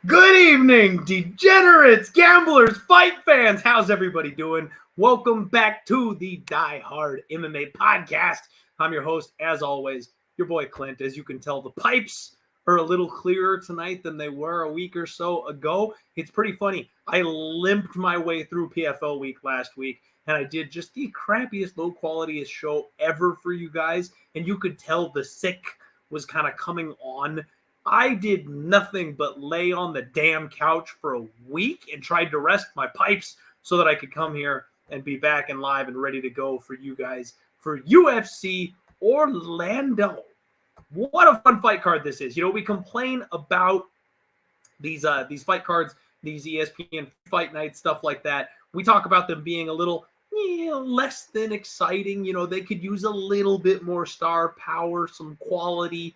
Good evening, degenerates, gamblers, fight fans. How's everybody doing? Welcome back to the Die Hard MMA podcast. I'm your host, as always, your boy Clint. As you can tell, the pipes are a little clearer tonight than they were a week or so ago. It's pretty funny. I limped my way through PFL week last week, and I did just the crappiest, low qualityest show ever for you guys, and you could tell the sick was kind of coming on. I did nothing but lay on the damn couch for a week and tried to rest my pipes so that I could come here and be back and live and ready to go for you guys for UFC Orlando. What a fun fight card this is. You know, we complain about these fight cards, these ESPN fight nights, stuff like that. We talk about them being a little less than exciting. You know, they could use a little bit more star power, some quality.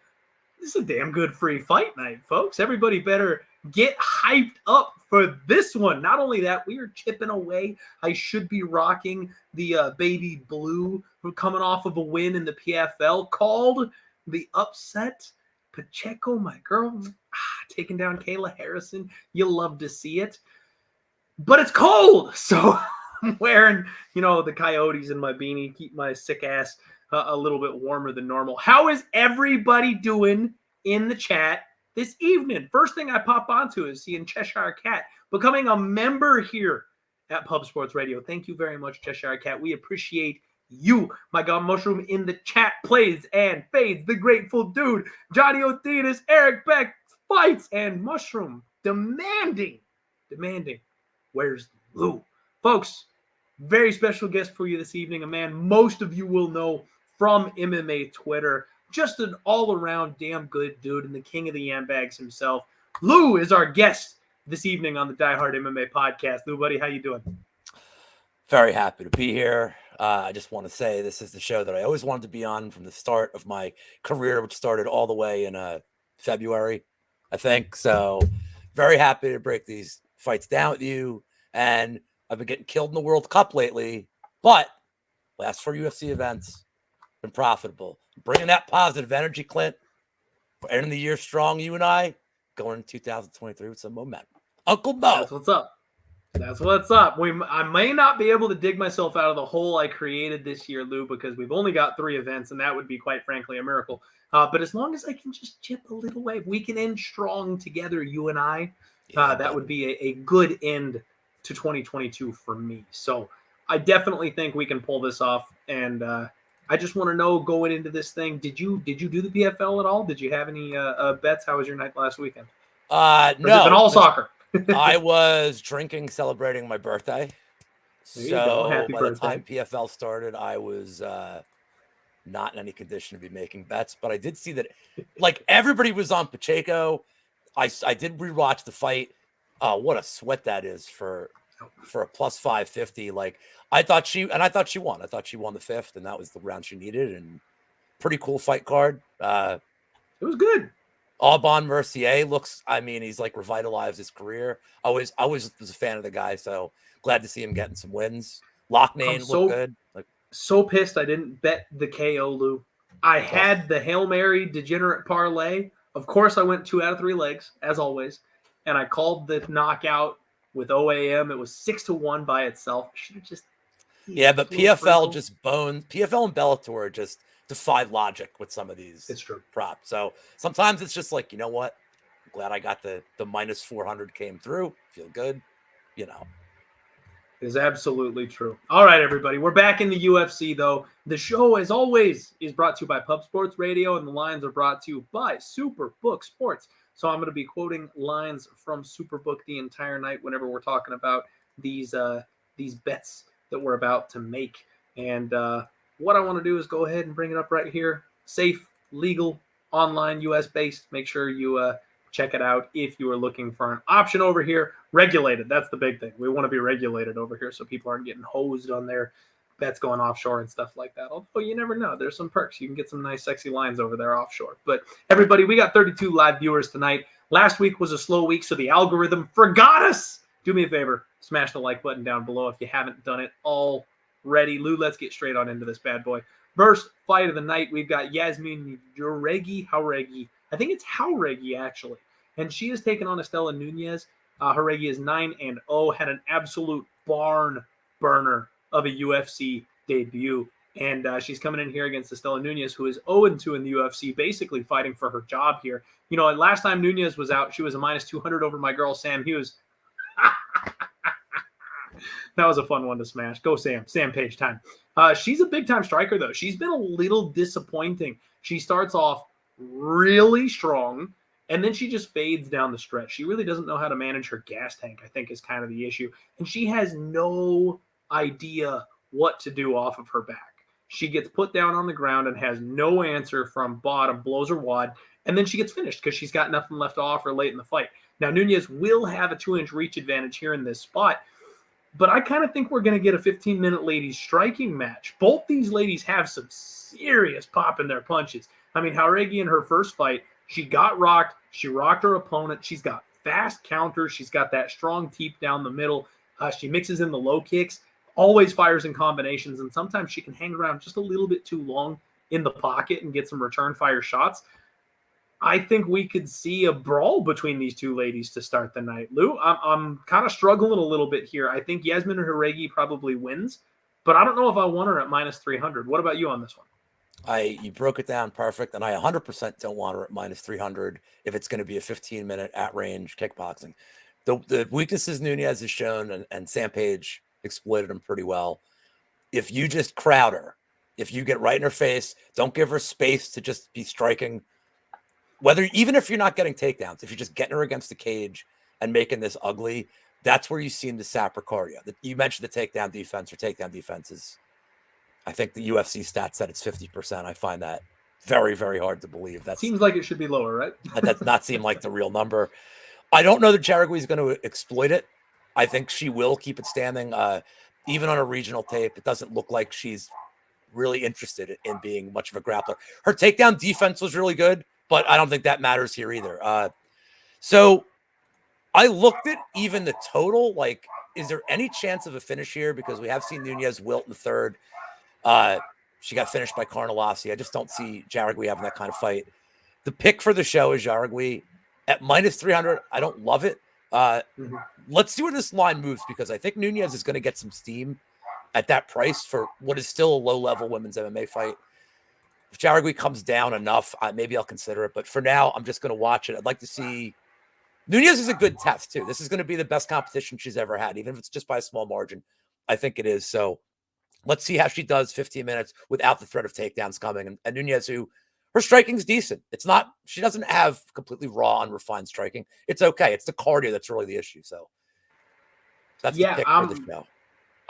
This is a damn good free fight night, folks. Everybody better get hyped up for this one. Not only that, we are chipping away. I should be rocking the baby blue coming off of a win in the PFL called the upset. Pacheco, my girl, taking down Kayla Harrison. You'll love to see it. But it's cold, so I'm wearing, the coyotes in my beanie, keep my sick ass a little bit warmer than normal. How is everybody doing in the chat this evening? First thing I pop onto is seeing Cheshire Cat becoming a member here at Pub Sports Radio. Thank you very much, Cheshire Cat. We appreciate you. My God, Mushroom in the chat plays and fades. The Grateful Dude, Johnny Otinas, Eryk Beck fights, and Mushroom demanding, where's Lou? Folks, very special guest for you this evening, a man most of you will know from MMA Twitter. Just an all-around damn good dude and the king of the yam-bags himself. Lou is our guest this evening on the Die Hard MMA podcast. Lou, buddy, how you doing? Very happy to be here. I just want to say this is the show that I always wanted to be on from the start of my career, which started all the way in February, I think. So very happy to break these fights down with you. And I've been getting killed in the World Cup lately, but last 4 UFC events, been profitable. Bringing that positive energy, Clint. We're ending the year strong, you and I, going into 2023 with some momentum. Uncle Mo. That's what's up. That's what's up. I may not be able to dig myself out of the hole I created this year, Lou, because we've only got 3 events, and that would be, quite frankly, a miracle. But as long as I can just chip a little way, we can end strong together, you and I. That would be a good end to 2022 for me. So I definitely think we can pull this off. And I just want to know, going into this thing, did you do the PFL at all? Did you have any bets? How was your night last weekend? No. Has it been all soccer? I was drinking, celebrating my birthday. So Happy by birthday. the time PFL started, I was not in any condition to be making bets. But I did see that, like, everybody was on Pacheco. I did rewatch the fight. What a sweat that is for a plus 550. Like, I thought she won. I thought she won the 5th, and that was the round she needed. And pretty cool fight card. It was good. Aubin Mercier looks, he's like revitalized his career. I was a fan of the guy, so glad to see him getting some wins. Locknane looked good. So pissed I didn't bet the KO, Lou. I had the Hail Mary degenerate parlay. Of course, I went 2 out of 3 legs, as always. And I called the knockout with OAM. It was 6-1 by itself. Should have just but PFL just boned. PFL and Bellator just defied logic with some of these. It's true. Props. So sometimes it's just like, you know what? I'm glad I got the minus 400 came through. Feel good. It is absolutely true. All right, everybody. We're back in the UFC, though. The show, as always, is brought to you by Pub Sports Radio, and the lines are brought to you by Superbook Sports. So I'm going to be quoting lines from Superbook the entire night whenever we're talking about these bets that we're about to make. And what I want to do is go ahead and bring it up right here. Safe, legal, online, US-based. Make sure you check it out if you are looking for an option over here. Regulated, that's the big thing. We want to be regulated over here so people aren't getting hosed on their bets going offshore and stuff like that. Although you never know. There's some perks. You can get some nice, sexy lines over there offshore. But everybody, we got 32 live viewers tonight. Last week was a slow week, so the algorithm forgot us. Do me a favor. Smash the like button down below if you haven't done it already. Lou, let's get straight on into this bad boy. First fight of the night, we've got Yazmin Jauregui. I think it's Jauregui, actually. And she has taken on Istela Nunes. Jauregui is 9-0, had an absolute barn burner of a UFC debut. And she's coming in here against Istela Nunes, who is 0-2 in the UFC, basically fighting for her job here. You know, last time Nunes was out, she was a -200 over my girl, Sam Hughes. That was a fun one to smash. Go, Sam. Sam Page time. She's a big-time striker, though. She's been a little disappointing. She starts off really strong, and then she just fades down the stretch. She really doesn't know how to manage her gas tank, I think, is kind of the issue. And she has no idea what to do off of her back. She gets put down on the ground and has no answer from bottom, blows her wad, and then she gets finished because she's got nothing left to offer late in the fight. Now, Nunes will have a 2-inch reach advantage here in this spot, but I kind of think we're going to get a 15-minute ladies striking match. Both these ladies have some serious pop in their punches. I mean, Jauregui in her first fight, she got rocked. She rocked her opponent. She's got fast counters. She's got that strong teep down the middle. She mixes in the low kicks, always fires in combinations, and sometimes she can hang around just a little bit too long in the pocket and get some return fire shots. I think we could see a brawl between these two ladies to start the night. Lou, I'm kind of struggling a little bit here. I think Yazmin Jauregui probably wins, but I don't know if I want her at -300. What about you on this one? You broke it down perfect, and I 100% don't want her at -300 if it's going to be a 15-minute at-range kickboxing. The weaknesses Nunes has shown, and Sam Page exploited them pretty well. If you just crowd her, if you get right in her face, don't give her space to just be striking, even if you're not getting takedowns, if you're just getting her against the cage and making this ugly, that's where you seem to sap her cardio. You mentioned the takedown defense or takedown defenses. I think the UFC stats said it's 50%. I find that very, very hard to believe. That seems like it should be lower, right? That does not seem like the real number. I don't know that Jauregui is going to exploit it. I think she will keep it standing. Even on a regional tape, it doesn't look like she's really interested in being much of a grappler. Her takedown defense was really good, but I don't think that matters here either. So I looked at even the total. Like, is there any chance of a finish here? Because we have seen Nunes wilt in the third. She got finished by Carnelossi. I just don't see Jauregui having that kind of fight. The pick for the show is Jauregui at -300. I don't love it. Let's see where this line moves, because I think Nunes is going to get some steam at that price for what is still a low-level women's MMA fight. If Jauregui comes down enough, maybe I'll consider it. But for now, I'm just going to watch it. I'd like to see Nunes is a good test, too. This is going to be the best competition she's ever had, even if it's just by a small margin. I think it is. So let's see how she does 15 minutes without the threat of takedowns coming. And Nunes, who her striking's decent. It's not, she doesn't have completely raw, unrefined striking. It's okay. It's the cardio that's really the issue. So that's the pick for the show.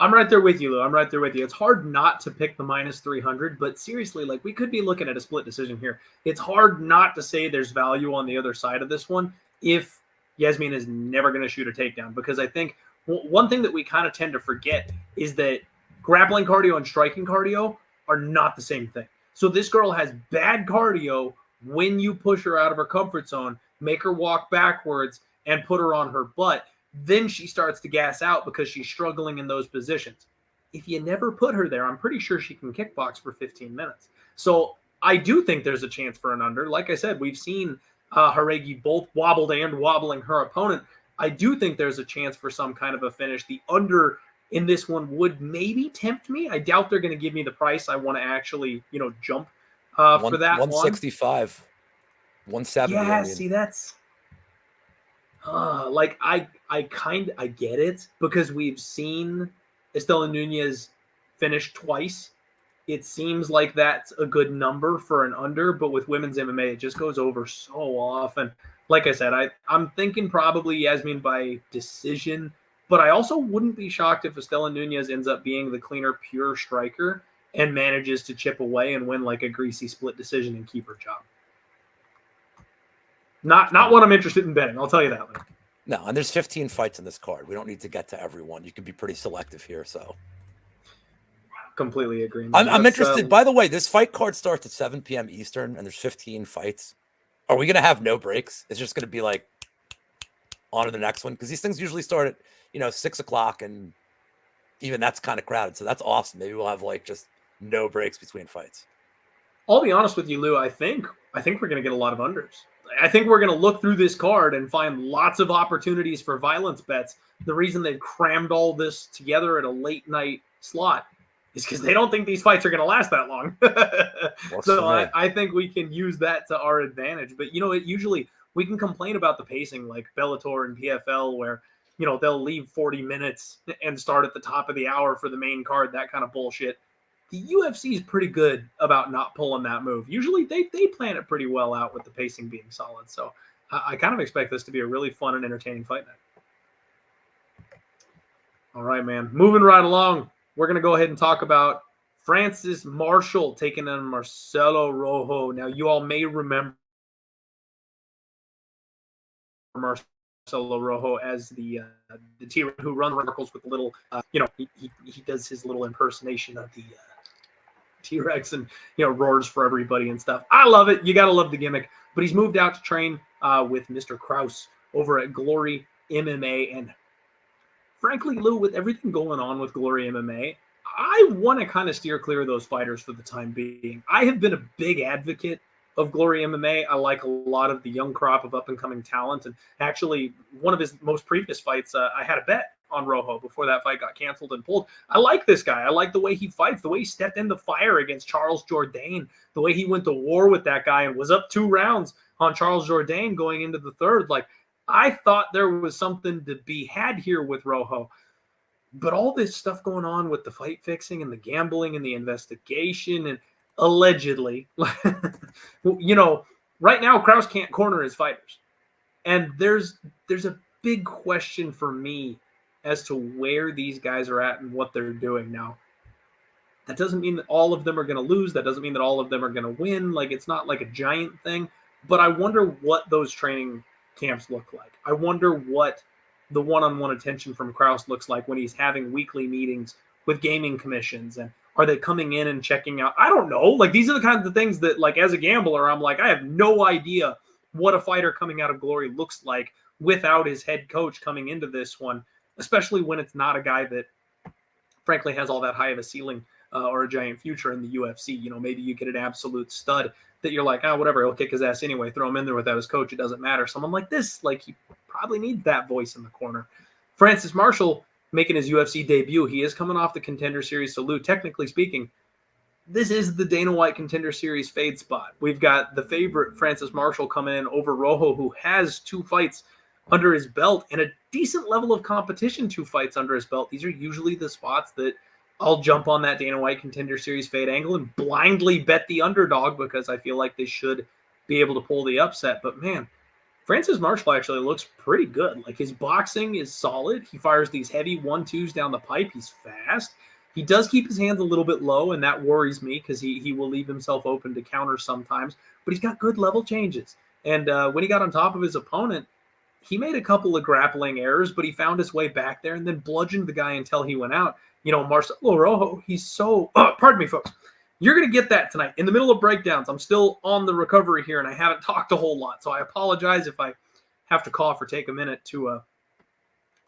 I'm right there with you, Lou. I'm right there with you. It's hard not to pick the -300, but seriously, like, we could be looking at a split decision here. It's hard not to say there's value on the other side of this one if Yazmin is never going to shoot a takedown, because I think one thing that we kind of tend to forget is that grappling cardio and striking cardio are not the same thing. So this girl has bad cardio when you push her out of her comfort zone, make her walk backwards, and put her on her butt. Then she starts to gas out because she's struggling in those positions. If you never put her there, I'm pretty sure she can kickbox for 15 minutes. So I do think there's a chance for an under. Like I said, we've seen Jauregui both wobbled and wobbling her opponent. I do think there's a chance for some kind of a finish. The under in this one would maybe tempt me. I doubt they're going to give me the price I want to actually, jump for that 165, 170. Yeah, see, that's like I get it, because we've seen Istela Nunes finish twice. It seems like that's a good number for an under, but with women's MMA, it just goes over so often. Like I said, I'm thinking probably Yazmin by decision, but I also wouldn't be shocked if Istela Nunes ends up being the cleaner, pure striker and manages to chip away and win like a greasy split decision and keep her job. Not one I'm interested in betting. I'll tell you that. No, and there's 15 fights in this card. We don't need to get to everyone. You can be pretty selective here. So completely agree. I'm interested. By the way, this fight card starts at 7 p.m. Eastern, and there's 15 fights. Are we gonna have no breaks? It's just gonna be like on to the next one, because these things usually start at 6 o'clock, and even that's kind of crowded. So that's awesome. Maybe we'll have like just no breaks between fights. I'll be honest with you, Lou. I think we're gonna get a lot of unders. I think we're going to look through this card and find lots of opportunities for violence bets. The reason they've crammed all this together at a late night slot is because they don't think these fights are going to last that long. So I think we can use that to our advantage. But, usually we can complain about the pacing like Bellator and PFL where, they'll leave 40 minutes and start at the top of the hour for the main card, that kind of bullshit. The UFC is pretty good about not pulling that move. Usually they plan it pretty well out with the pacing being solid. So I kind of expect this to be a really fun and entertaining fight night. All right, man. Moving right along, we're going to go ahead and talk about Francis Marshall taking on Marcelo Rojo. Now, you all may remember Marcelo Rojo as the T-Rex who runs circles with the little, he does his little impersonation of the T-Rex and roars for everybody and stuff. I love it. You gotta love the gimmick. But he's moved out to train with Mr. Kraus over at Glory MMA. And frankly, Lou, with everything going on with Glory MMA, I want to kind of steer clear of those fighters for the time being. I have been a big advocate of Glory MMA. I like a lot of the young crop of up and coming talent. And actually, one of his most previous fights, I had a bet on Rojo before that fight got canceled and pulled. I like this guy. I like the way he fights, the way he stepped in the fire against Charles Jourdain, the way he went to war with that guy and was up 2 rounds on Charles Jourdain going into the third. Like, I thought there was something to be had here with Rojo. But all this stuff going on with the fight fixing and the gambling and the investigation and allegedly, right now Kraus can't corner his fighters. And there's a big question for me as to where these guys are at and what they're doing now. That doesn't mean that all of them are going to lose. That doesn't mean that all of them are going to win. Like, it's not like a giant thing. But I wonder what those training camps look like. I wonder what the one-on-one attention from Kraus looks like when he's having weekly meetings with gaming commissions. And are they coming in and checking out? I don't know. Like, these are the kinds of things that, like, as a gambler, I'm like, I have no idea what a fighter coming out of Glory looks like without his head coach coming into this one, especially when it's not a guy that, frankly, has all that high of a ceiling or a giant future in the UFC. Maybe you get an absolute stud that you're like, whatever, he'll kick his ass anyway. Throw him in there without his coach. It doesn't matter. Someone like this, like, he probably needs that voice in the corner. Francis Marshall making his UFC debut. He is coming off the Contender Series. So, Lou, technically speaking, this is the Dana White Contender Series fade spot. We've got the favorite Francis Marshall coming in over Rojo, who has 2 fights under his belt and a decent level of competition, 2 fights under his belt. These are usually the spots that I'll jump on that Dana White Contender Series fade angle and blindly bet the underdog because I feel like they should be able to pull the upset. But, man, Francis Marshall actually looks pretty good. Like, his boxing is solid. He fires these heavy 1-2s down the pipe. He's fast. He does keep his hands a little bit low, and that worries me because he will leave himself open to counters sometimes. But he's got good level changes. And when he got on top of his opponent, he made a couple of grappling errors, but he found his way back there and then bludgeoned the guy until he went out. Marcelo Rojo, he's so pardon me, folks. You're going to get that tonight. In the middle of breakdowns, I'm still on the recovery here, and I haven't talked a whole lot. So I apologize if I have to cough or take a minute to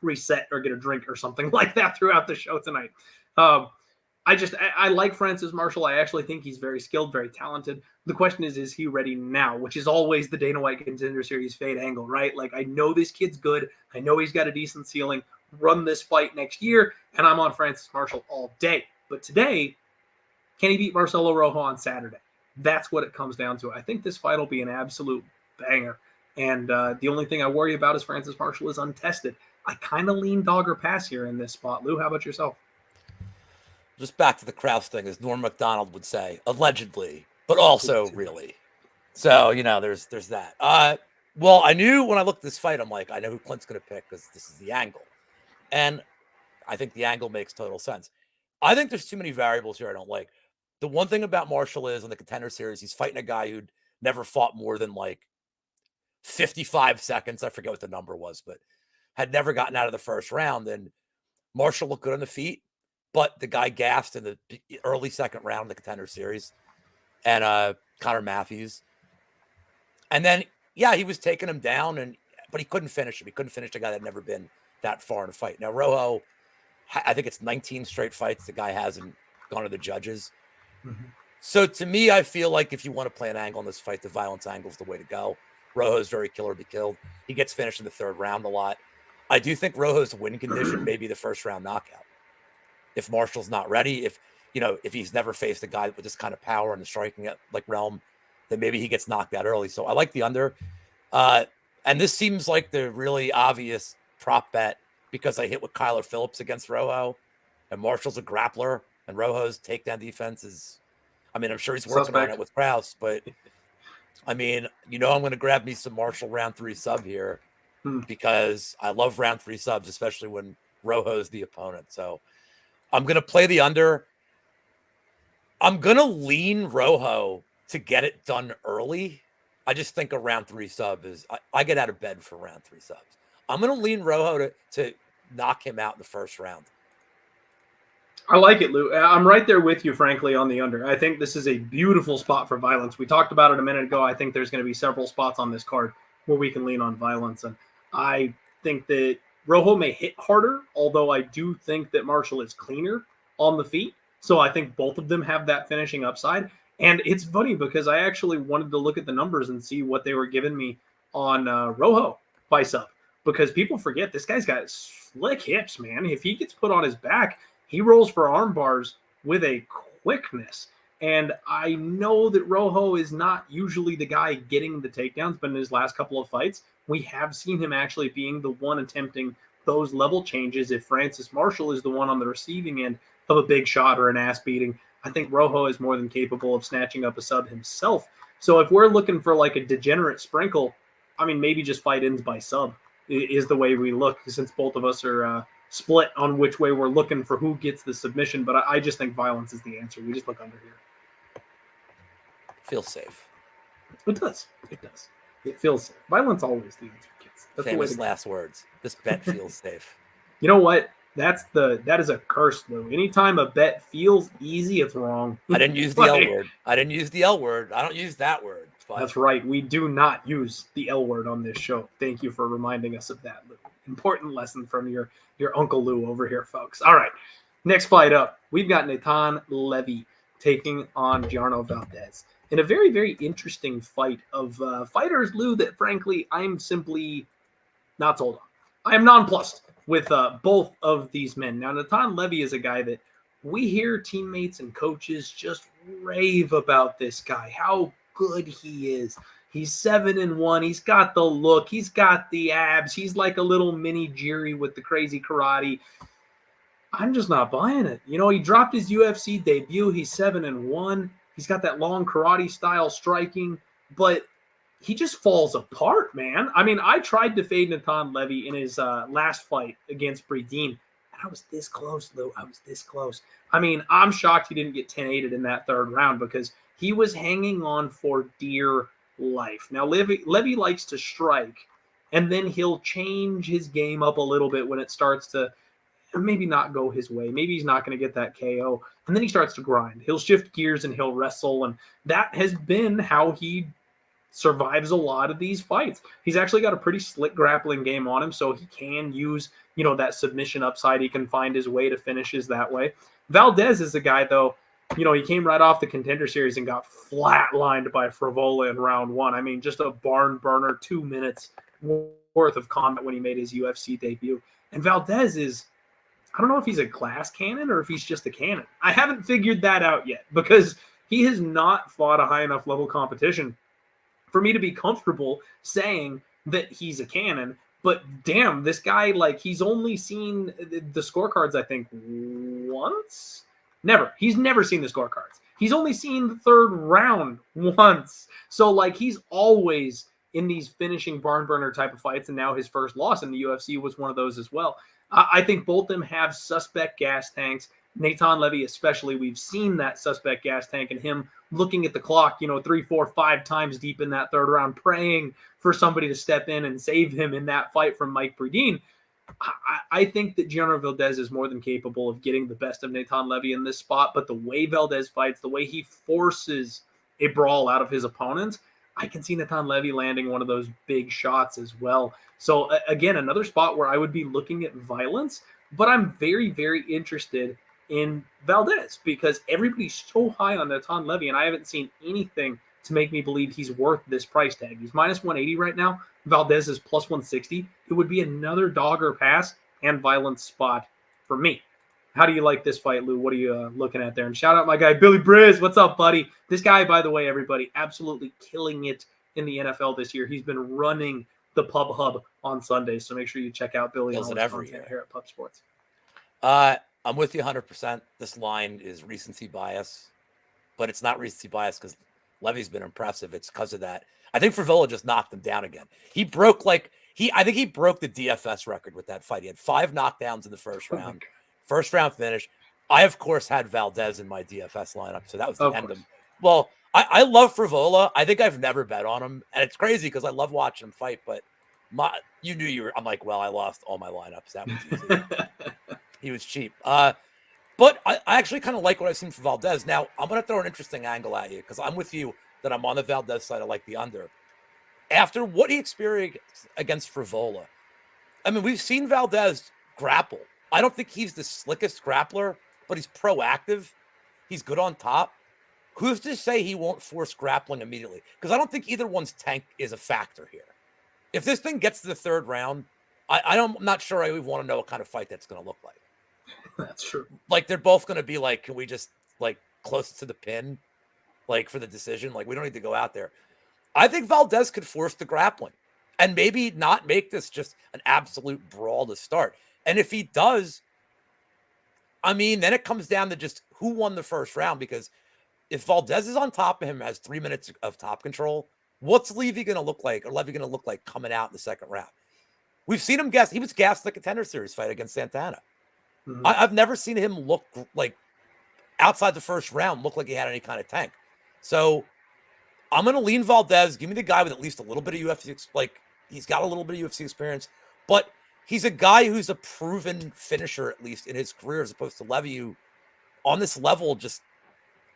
reset or get a drink or something like that throughout the show tonight. I like Francis Marshall. I actually think he's very skilled, very talented. The question is he ready now? Which is always the Dana White Contender Series fade angle, right? Like, I know this kid's good. I know he's got a decent ceiling. Run this fight next year, and I'm on Francis Marshall all day. But today, can he beat Marcelo Rojo on Saturday? That's what it comes down to. I think this fight will be an absolute banger. And the only thing I worry about is Francis Marshall is untested. I kind of lean dog or pass here in this spot. Lou, how about yourself? Just back to the Kraus thing, as Norm Macdonald would say, allegedly, but also really. So, there's that. Well, I knew when I looked at this fight, I'm like, I know who Clint's going to pick because this is the angle. And I think the angle makes total sense. I think there's too many variables here I don't like. The one thing about Marshall is, in the Contender Series, he's fighting a guy who'd never fought more than, like, 55 seconds. I forget what the number was, but had never gotten out of the first round. And Marshall looked good on the feet, but the guy gassed in the early second round of the Contender Series. And Connor Matthews. And then, yeah, he was taking him down, but he couldn't finish him. He couldn't finish a guy that had never been that far in a fight. Now, Rojo, I think it's 19 straight fights. The guy hasn't gone to the judges. Mm-hmm. So to me, I feel like if you want to play an angle in this fight, the violence angle is the way to go. Rojo's very kill or be killed. He gets finished in the third round a lot. I do think Rojo's win condition may be the first round knockout. If Marshall's not ready, if he's never faced a guy with this kind of power in the striking realm, then maybe he gets knocked out early. So I like the under. And this seems like the really obvious prop bet because I hit with Kyler Phillips against Rojo, and Marshall's a grappler, and Rojo's takedown defense is, I'm sure he's working on it with Krause, but I'm going to grab me some Marshall round 3 sub here because I love round 3 subs, especially when Rojo's the opponent. So I'm going to play the under. I'm going to lean Rojo to get it done early. I just think a round 3 sub is, I get out of bed for round 3 subs. I'm going to lean Rojo to knock him out in the first round. I like it, Lou. I'm right there with you, frankly, on the under. I think this is a beautiful spot for violence. We talked about it a minute ago. I think there's going to be several spots on this card where we can lean on violence. And I think that Rojo may hit harder, although I do think that Marshall is cleaner on the feet. So I think both of them have that finishing upside. And it's funny because I actually wanted to look at the numbers and see what they were giving me on Rojo by sub. Because people forget this guy's got slick hips, man. If he gets put on his back, he rolls for arm bars with a quickness. And I know that Rojo is not usually the guy getting the takedowns, but in his last couple of fights, we have seen him actually being the one attempting those level changes. If Francis Marshall is the one on the receiving end of a big shot or an ass beating, I think Rojo is more than capable of snatching up a sub himself. So if we're looking for like a degenerate sprinkle, maybe just fight ins by sub is the way we look, since both of us are split on which way we're looking for who gets the submission. But I just think violence is the answer. We just look under here. Feels safe. It does. It does. It feels safe. Violence always the answer, kids. That's famous last words. This bet feels safe. You know what? That is a curse, Lou. Anytime a bet feels easy, it's wrong. I didn't use the L word. I didn't use the L word. I don't use that word. But that's right. We do not use the L word on this show. Thank you for reminding us of that, Lou. Important lesson from your Uncle Lou over here, folks. All right. Next fight up, we've got Natan Levy taking on Jarno Valdéz in a very, very interesting fight of fighters, Lou, that frankly I'm simply not sold on. I am nonplussed with both of these men. Now, Natan Levy is a guy that we hear teammates and coaches just rave about this guy, how good he is. He's 7-1. He's got the look. He's got the abs. He's like a little mini Jiri with the crazy karate. I'm just not buying it. He dropped his UFC debut. He's 7-1. He's got that long karate style striking, but he just falls apart, man. I tried to fade Natan Levy in his last fight against Breedine, and I was this close, Lou. I was this close. I'm shocked he didn't get 10-8'd in that third round because he was hanging on for dear life. Now, Levy likes to strike, and then he'll change his game up a little bit when it starts to maybe not go his way. Maybe he's not going to get that KO, and then he starts to grind. He'll shift gears and he'll wrestle, and that has been how he survives a lot of these fights. He's actually got a pretty slick grappling game on him, so he can use, that submission upside. He can find his way to finishes that way. Valdéz is a guy, though, he came right off the Contender Series and got flatlined by Frivola in round 1. Just a barn burner, 2 minutes worth of combat when he made his UFC debut. And Valdéz is, I don't know if he's a glass cannon or if he's just a cannon. I haven't figured that out yet because he has not fought a high enough level competition for me to be comfortable saying that he's a cannon. But damn, this guy, he's only seen the scorecards, I think, once? Never. He's never seen the scorecards. He's only seen the third round once. So, he's always in these finishing barn burner type of fights, and now his first loss in the UFC was one of those as well. I think both of them have suspect gas tanks. Natan Levy especially, we've seen that suspect gas tank and him looking at the clock, 3, 4, 5 times deep in that third round, praying for somebody to step in and save him in that fight from Mike Bredin. I think that Genaro Valdéz is more than capable of getting the best of Natan Levy in this spot, but the way Valdéz fights, the way he forces a brawl out of his opponents, I can see Natan Levy landing one of those big shots as well. So again, another spot where I would be looking at violence, but I'm very, very interested in Valdéz because everybody's so high on Natan Levy, and I haven't seen anything to make me believe he's worth this price tag. He's minus 180 right now. Valdéz is plus 160. It would be another dogger pass and violence spot for me. How do you like this fight, Lou? What are you looking at there? And shout out my guy, Billy Briz. What's up, buddy? This guy, by the way, everybody, absolutely killing it in the NFL this year. He's been running the Pub Hub on Sundays, so make sure you check out Billy Does it every year here at Pub Sports. I'm with you 100%. This line is recency bias, but it's not recency bias because Levy's been impressive. It's because of that. I think Frevola just knocked him down again. He broke I think he broke the DFS record with that fight. He had 5 knockdowns in the first round. First round finish. I, of course, had Valdéz in my DFS lineup, so that was the end of him. Well, I love Frevola. I think I've never bet on him, and it's crazy because I love watching him fight, but I'm like, well, I lost all my lineups. That was easy. He was cheap. But I actually kind of like what I've seen from Valdéz. Now, I'm going to throw an interesting angle at you because I'm with you that I'm on the Valdéz side. I like the under. After what he experienced against Frevola, I mean, we've seen Valdéz grapple. I don't think he's the slickest grappler, but he's proactive. He's good on top. Who's to say he won't force grappling immediately? Because I don't think either one's tank is a factor here. If this thing gets to the third round, I'm not sure I even want to know what kind of fight that's going to look like. That's true. Like, they're both going to be like, can we just, like, close to the pin, like, for the decision? Like, we don't need to go out there. I think Valdéz could force the grappling and maybe not make this just an absolute brawl to start. And if he does, I mean, then it comes down to just who won the first round, because if Valdéz is on top of him, has 3 minutes of top control, what's Levy going to look like, or Levy going to look like coming out in the second round? We've seen him he was gassed like a Contender Series fight against Santana. Mm-hmm. I've never seen him look like outside the first round, look like he had any kind of tank. So I'm going to lean Valdéz. Give me the guy with at least a little bit of UFC, like he's got a little bit of UFC experience, but he's a guy who's a proven finisher, at least in his career, as opposed to Levy, who on this level just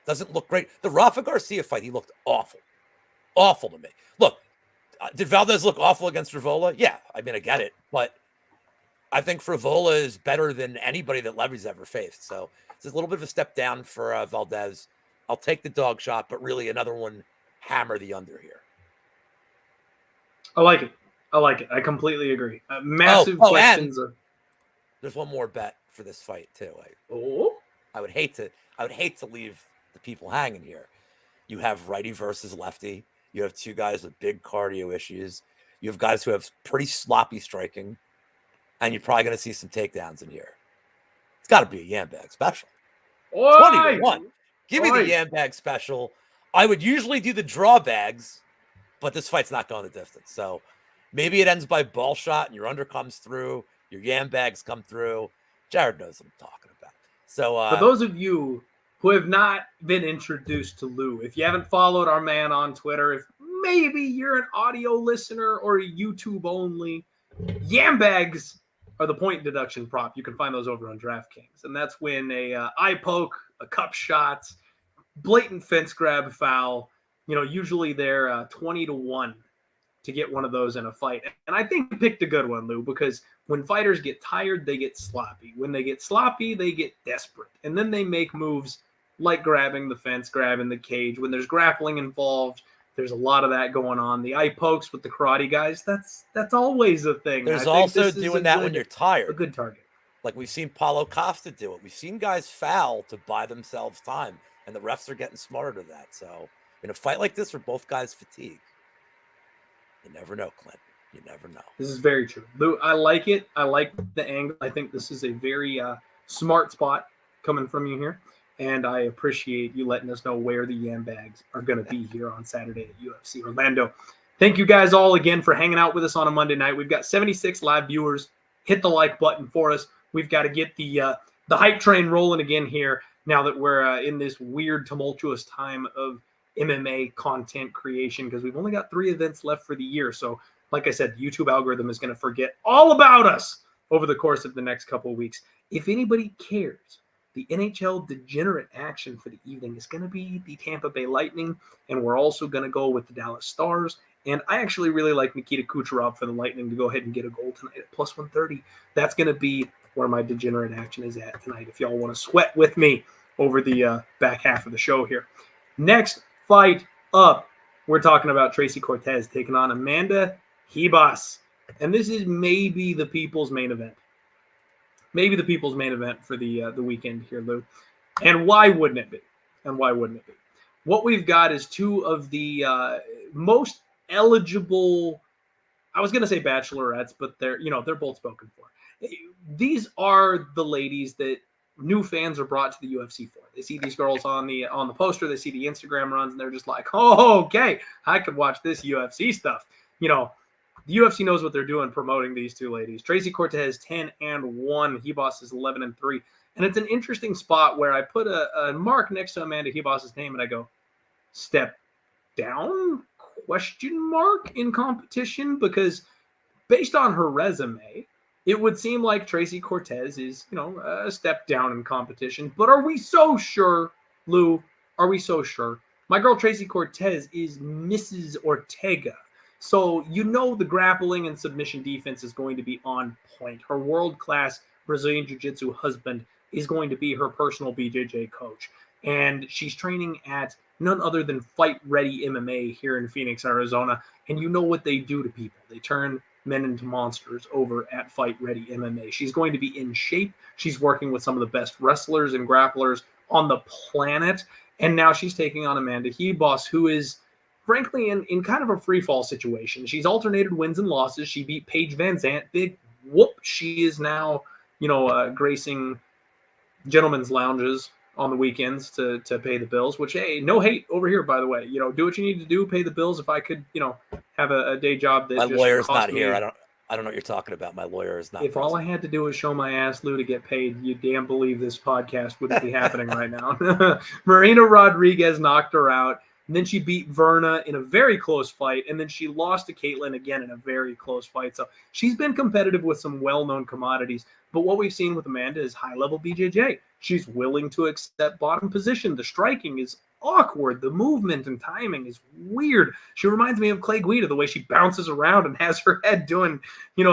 doesn't look great. The Rafa Garcia fight, he looked awful. Awful to me. Look, did Valdéz look awful against Frevola? Yeah, I mean, I get it, but I think Frevola is better than anybody that Levy's ever faced. So it's a little bit of a step down for Valdéz. I'll take the dog shot, but really another one, hammer the under here. I like it. I completely agree. Massive questions. There's one more bet for this fight too. I would hate to leave the people hanging here. You have righty versus lefty. You have two guys with big cardio issues. You have guys who have pretty sloppy striking, and you're probably going to see some takedowns in here. It's got to be a yam bag special. 20-1. Give me the yam bag special. I would usually do the draw bags, but this fight's not going the distance. So maybe it ends by ball shot and your under comes through, your yam bags come through. Jared knows what I'm talking about. So for those of you who have not been introduced to Lou, if you haven't followed our man on Twitter, if maybe you're an audio listener or YouTube only, yam bags are the point deduction prop. You can find those over on DraftKings. And that's when a eye poke, a cup shot, blatant fence grab foul, usually they're 20-1 to get one of those in a fight. And I think you picked a good one, Lou, because when fighters get tired, they get sloppy. When they get sloppy, they get desperate. And then they make moves like grabbing the fence, grabbing the cage. When there's grappling involved, there's a lot of that going on. The eye pokes with the karate guys, that's always a thing. There's also doing that when you're tired. A good target. Like we've seen Paulo Costa do it. We've seen guys foul to buy themselves time, and the refs are getting smarter to that. So in a fight like this where both guys fatigue, you never know, Clint. You never know. This is very true. Lou, I like it. I like the angle. I think this is a very smart spot coming from you here. And I appreciate you letting us know where the yam bags are going to be here on Saturday at UFC Orlando. Thank you guys all again for hanging out with us on a Monday night. We've got 76 live viewers. Hit the like button for us. We've got to get the the hype train rolling again here now that we're in this weird, tumultuous time of MMA content creation because we've only got 3 events left for the year. So, like I said, the YouTube algorithm is going to forget all about us over the course of the next couple of weeks. If anybody cares, the NHL degenerate action for the evening is going to be the Tampa Bay Lightning, and we're also going to go with the Dallas Stars. And I actually really like Nikita Kucherov for the Lightning to go ahead and get a goal tonight at plus 130. That's going to be where my degenerate action is at tonight if y'all want to sweat with me over the back half of the show here. Next fight up, we're talking about Tracy Cortez taking on Amanda Ribas. And this is maybe the people's main event. Maybe the people's main event for the weekend here, Lou. And why wouldn't it be? What we've got is 2 of the most eligible, I was going to say bachelorettes, but they're both spoken for. These are the ladies that new fans are brought to the UFC for. They see these girls on the poster, they see the Instagram runs, and they're just like, oh, okay, I could watch this UFC stuff. The UFC knows what they're doing promoting these 2 ladies. Tracy Cortez 10-1, Ribas is 11-3. And it's an interesting spot where I put a mark next to Amanda Ribas' name and I go, step down? ? In competition? Because based on her resume, it would seem like Tracy Cortez is, a step down in competition. But are we so sure, Lou? Are we so sure? My girl Tracy Cortez is Mrs. Ortega. So the grappling and submission defense is going to be on point. Her world-class Brazilian Jiu-Jitsu husband is going to be her personal BJJ coach. And she's training at none other than Fight Ready MMA here in Phoenix, Arizona. And you know what they do to people. They turn men into monsters over at Fight Ready MMA. She's going to be in shape. She's working with some of the best wrestlers and grapplers on the planet. And now she's taking on Amanda Ribas, who is frankly in kind of a free fall situation. She's alternated wins and losses. She beat Paige Van Zandt. Big whoop. She is now, gracing gentlemen's lounges on the weekends to pay the bills, which, hey, no hate over here, by the way. Do what you need to do, pay the bills. If I could, have a day job that my just lawyer's cost not me, here. I don't know what you're talking about. My lawyer is not. If all I had to do was show my ass, Lou, to get paid, you damn believe this podcast wouldn't be happening right now. Marina Rodriguez knocked her out. And then she beat Verna in a very close fight. And then she lost to Caitlin again in a very close fight. So she's been competitive with some well-known commodities. But what we've seen with Amanda is high-level BJJ. She's willing to accept bottom position. The striking is awkward. The movement and timing is weird. She reminds me of Clay Guida, the way she bounces around and has her head doing,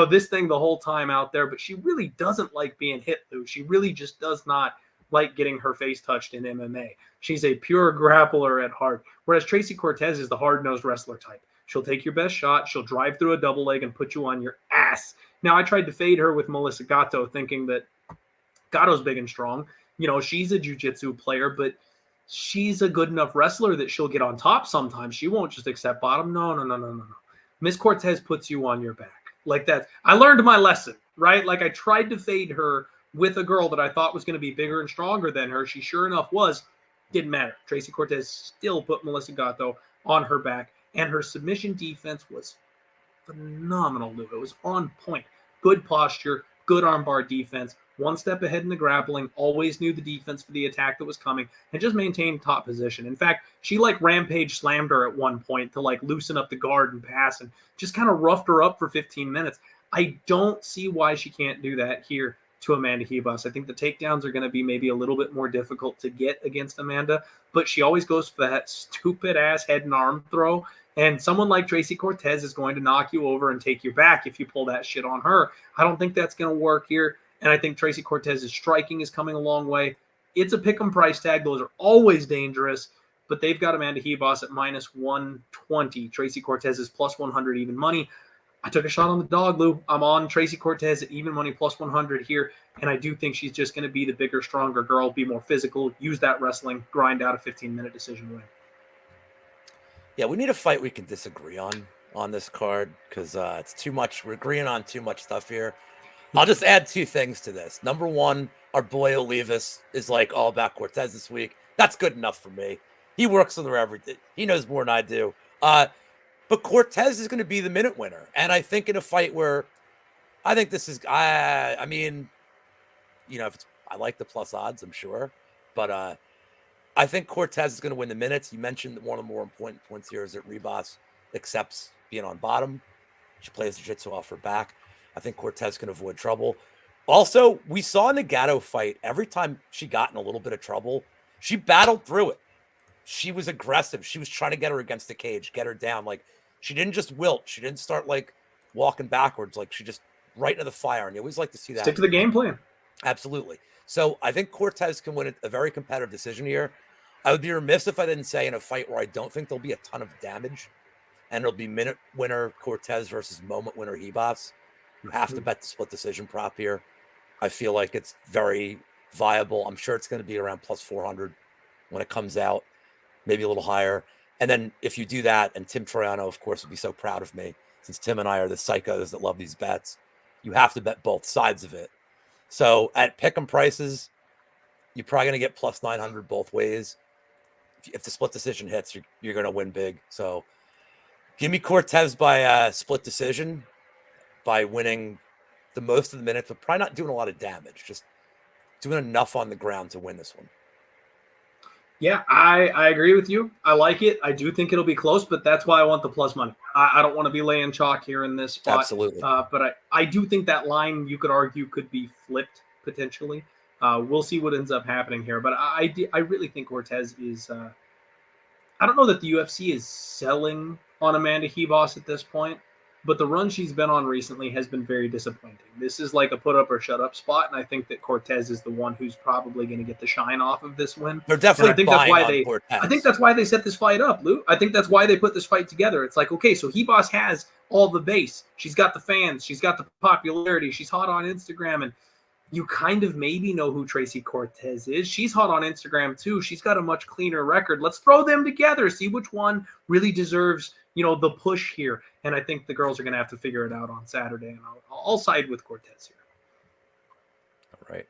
this thing the whole time out there. But she really doesn't like being hit, Lou. She really just does not like getting her face touched in MMA. She's a pure grappler at heart, whereas Tracy Cortez is the hard-nosed wrestler type. She'll take your best shot, she'll drive through a double leg and put you on your ass. Now, I tried to fade her with Melissa Gatto, thinking that Gatto's big and strong. She's a jiu-jitsu player, but she's a good enough wrestler that she'll get on top sometimes. She won't just accept bottom. No. Miss Cortez puts you on your back. Like that. I learned my lesson, right? Like I tried to fade her with a girl that I thought was going to be bigger and stronger than her. She sure enough was. Didn't matter. Tracy Cortez still put Melissa Gatto on her back, and her submission defense was phenomenal, Lou. It was on point. Good posture, good armbar defense, one step ahead in the grappling, always knew the defense for the attack that was coming, and just maintained top position. In fact, she rampage slammed her at one point to loosen up the guard and pass, and just kind of roughed her up for 15 minutes. I don't see why she can't do that here to Amanda Ribas. I think the takedowns are going to be maybe a little bit more difficult to get against Amanda, but she always goes for that stupid-ass head and arm throw, and someone like Tracy Cortez is going to knock you over and take your back if you pull that shit on her. I don't think that's going to work here, and I think Tracy Cortez's striking is coming a long way. It's a pick-em price tag. Those are always dangerous, but they've got Amanda Ribas at minus 120. Tracy Cortez is plus 100 even money. I took a shot on the dog, Lou. I'm on Tracy Cortez at even money plus 100 here, and I do think she's just going to be the bigger, stronger girl, be more physical, use that wrestling, grind out a 15-minute decision win. Yeah, we need a fight we can disagree on this card because it's too much. We're agreeing on too much stuff here. I'll just add 2 things to this. Number one, our boy Olivas is all about Cortez this week. That's good enough for me. He works on everything. He knows more than I do. But Cortez is going to be the minute winner. And I think in a fight where I think this is, I I like the plus odds, I'm sure. But I think Cortez is going to win the minutes. You mentioned that one of the more important points here is that Ribas accepts being on bottom. She plays jiu-jitsu off her back. I think Cortez can avoid trouble. Also, we saw in the Gatto fight, every time she got in a little bit of trouble, she battled through it. She was aggressive. She was trying to get her against the cage, get her down. Like, she didn't just wilt. She didn't start, like, walking backwards. Like, she just right into the fire. And you always like to see that. Stick to the game plan. Absolutely. So I think Cortez can win a very competitive decision here. I would be remiss if I didn't say in a fight where I don't think there'll be a ton of damage, and it'll be minute winner Cortez versus moment winner Ribas. You have to bet the split decision prop here. I feel like it's very viable. I'm sure it's going to be around plus 400 when it comes out, maybe a little higher. And then if you do that, and Tim Troiano, of course, would be so proud of me, since Tim and I are the psychos that love these bets, you have to bet both sides of it. So at pick'em prices, you're probably going to get plus 900 both ways. If the split decision hits, you're going to win big. So give me Cortez by split decision, by winning the most of the minutes, but probably not doing a lot of damage, just doing enough on the ground to win this one. Yeah, I agree with you. I like it. I do think it'll be close, but that's why I want the plus money. I don't want to be laying chalk here in this spot. Absolutely. But I do think that line, you could argue, could be flipped potentially. We'll see what ends up happening here. But I really think Cortez is I don't know that the UFC is selling on Amanda Ribas at this point, but the run she's been on recently has been very disappointing. This is like a put up or shut up spot, and I think that Cortez is the one who's probably going to get the shine off of this win. They're definitely Cortez. I think that's why they set this fight up, Lou. I think that's why they put this fight together. It's like, okay, so Ribas has all the base. She's got the fans. She's got the popularity. She's hot on Instagram, and you kind of maybe know who Tracy Cortez is. She's hot on Instagram too. She's got a much cleaner record. Let's throw them together, see which one really deserves, the push here. And I think the girls are going to have to figure it out on Saturday. And I'll side with Cortez here. All right.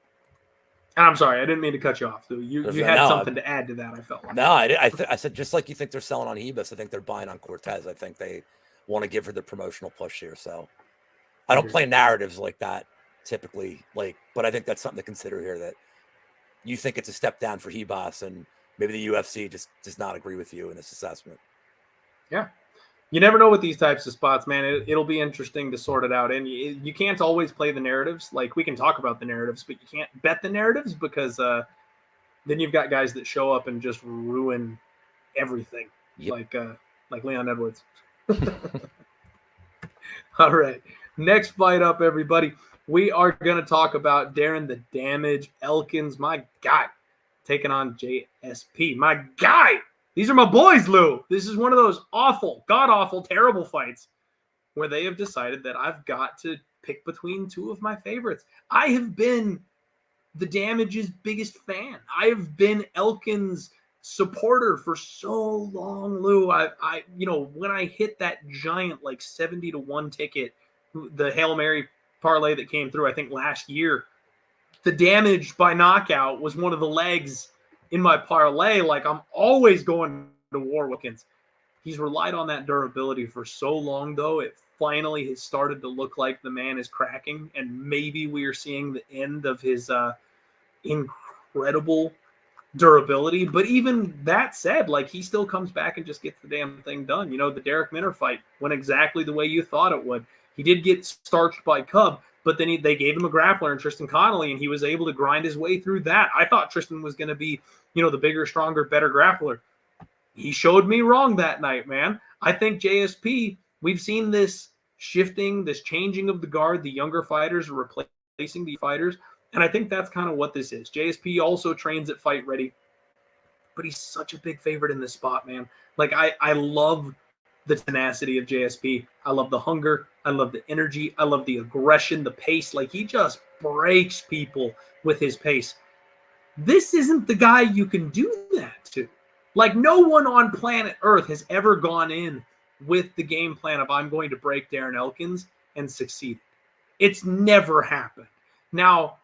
And I'm sorry, I didn't mean to cut you off. You had something to add to that, I felt like. No, I said just like you think they're selling on Ribas, I think they're buying on Cortez. I think they want to give her the promotional push here. So I don't play narratives like that typically, but I think that's something to consider here, that you think it's a step down for Ribas, and maybe the UFC just does not agree with you in this assessment. Yeah. You never know with these types of spots, man. It'll be interesting to sort it out. And you can't always play the narratives. Like, we can talk about the narratives, but you can't bet the narratives, because then you've got guys that show up and just ruin everything. Yep. Like Leon Edwards. All right. Next fight up, everybody. We are going to talk about Darren the Damage Elkins, my guy, taking on JSP, my guy. These are my boys, Lou. This is one of those awful, god-awful, terrible fights where they have decided that I've got to pick between two of my favorites. I have been the Damage's biggest fan. I have been Elkins' supporter for so long, Lou. When I hit that giant 70-1 ticket, the Hail Mary parlay that came through, I think last year, the Damage by knockout was one of the legs in my parlay. I'm always going to war with Elkins. He's relied on that durability for so long, though. It finally has started to look like the man is cracking, and maybe we are seeing the end of his incredible durability. But even that said, he still comes back and just gets the damn thing done. The Derek Minner fight went exactly the way you thought it would. He did get starched by Cub, but then they gave him a grappler in Tristan Connolly, and he was able to grind his way through that. I thought Tristan was going to be, the bigger, stronger, better grappler. He showed me wrong that night, man. I think JSP, we've seen this shifting, this changing of the guard. The younger fighters are replacing the fighters, and I think that's kind of what this is. JSP also trains at Fight Ready, but he's such a big favorite in this spot, man. I love the tenacity of JSP. I love the hunger. I love the energy. I love the aggression, the pace. He just breaks people with his pace. This isn't the guy you can do that to. No one on planet Earth has ever gone in with the game plan of, I'm going to break Darren Elkins, and succeeded. It's never happened. Now,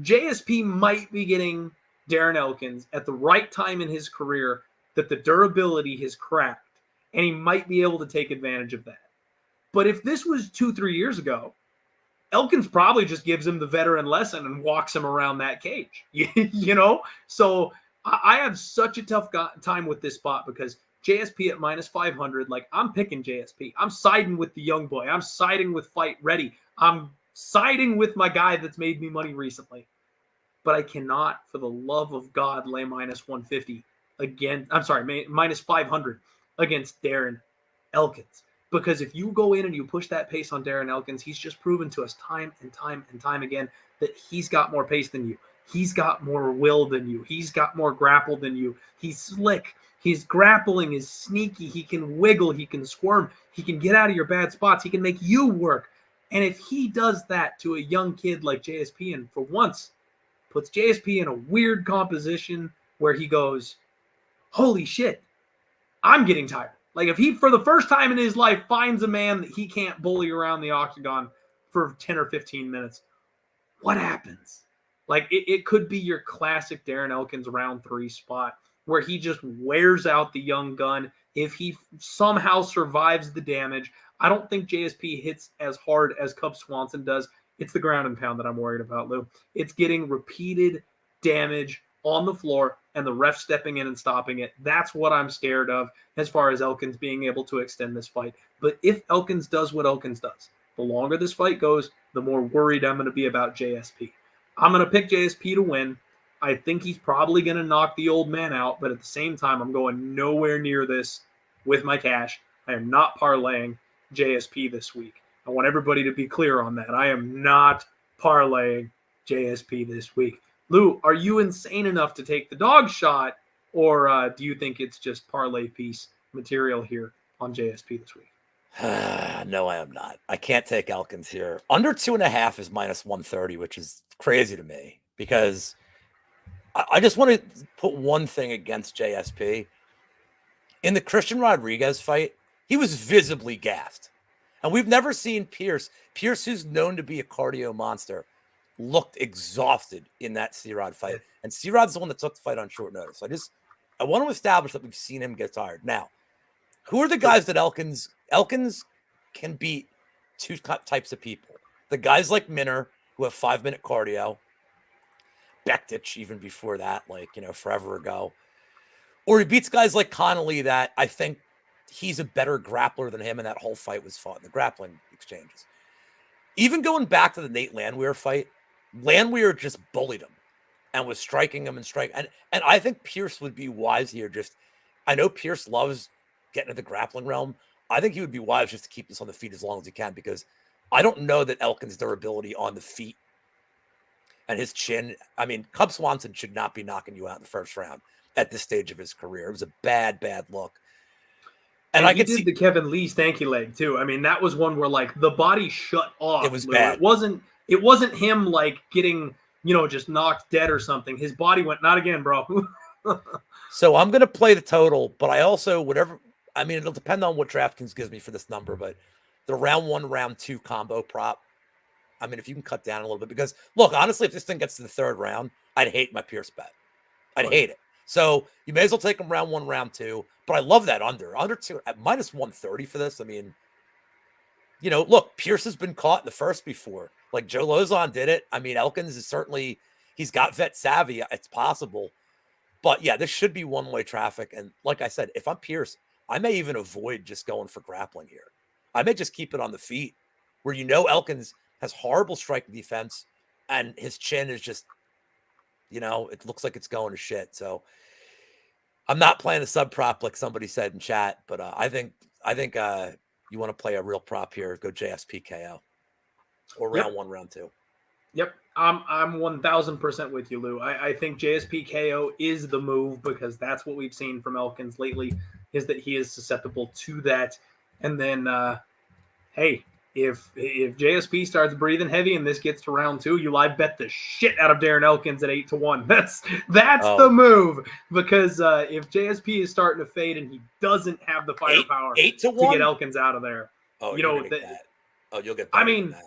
JSP might be getting Darren Elkins at the right time in his career, that the durability has cracked, and he might be able to take advantage of that. But if this was 2-3 years ago, Elkins probably just gives him the veteran lesson and walks him around that cage, you know? So I have such a tough time with this spot because JSP at minus 500, like I'm picking JSP. I'm siding with the young boy. I'm siding with Fight Ready. I'm siding with my guy that's made me money recently. But I cannot, for the love of God, lay minus 150 again. I'm sorry, minus 500 against Darren Elkins. Because if you go in and you push that pace on Darren Elkins, he's just proven to us time and time and time again that he's got more pace than you. He's got more will than you. He's got more grapple than you. He's slick. His grappling is sneaky. He can wiggle. He can squirm. He can get out of your bad spots. He can make you work. And if he does that to a young kid like JSP, and for once puts JSP in a weird composition where he goes, holy shit, I'm getting tired. Like if he, for the first time in his life, finds a man that he can't bully around the octagon for 10 or 15 minutes, what happens? Like it could be your classic Darren Elkins round 3 spot where he just wears out the young gun. If he somehow survives the damage, I don't think JSP hits as hard as Cub Swanson does. It's the ground and pound that I'm worried about, Lou. It's getting repeated damage on the floor and the ref stepping in and stopping it. That's what I'm scared of as far as Elkins being able to extend this fight. But if Elkins does what Elkins does, the longer this fight goes, the more worried I'm going to be about JSP. I'm going to pick JSP to win. I think he's probably going to knock the old man out, but at the same time, I'm going nowhere near this with my cash. I am not parlaying JSP this week. I want everybody to be clear on that. I am not parlaying JSP this week. Lou, are you insane enough to take the dog shot, or do you think it's just parlay piece material here on JSP this week? No, I am not. I can't take Elkins here. Under 2.5 is minus 130, which is crazy to me because I just want to put one thing against JSP. In the Christian Rodriguez fight, he was visibly gassed. And we've never seen Pearce, who's known to be a cardio monster, looked exhausted in that C-Rod fight. And C-Rod's the one that took the fight on short notice. I want to establish that we've seen him get tired. Now, who are the guys that Elkins can beat? Two types of people. The guys like Minner, who have 5-minute cardio. Bektic, even before that, forever ago. Or he beats guys like Connolly that I think he's a better grappler than him, and that whole fight was fought in the grappling exchanges. Even going back to the Nate Landwehr fight, Landwehr just bullied him and was striking him and striking. And I think Pearce would be wise here. I know Pearce loves getting into the grappling realm. I think he would be wise just to keep this on the feet as long as he can, because I don't know that Elkins' durability on the feet and his chin. I mean, Cub Swanson should not be knocking you out in the first round at this stage of his career. It was a bad look. And I could see the Kevin Lee stanky leg too. I mean, that was one where the body shut off. It was bad. It wasn't him getting, just knocked dead or something. His body went, not again, bro. So I'm going to play the total, but I also, it'll depend on what DraftKings gives me for this number, but the round 1, round 2 combo prop, if you can cut down a little bit, because look, honestly, if this thing gets to the 3rd round, I'd hate my Pearce bet. I'd hate it. So you may as well take them round 1, round 2. But I love that under 2 at minus 130 for this. Look, Pearce has been caught in the first before. Like Joe Lozon did it. Elkins is certainly, he's got vet savvy. It's possible. But yeah, this should be one-way traffic. And like I said, if I'm Pearce, I may even avoid just going for grappling here. I may just keep it on the feet, where Elkins has horrible striking defense and his chin is just, it looks like it's going to shit. So I'm not playing a sub prop like somebody said in chat, but I think you want to play a real prop here. Go JSP KO or round 1, round 2. Yep, I'm 1,000% with you, Lou. I think JSP KO is the move, because that's what we've seen from Elkins lately, is that he is susceptible to that. And then, hey, if JSP starts breathing heavy and this gets to round 2, you live bet the shit out of Darren Elkins at 8-1. That's the move, because if JSP is starting to fade and he doesn't have the firepower 8-1 to get Elkins out of there, you'll get that.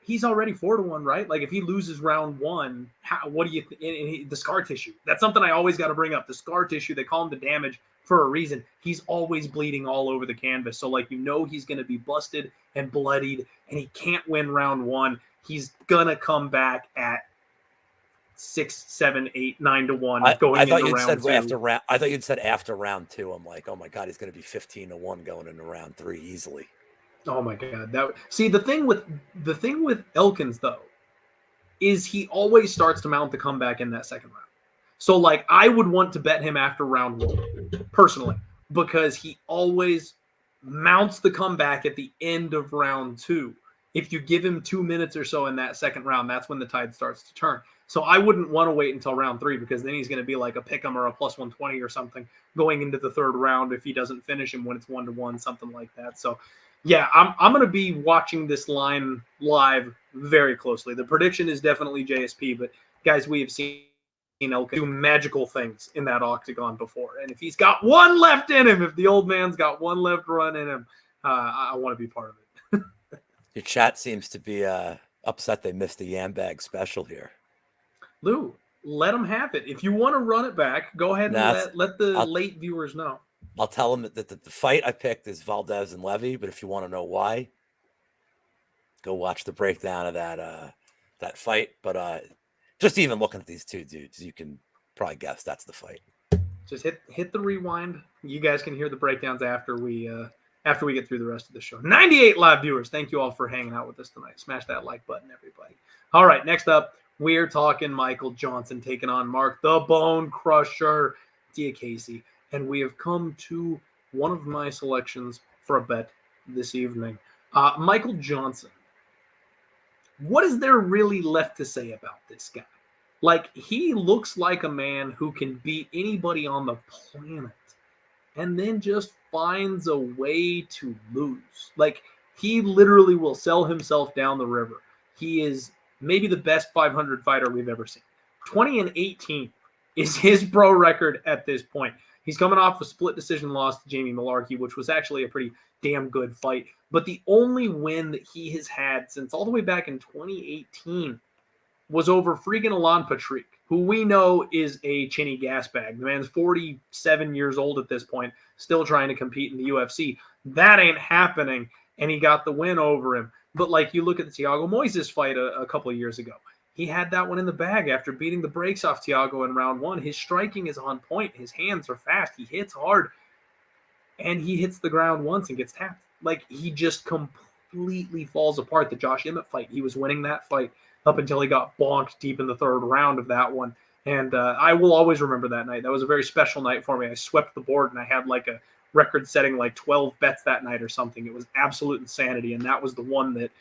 He's already 4-1, right? Like if he loses round 1, what do you the scar tissue? That's something I always got to bring up. The scar tissue, they call him the damage for a reason. He's always bleeding all over the canvas. So, like, he's going to be busted and bloodied, and he can't win round 1. He's going to come back at 6, 7, 8, 9 to 1 going into round 2. I thought you'd said after round 2. I'm like, oh my God, he's going to be 15 to 1 going into round 3 easily. Oh my God. The thing with Elkins, though, is he always starts to mount the comeback in that second round. So, like, I would want to bet him after round 1, personally, because he always mounts the comeback at the end of round 2. If you give him 2 minutes or so in that second round, that's when the tide starts to turn. So I wouldn't want to wait until round 3, because then he's going to be like a pick'em or a plus 120 or something going into the third round if he doesn't finish him when it's 1-1, something like that. So, yeah, I'm going to be watching this line live very closely. The prediction is definitely JSP, but guys, we have seen Elkins do magical things in that octagon before. And if he's got one left in him, if the old man's got one left run in him, I want to be part of it. Your chat seems to be upset they missed the Yam Bag special here. Lou, let them have it. If you want to run it back, go ahead and let the late viewers know. I'll tell them that the fight I picked is Valdéz and Levy, but if you want to know why, go watch the breakdown of that fight. But just even looking at these two dudes, you can probably guess that's the fight. Just hit the rewind. You guys can hear the breakdowns after we get through the rest of the show. 98 live viewers. Thank you all for hanging out with us tonight. Smash that like button, everybody. All right, next up, we're talking Michael Johnson taking on Marc the Bone Crusher Diakiese. And we have come to one of my selections for a bet this evening. Michael Johnson. What is there really left to say about this guy? Like, he looks like a man who can beat anybody on the planet and then just finds a way to lose. Like, he literally will sell himself down the river. He is maybe the best 500 fighter we've ever seen. 20-18 is his pro record at this point. He's coming off a split decision loss to Jamie Malarkey, which was actually a pretty damn good fight. But the only win that he has had since all the way back in 2018 was over freaking Alan Patrick, who we know is a chinny gas bag. The man's 47 years old at this point, still trying to compete in the UFC. That ain't happening, and he got the win over him. But, like, you look at the Thiago Moises fight a couple of years ago. He had that one in the bag after beating the brakes off Thiago in round 1. His striking is on point. His hands are fast. He hits hard. And he hits the ground once and gets tapped. Like, he just completely falls apart. The Josh Emmett fight, he was winning that fight up until he got bonked deep in the third round of that one. And I will always remember that night. That was a very special night for me. I swept the board, and I had like a record-setting like 12 bets that night or something. It was absolute insanity, and that was the one that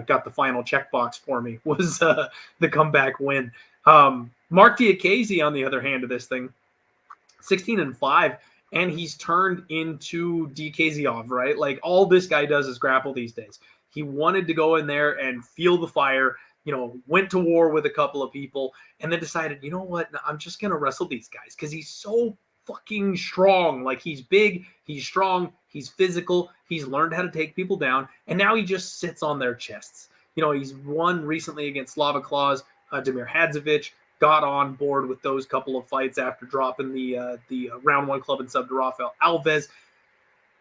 got the final checkbox for me, was the comeback win. Marc Diakiese, on the other hand of this thing, 16-5, and he's turned into DKZov, right? Like, all this guy does is grapple these days. He wanted to go in there and feel the fire, went to war with a couple of people, and then decided, you know what, I'm just going to wrestle these guys because he's so fucking strong. Like, he's big, he's strong, he's physical, he's learned how to take people down, and now he just sits on their chests. He's won recently against Slava Claus, Damir Hadzovic, got on board with those couple of fights after dropping the round 1 club and sub to Rafael Alves.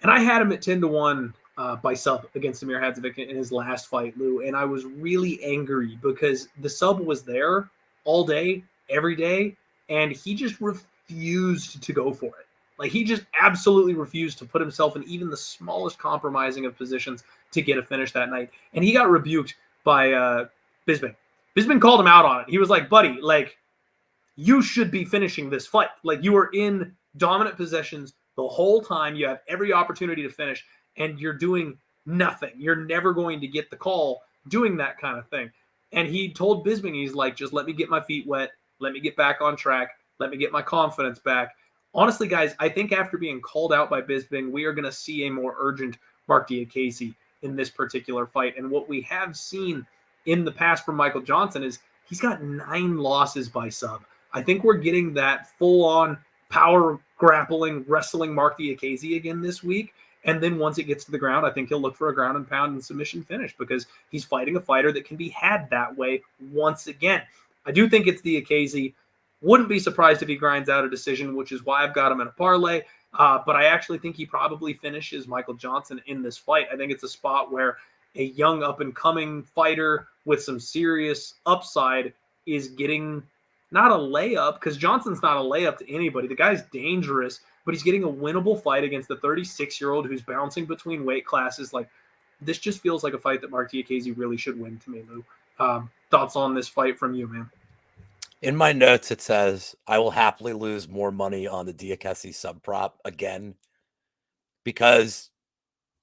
And I had him at 10-1 by sub against Damir Hadzovic in his last fight, Lou, and I was really angry because the sub was there all day, every day, and he just refused to go for it. Like, he just absolutely refused to put himself in even the smallest compromising of positions to get a finish that night. And he got rebuked by Bisping. Bisping called him out on it. He was like, buddy, like, you should be finishing this fight. Like, you are in dominant possessions the whole time. You have every opportunity to finish, and you're doing nothing. You're never going to get the call doing that kind of thing. And he told Bisping, he's like, just let me get my feet wet. Let me get back on track. Let me get my confidence back. Honestly, guys, I think after being called out by Bisping, we are going to see a more urgent Marc Diakiese in this particular fight. And what we have seen in the past from Michael Johnson is he's got 9 losses by sub. I think we're getting that full-on power grappling, wrestling Marc Diakiese again this week. And then once it gets to the ground, I think he'll look for a ground and pound and submission finish because he's fighting a fighter that can be had that way once again. I do think it's Diakiese. Wouldn't be surprised if he grinds out a decision, which is why I've got him in a parlay. But I actually think he probably finishes Michael Johnson in this fight. I think it's a spot where a young up-and-coming fighter with some serious upside is getting not a layup, because Johnson's not a layup to anybody. The guy's dangerous, but he's getting a winnable fight against the 36-year-old who's bouncing between weight classes. Like, this just feels like a fight that Marc Diakiese really should win to me, Lou. Thoughts on this fight from you, man? In my notes, it says, I will happily lose more money on the Diakiese sub prop again. Because,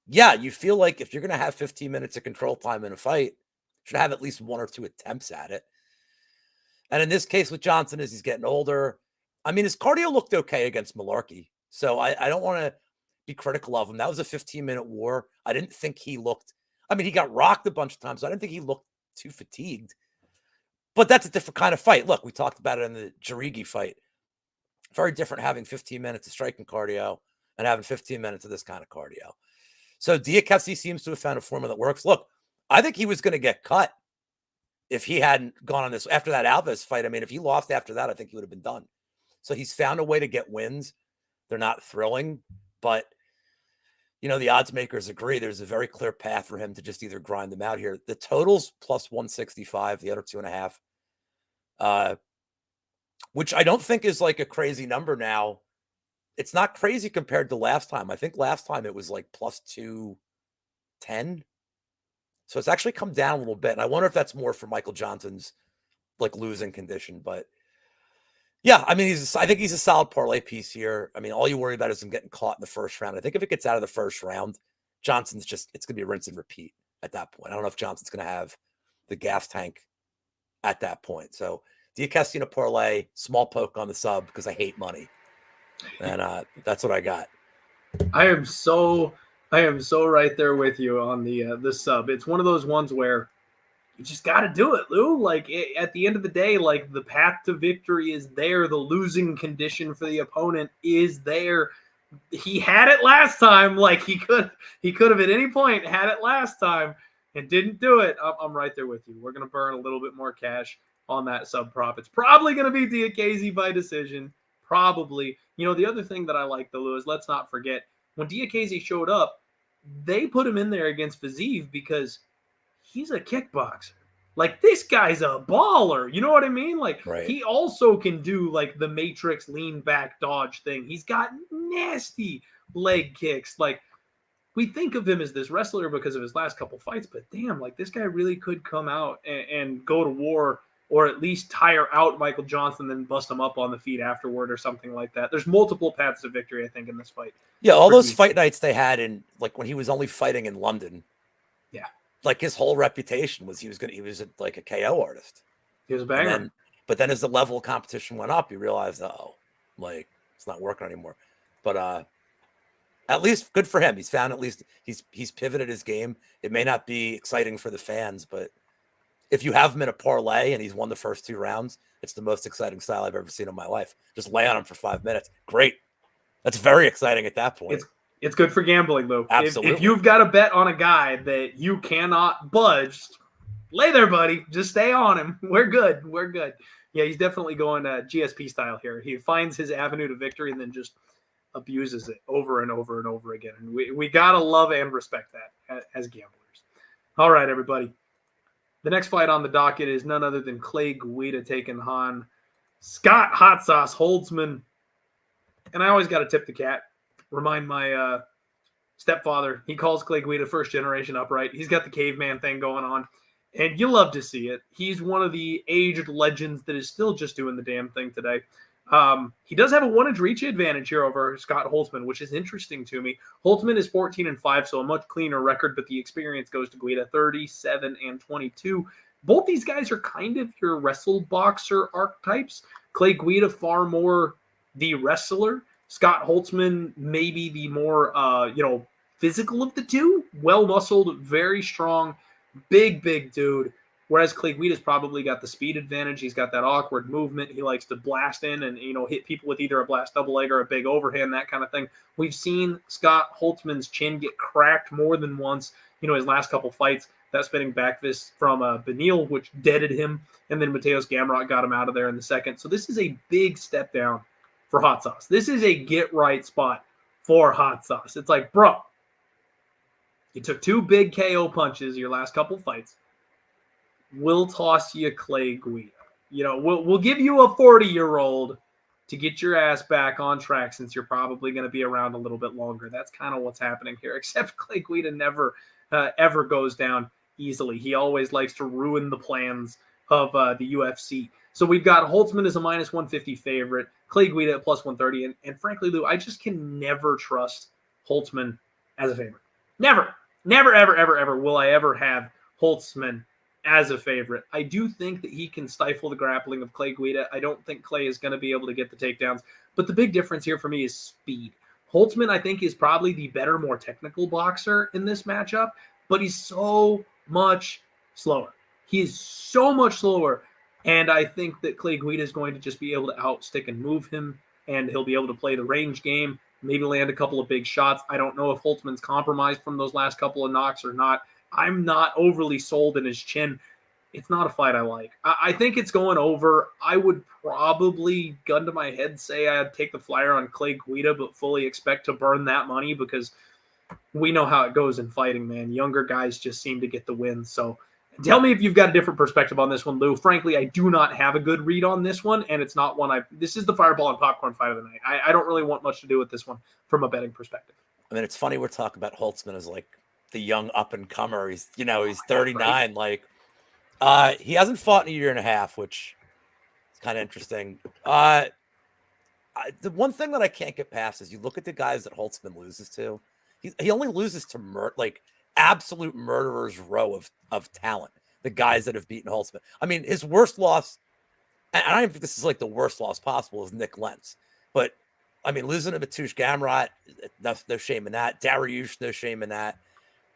yeah, you feel like if you're going to have 15 minutes of control time in a fight, you should have at least 1 or 2 attempts at it. And in this case with Johnson, as he's getting older, I mean, his cardio looked okay against Malarkey. So I don't want to be critical of him. That was a 15-minute war. I didn't think he looked, I mean, he got rocked a bunch of times. So I didn't think he looked too fatigued. But that's a different kind of fight. Look, we talked about it in the Jauregui fight. Very different having 15 minutes of striking cardio and having 15 minutes of this kind of cardio. So Diakiese seems to have found a formula that works. Look, I think he was going to get cut if he hadn't gone on this after that Alves fight. I mean, if he lost after that, I think he would have been done. So he's found a way to get wins. They're not thrilling, but you know, the odds makers agree there's a very clear path for him to just either grind them out here. The total's plus 165, the other 2.5, which I don't think is like a crazy number now. It's not crazy compared to last time. I think last time it was like plus 210. So it's actually come down a little bit. And I wonder if that's more for Michael Johnson's like losing condition. But yeah, I mean, I think he's a solid parlay piece here. I mean, all you worry about is him getting caught in the first round. I think if it gets out of the first round, Johnson's just, it's going to be a rinse and repeat at that point. I don't know if Johnson's going to have the gas tank at that point. So Diakiese in a parlay, small poke on the sub because I hate money. And that's what I got. I am so right there with you on the sub. It's one of those ones where you just got to do it, Lou. Like, at the end of the day, like, the path to victory is there. The losing condition for the opponent is there. He had it last time. Like, he could have at any point had it last time and didn't do it. I'm right there with you. We're going to burn a little bit more cash on that sub prop. It's probably going to be Diakiese by decision. Probably. You know, the other thing that I like, though, Lou, is let's not forget, when Diakiese showed up, they put him in there against Fiziev because he's a kickboxer. Like, this guy's a baller. You know what I mean? Like, right. He also can do, like, the Matrix lean back dodge thing. He's got nasty leg kicks. Like, we think of him as this wrestler because of his last couple fights, but damn, like, this guy really could come out and go to war, or at least tire out Michael Johnson, then bust him up on the feet afterward or something like that. There's multiple paths to victory, I think, in this fight. Yeah, all those fight nights they had in, like, when he was only fighting in London. Yeah. Like, his whole reputation was he was like a KO artist. He was a banger. But then as the level of competition went up, you realized, like, it's not working anymore. But at least good for him. He's found, at least he's pivoted his game. It may not be exciting for the fans, but if you have him in a parlay and he's won the first 2 rounds, it's the most exciting style I've ever seen in my life. Just lay on him for 5 minutes. Great. That's very exciting at that point. It's good for gambling, though. Absolutely. If you've got a bet on a guy that you cannot budge, lay there, buddy. Just stay on him. We're good. We're good. Yeah, he's definitely going GSP style here. He finds his avenue to victory and then just abuses it over and over and over again. And we got to love and respect that as gamblers. All right, everybody. The next fight on the docket is none other than Clay Guida taking on Scott Hot Sauce Holtzman. And I always got to tip the cat. Remind my stepfather. He calls Clay Guida first generation upright. He's got the caveman thing going on. And you love to see it. He's one of the aged legends that is still just doing the damn thing today. He does have a 1-inch reach advantage here over Scott Holtzman, which is interesting to me. Holtzman is 14-5, so a much cleaner record, but the experience goes to Guida, 37-22. Both these guys are kind of your wrestle boxer archetypes. Clay Guida far more the wrestler. Scott Holtzman maybe the more physical of the two. Well-muscled, very strong, big dude. Whereas Clay Guida's probably got the speed advantage. He's got that awkward movement. He likes to blast in and, hit people with either a blast double leg or a big overhand, that kind of thing. We've seen Scott Holtzman's chin get cracked more than once. His last couple fights, that spinning back fist from Benil, which deaded him. And then Mateus Gamrot got him out of there in the second. So this is a big step down for Hot Sauce. This is a get-right spot for hot sauce. It's like, bro, you took 2 big KO punches your last couple fights. We'll toss you Clay Guida. We'll give you a 40-year-old to get your ass back on track since you're probably going to be around a little bit longer. That's kind of what's happening here, except Clay Guida never, ever goes down easily. He always likes to ruin the plans of the UFC. So we've got Holtzman as a -150 favorite, Clay Guida at +130. And frankly, Lou, I just can never trust Holtzman as a favorite. Never, ever will I ever have Holtzman as a favorite. I do think that he can stifle the grappling of Clay Guida. I don't think Clay is going to be able to get the takedowns. But the big difference here for me is speed. Holtzman, I think, is probably the better, more technical boxer in this matchup, but he's so much slower. He is so much slower. And I think that Clay Guida is going to just be able to outstick and move him, and he'll be able to play the range game, maybe land a couple of big shots. I don't know if Holtzman's compromised from those last couple of knocks or not. I'm not overly sold in his chin. It's not a fight I like. I think it's going over. I would probably, gun to my head, say I'd take the flyer on Clay Guida, but fully expect to burn that money because we know how it goes in fighting, man. Younger guys just seem to get the win. So tell me if you've got a different perspective on this one, Lou. Frankly, I do not have a good read on this one, and it's not one this is the fireball and popcorn fight of the night. I don't really want much to do with this one from a betting perspective. I mean, it's funny we're talking about Holtzman as like the young up-and-comer. He's 39. Right. Like, he hasn't fought in a year and a half, which is kind of interesting. The one thing that I can't get past is you look at the guys that Holtzman loses to. He only loses to absolute murderer's row of talent, the guys that have beaten Holtzman. I mean, his worst loss, and I don't even think this is like the worst loss possible, is Nick Lentz. But, I mean, losing to Matush Gamrot, no shame in that. Dariush, no shame in that.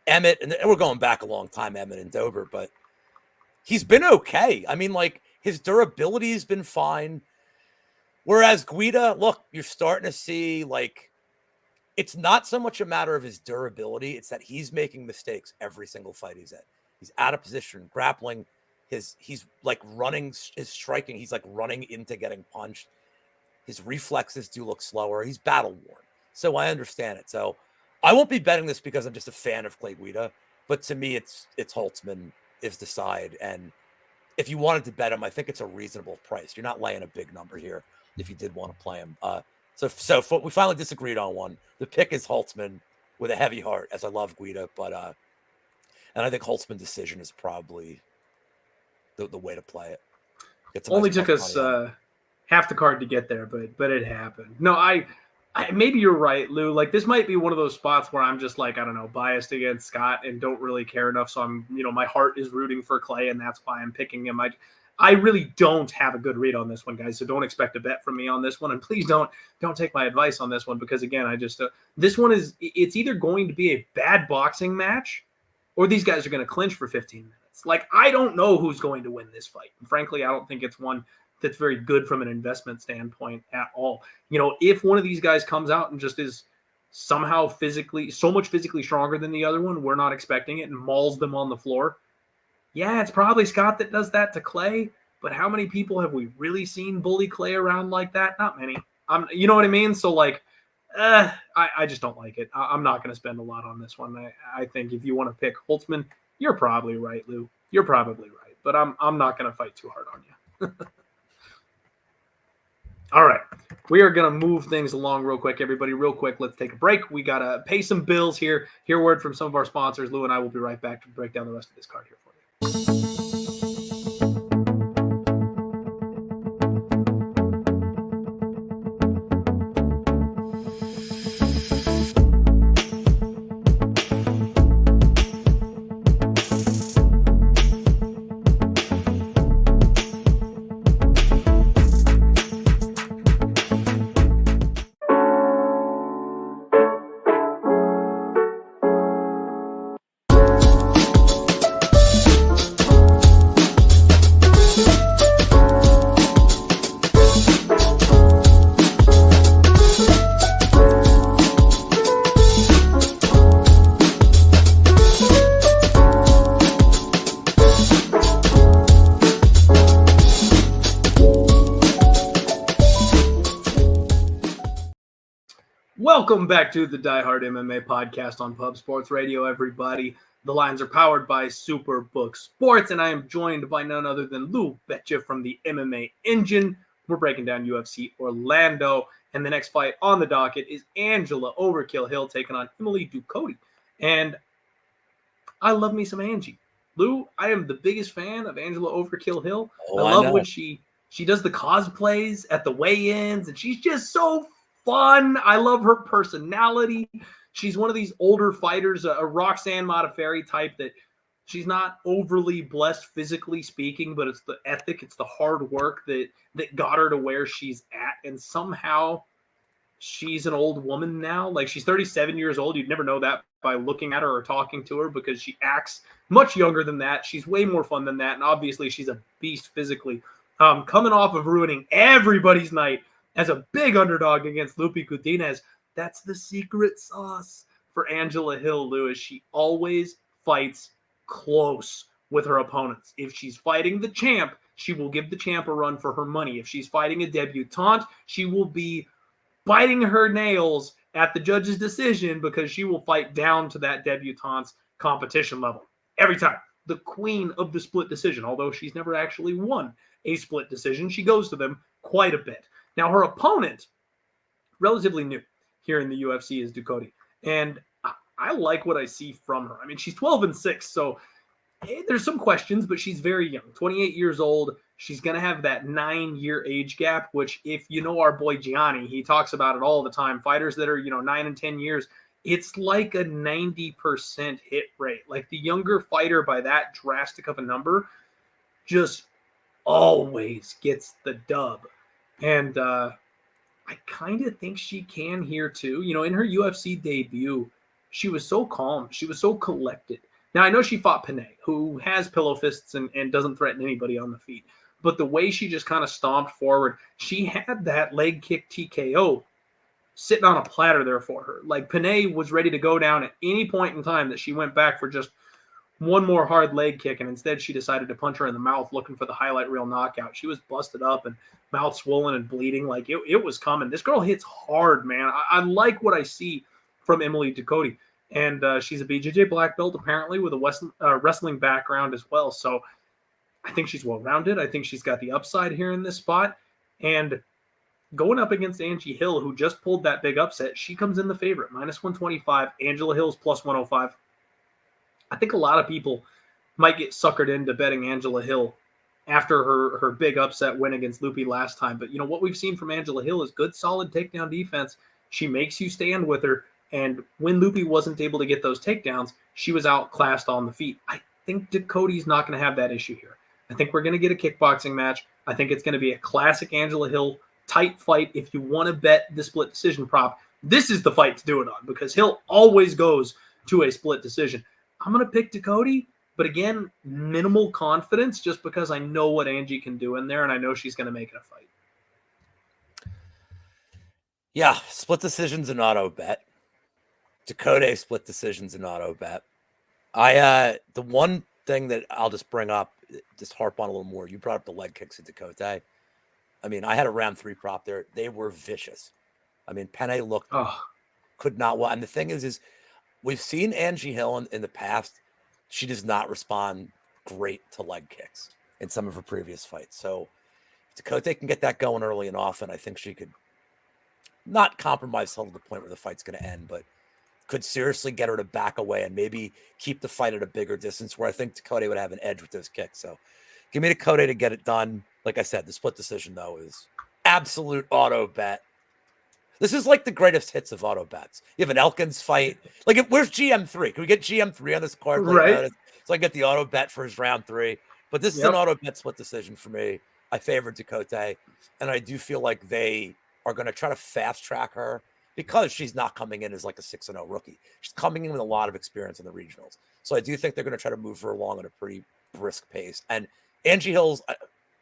Emmett, and we're going back a long time, Emmett and Dober, but he's been okay. I mean, like, his durability has been fine. Whereas Guida, look, you're starting to see, like, it's not so much a matter of his durability. It's that he's making mistakes every single fight he's in. He's out of position, grappling. He's like running, his striking. He's like running into getting punched. His reflexes do look slower. He's battle worn. So I understand it. So I won't be betting this because I'm just a fan of Clay Guida. But to me, it's Holtzman is the side. And if you wanted to bet him, I think it's a reasonable price. You're not laying a big number here if you did want to play him. So we finally disagreed on one. The pick is Holtzman with a heavy heart, as I love Guida, but and I think Holtzman decision is probably the way to play it. Only took us half the card to get there, but it happened. No, I maybe you're right, Lou. Like, this might be one of those spots where I'm just like, I don't know, biased against Scott and don't really care enough. So I'm, my heart is rooting for Clay, and that's why I'm picking him. I really don't have a good read on this one, guys. So don't expect a bet from me on this one. And please don't take my advice on this one, because again, this one it's either going to be a bad boxing match or these guys are going to clinch for 15 minutes. Like, I don't know who's going to win this fight. And frankly, I don't think it's one that's very good from an investment standpoint at all. If one of these guys comes out and just is somehow so much physically stronger than the other one, we're not expecting it, and mauls them on the floor. Yeah, it's probably Scott that does that to Clay, but how many people have we really seen bully Clay around like that? Not many. You know what I mean? So, like, I just don't like it. I'm not going to spend a lot on this one. I think if you want to pick Holtzman, you're probably right, Lou. You're probably right, but I'm not going to fight too hard on you. All right, we are going to move things along real quick, everybody. Real quick, let's take a break. We got to pay some bills here. Hear word from some of our sponsors. Lou and I will be right back to break down the rest of this card here for you. Welcome back to the Die Hard MMA podcast on Pub Sports Radio, everybody. The lines are powered by Superbook Sports, and I am joined by none other than Lou Betcha from the MMA Engine. We're breaking down UFC Orlando, and the next fight on the docket is Angela Overkill Hill taking on Emily Ducote. And I love me some Angie. Lou, I am the biggest fan of Angela Overkill Hill. I love when she does the cosplays at the weigh-ins, and she's just so fun. I love her personality. She's one of these older fighters, a Roxanne Modafferi type, that she's not overly blessed physically speaking, but it's the ethic, it's the hard work that got her to where she's at. And somehow she's an old woman now. Like, she's 37 years old. You'd never know that by looking at her or talking to her, because she acts much younger than that. She's way more fun than that. And obviously she's a beast physically. Coming off of ruining everybody's night as a big underdog against Lupi Coutinez. That's the secret sauce for Angela Hill, Lewis. She always fights close with her opponents. If she's fighting the champ, she will give the champ a run for her money. If she's fighting a debutante, she will be biting her nails at the judge's decision, because she will fight down to that debutante's competition level every time. The queen of the split decision, although she's never actually won a split decision, she goes to them quite a bit. Now, her opponent, relatively new here in the UFC, is Ducote. And I like what I see from her. I mean, she's 12-6, so there's some questions, but she's very young, 28 years old. She's going to have that 9-year age gap, which, if you know our boy Gianni, he talks about it all the time. Fighters that are, 9 and 10 years, it's like a 90% hit rate. Like, the younger fighter by that drastic of a number just always gets the dub. And I kind of think she can here too. In her UFC debut, she was so calm. She was so collected. Now, I know she fought Panay, who has pillow fists and doesn't threaten anybody on the feet. But the way she just kind of stomped forward, she had that leg kick TKO sitting on a platter there for her. Like, Panay was ready to go down at any point in time that she went back for just one more hard leg kick, and instead she decided to punch her in the mouth looking for the highlight reel knockout. She was busted up and mouth swollen and bleeding. Like, it was coming. This girl hits hard, man. I like what I see from Emily Ducote. And she's a BJJ black belt, apparently, with a wrestling background as well. So I think she's well-rounded. I think she's got the upside here in this spot. And going up against Angie Hill, who just pulled that big upset, she comes in the favorite, -125. Angela Hill's +105. I think a lot of people might get suckered into betting Angela Hill after her big upset win against Lupi last time. But, what we've seen from Angela Hill is good, solid takedown defense. She makes you stand with her. And when Lupi wasn't able to get those takedowns, she was outclassed on the feet. I think Ducote's not going to have that issue here. I think we're going to get a kickboxing match. I think it's going to be a classic Angela Hill tight fight. If you want to bet the split decision prop, this is the fight to do it on, because Hill always goes to a split decision. I'm going to pick Ducote, but again, minimal confidence, just because I know what Angie can do in there, and I know she's going to make it a fight. Yeah, split decision's an auto bet. Ducote split decision's an auto bet. The one thing that I'll just bring up, just harp on a little more, you brought up the leg kicks at Ducote. I mean, I had a round 3 prop there. They were vicious. I mean, Panay looked, could not well. And the thing is we've seen Angie Hill in the past. She does not respond great to leg kicks in some of her previous fights. So if Ducote can get that going early and often, I think she could not compromise till the point where the fight's going to end, but could seriously get her to back away and maybe keep the fight at a bigger distance, where I think Ducote would have an edge with those kicks. So give me Ducote to get it done. Like I said, the split decision, though, is absolute auto bet. This is like the greatest hits of auto bets. You have an Elkins fight. Like, where's GM3? Can we get GM3 on this card? Right. So I get the auto bet for his round 3. But this is an auto bet split decision for me. I favor Ducote, and I do feel like they are going to try to fast track her, because she's not coming in as like a 6-0 rookie. She's coming in with a lot of experience in the regionals. So I do think they're going to try to move her along at a pretty brisk pace. And Angie Hill's,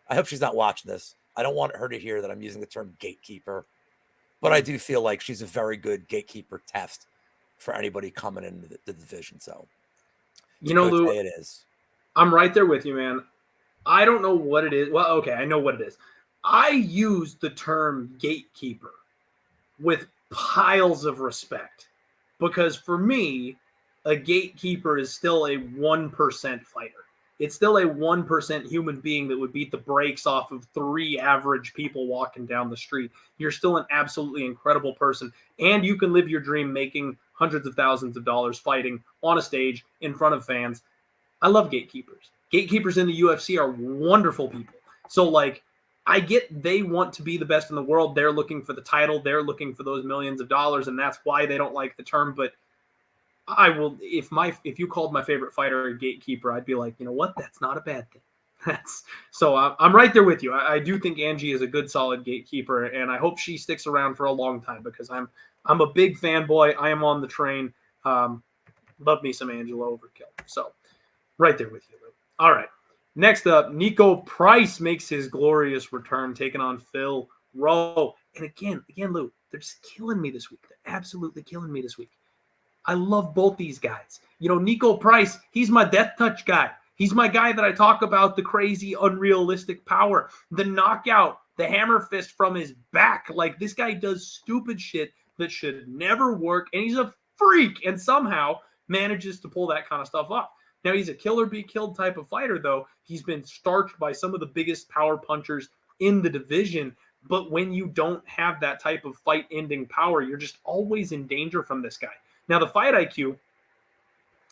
I hope she's not watching this. I don't want her to hear that I'm using the term gatekeeper, but I do feel like she's a very good gatekeeper test for anybody coming into the division. So, Lou, it is. I'm right there with you, man. I don't know what it is. Well, okay, I know what it is. I use the term gatekeeper with piles of respect, because for me, a gatekeeper is still a 1% fighter. It's still a 1% human being that would beat the brakes off of 3 average people walking down the street. You're still an absolutely incredible person, and you can live your dream making hundreds of thousands of dollars fighting on a stage in front of fans. I love gatekeepers. Gatekeepers in the UFC are wonderful people. So, like, I get they want to be the best in the world. They're looking for the title. They're looking for those millions of dollars, and that's why they don't like the term. But I will, if you called my favorite fighter a gatekeeper, I'd be like, you know what? That's not a bad thing. I'm right there with you. I do think Angie is a good, solid gatekeeper, and I hope she sticks around for a long time, because I'm a big fanboy. I am on the train. Love me some Angela Overkill. So right there with you, Lou. All right. Next up, Niko Price makes his glorious return, taking on Phil Rowe. And again, Lou, they're just killing me this week. They're absolutely killing me this week. I love both these guys. You know, Niko Price, he's my death touch guy. He's my guy that I talk about, the crazy, unrealistic power, the knockout, the hammer fist from his back. Like, this guy does stupid shit that should never work, and he's a freak, and somehow manages to pull that kind of stuff off. Now, he's a kill or be killed type of fighter, though. He's been starched by some of the biggest power punchers in the division. But when you don't have that type of fight-ending power, you're just always in danger from this guy. Now, the fight IQ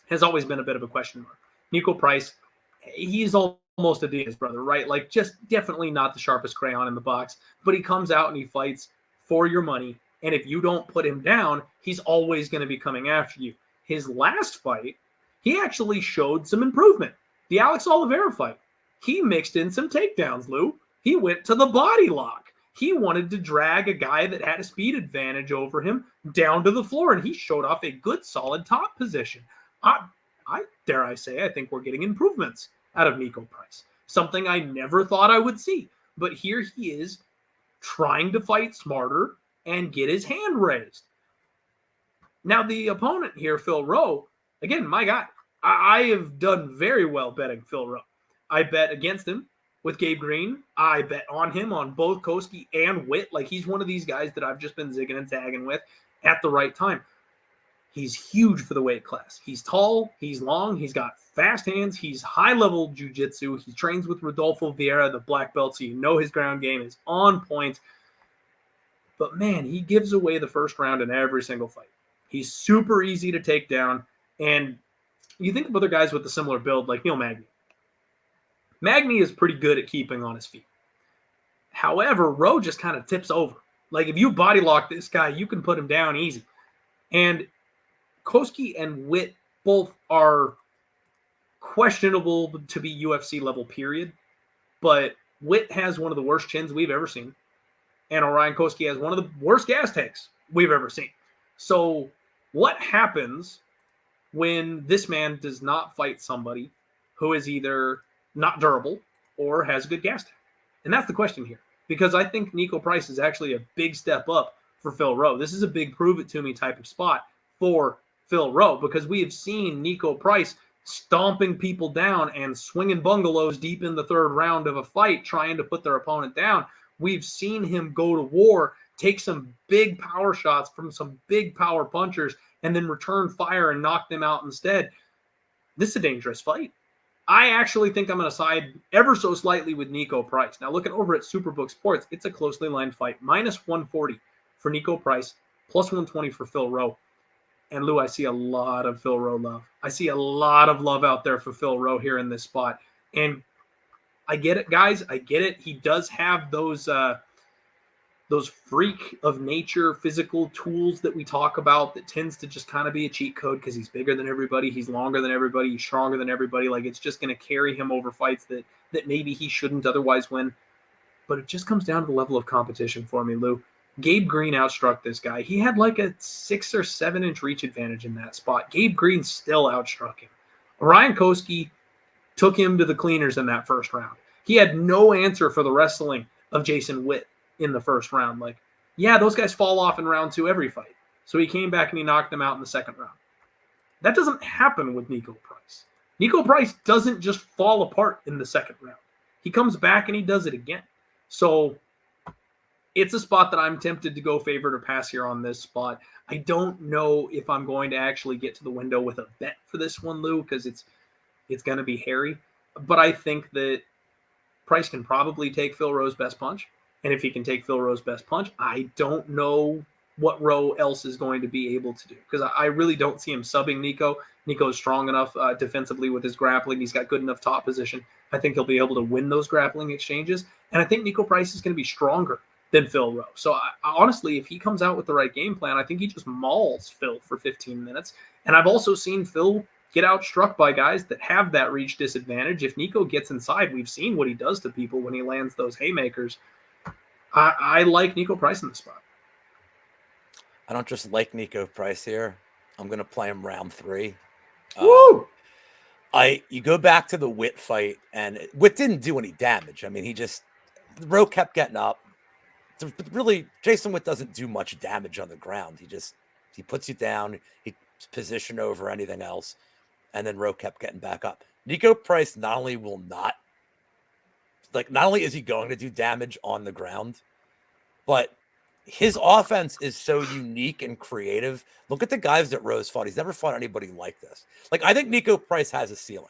has always been a bit of a question mark. Niko Price, he's almost a Diaz brother, right? Like, just definitely not the sharpest crayon in the box. But he comes out and he fights for your money. And if you don't put him down, he's always going to be coming after you. His last fight, he actually showed some improvement. The Alex Oliveira fight, he mixed in some takedowns, Lou. He went to the body lock. He wanted to drag a guy that had a speed advantage over him down to the floor, and he showed off a good, solid top position. I dare I say, I think we're getting improvements out of Niko Price. Something I never thought I would see. But here he is trying to fight smarter and get his hand raised. Now, the opponent here, Phil Rowe, again, my guy. I have done very well betting Phil Rowe. I bet against him with Gabe Green. I bet on him on both Koski and Witt. Like, he's one of these guys that I've just been zigging and zagging with at the right time. He's huge for the weight class. He's tall. He's long. He's got fast hands. He's high-level jiu-jitsu. He trains with Rodolfo Vieira, the black belt, so you know his ground game is on point. But, man, he gives away the first round in every single fight. He's super easy to take down. And you think of other guys with a similar build, like Neil Magny. Magny is pretty good at keeping on his feet. However, Rowe just kind of tips over. Like, if you body lock this guy, you can put him down easy. And Koski and Witt both are questionable to be UFC level, period. But Witt has one of the worst chins we've ever seen. And Orion Koski has one of the worst gas tanks we've ever seen. So what happens when this man does not fight somebody who is either not durable or has a good gas tank? And that's the question here. Because I think Niko Price is actually a big step up for Phil Rowe. This is a big prove-it-to-me type of spot for Phil Rowe, because we have seen Niko Price stomping people down and swinging bungalows deep in the third round of a fight, trying to put their opponent down. We've seen him go to war, take some big power shots from some big power punchers, and then return fire and knock them out instead. This is a dangerous fight. I actually think I'm going to side ever so slightly with Niko Price. Now, looking over at Superbook Sports, it's a closely lined fight. Minus 140 for Niko Price, plus 120 for Phil Rowe. And, Lou, I see a lot of Phil Rowe love. I see a lot of love out there for Phil Rowe here in this spot. And I get it, guys. I get it. He does have those freak of nature physical tools that we talk about that tends to just kind of be a cheat code because he's bigger than everybody, he's longer than everybody, he's stronger than everybody. Like, it's just going to carry him over fights that maybe he shouldn't otherwise win. But it just comes down to the level of competition for me, Lou. Gabe Green outstruck this guy. He had like a 6 or 7 inch reach advantage in that spot. Gabe Green still outstruck him. Orion Koski took him to the cleaners in that first round. He had no answer for the wrestling of Jason Witt in the first round. Like, yeah, those guys fall off in round 2 every fight. So he came back and he knocked them out in the second round. That doesn't happen with Niko Price. Niko Price doesn't just fall apart in the second round. He comes back and he does it again. So it's a spot that I'm tempted to go favorite or pass here on this spot. I don't know if I'm going to actually get to the window with a bet for this one, Lou, because it's going to be hairy. But I think that Price can probably take Phil Rowe's best punch. And if he can take Phil Rowe's best punch, I don't know what Rowe else is going to be able to do, because I really don't see him subbing Niko. Niko is strong enough defensively with his grappling. He's got good enough top position. I think he'll be able to win those grappling exchanges. And I think Niko Price is going to be stronger than Phil Rowe. So honestly, if he comes out with the right game plan, I think he just mauls Phil for 15 minutes. And I've also seen Phil get outstruck by guys that have that reach disadvantage. If Niko gets inside, we've seen what he does to people when he lands those haymakers. I like Niko Price in this spot. I don't just like Niko Price here. I'm going to play him round 3. Woo! You go back to the Witt fight, and Witt didn't do any damage. I mean, Rowe kept getting up. Really, Jason Witt doesn't do much damage on the ground. He puts you down. He's positioned over anything else, and then Rowe kept getting back up. Niko Price not only is he going to do damage on the ground, but his offense is so unique and creative. Look at the guys that Rowe's fought. He's never fought anybody like this. Like, I think Niko Price has a ceiling.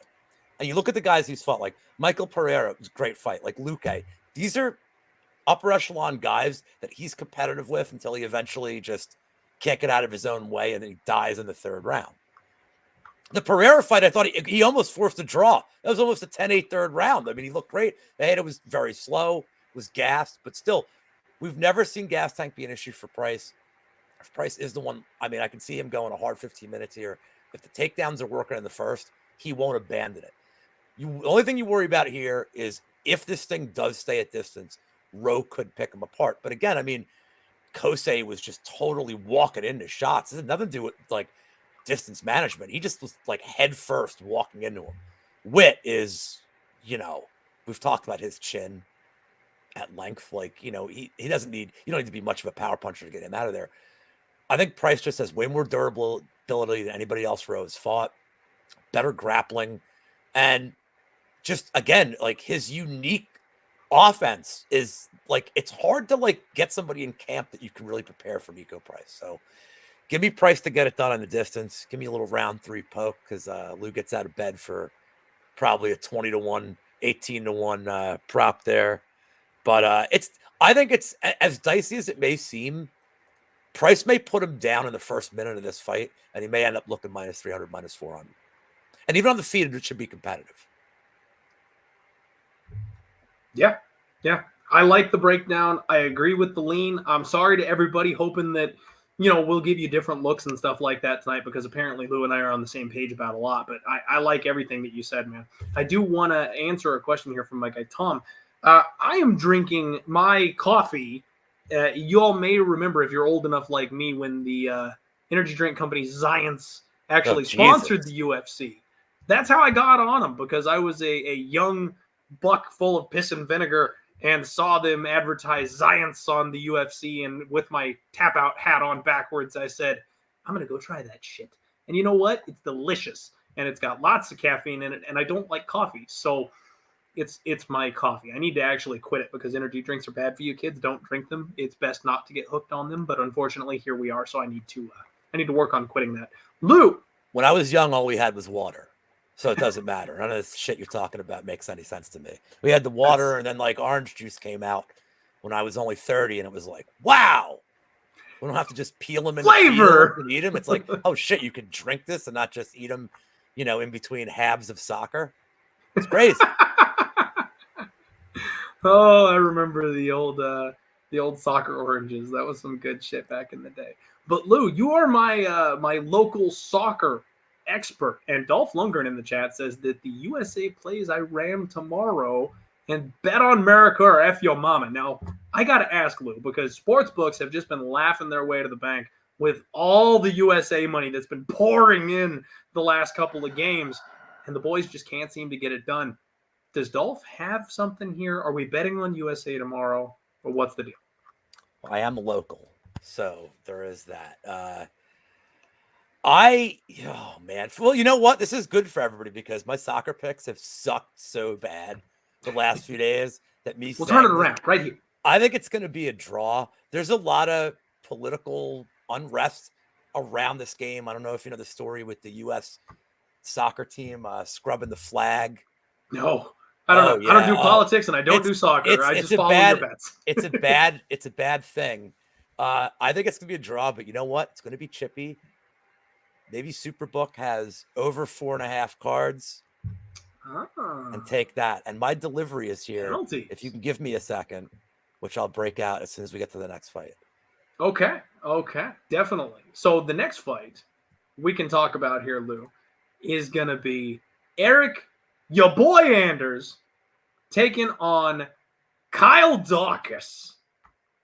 And you look at the guys he's fought, like Michael Pereira, it was a great fight. Like Luque. These are upper echelon guys that he's competitive with until he eventually just can't get out of his own way, and then he dies in the 3rd round. The Pereira fight, I thought he almost forced a draw. That was almost a 10-8 3rd round. I mean, he looked great. It was very slow, was gassed, but still, we've never seen gas tank be an issue for Price. If Price is the one, I mean, I can see him going a hard 15 minutes here. If the takedowns are working in the first, he won't abandon it. The only thing you worry about here is if this thing does stay at distance, Rowe could pick him apart. But again, I mean, Kosei was just totally walking into shots. It had nothing to do with like distance management. He just was like head first walking into him. Witt is, we've talked about his chin at length. Like, he doesn't need, you don't need to be much of a power puncher to get him out of there. I think Price just has way more durability than anybody else Rowe has fought, better grappling, and just, again, like his unique offense is like, it's hard to like get somebody in camp that you can really prepare for Niko Price. So give me Price to get it done on the distance. Give me a little round 3 poke, because Lou gets out of bed for probably a 20-1, 18-1 prop there. But I think it's as dicey as it may seem. Price may put him down in the first minute of this fight, and he may end up looking minus 300, minus 400. And even on the feet, it should be competitive. Yeah. I like the breakdown. I agree with the lean. I'm sorry to everybody hoping that, we'll give you different looks and stuff like that tonight, because apparently Lou and I are on the same page about a lot. But I like everything that you said, man. I do want to answer a question here from my guy, Tom. I am drinking my coffee. You all may remember, if you're old enough like me, when the energy drink company Zions actually sponsored the UFC. That's how I got on them, because I was a young buck full of piss and vinegar and saw them advertise Zions on the UFC. And with my tap out hat on backwards, I said, I'm going to go try that shit. And you know what? It's delicious. And it's got lots of caffeine in it. And I don't like coffee. So it's my coffee. I need to actually quit it, because energy drinks are bad for you kids. Don't drink them. It's best not to get hooked on them. But unfortunately, here we are. So I need to work on quitting that. Lou. When I was young, all we had was water. So it doesn't matter. None of this shit you're talking about makes any sense to me. We had the water, and then like orange juice came out when I was only 30, and it was like, wow. We don't have to just peel them in flavor and eat them. It's like, oh shit, you can drink this and not just eat them, in between halves of soccer. It's crazy. Oh, I remember the old soccer oranges. That was some good shit back in the day. But Lou, you are my local soccer expert, and Dolph Lundgren in the chat says that the USA plays Iran tomorrow, and bet on America or F your mama. Now, I got to ask Lou, because sports books have just been laughing their way to the bank with all the USA money that's been pouring in the last couple of games, and the boys just can't seem to get it done. Does Dolph have something here? Are we betting on USA tomorrow, or what's the deal? I am local, so there is that. Oh man. Well, you know what? This is good for everybody, because my soccer picks have sucked so bad the last few days that we'll turn it around right here. I think it's going to be a draw. There's a lot of political unrest around this game. I don't know if you know the story with the U.S. soccer team scrubbing the flag. No, I don't know. Yeah. I don't do politics and I don't do soccer. I just follow your bets. It's a bad thing. I think it's going to be a draw, but you know what? It's going to be chippy. Maybe Superbook has over 4.5 cards. And take that. And my delivery is here. Penalties. If you can give me a second, which I'll break out as soon as we get to the next fight. Okay, definitely. So the next fight we can talk about here, Lou, is going to be Eryk, your boy Anders, taking on Kyle Daukaus.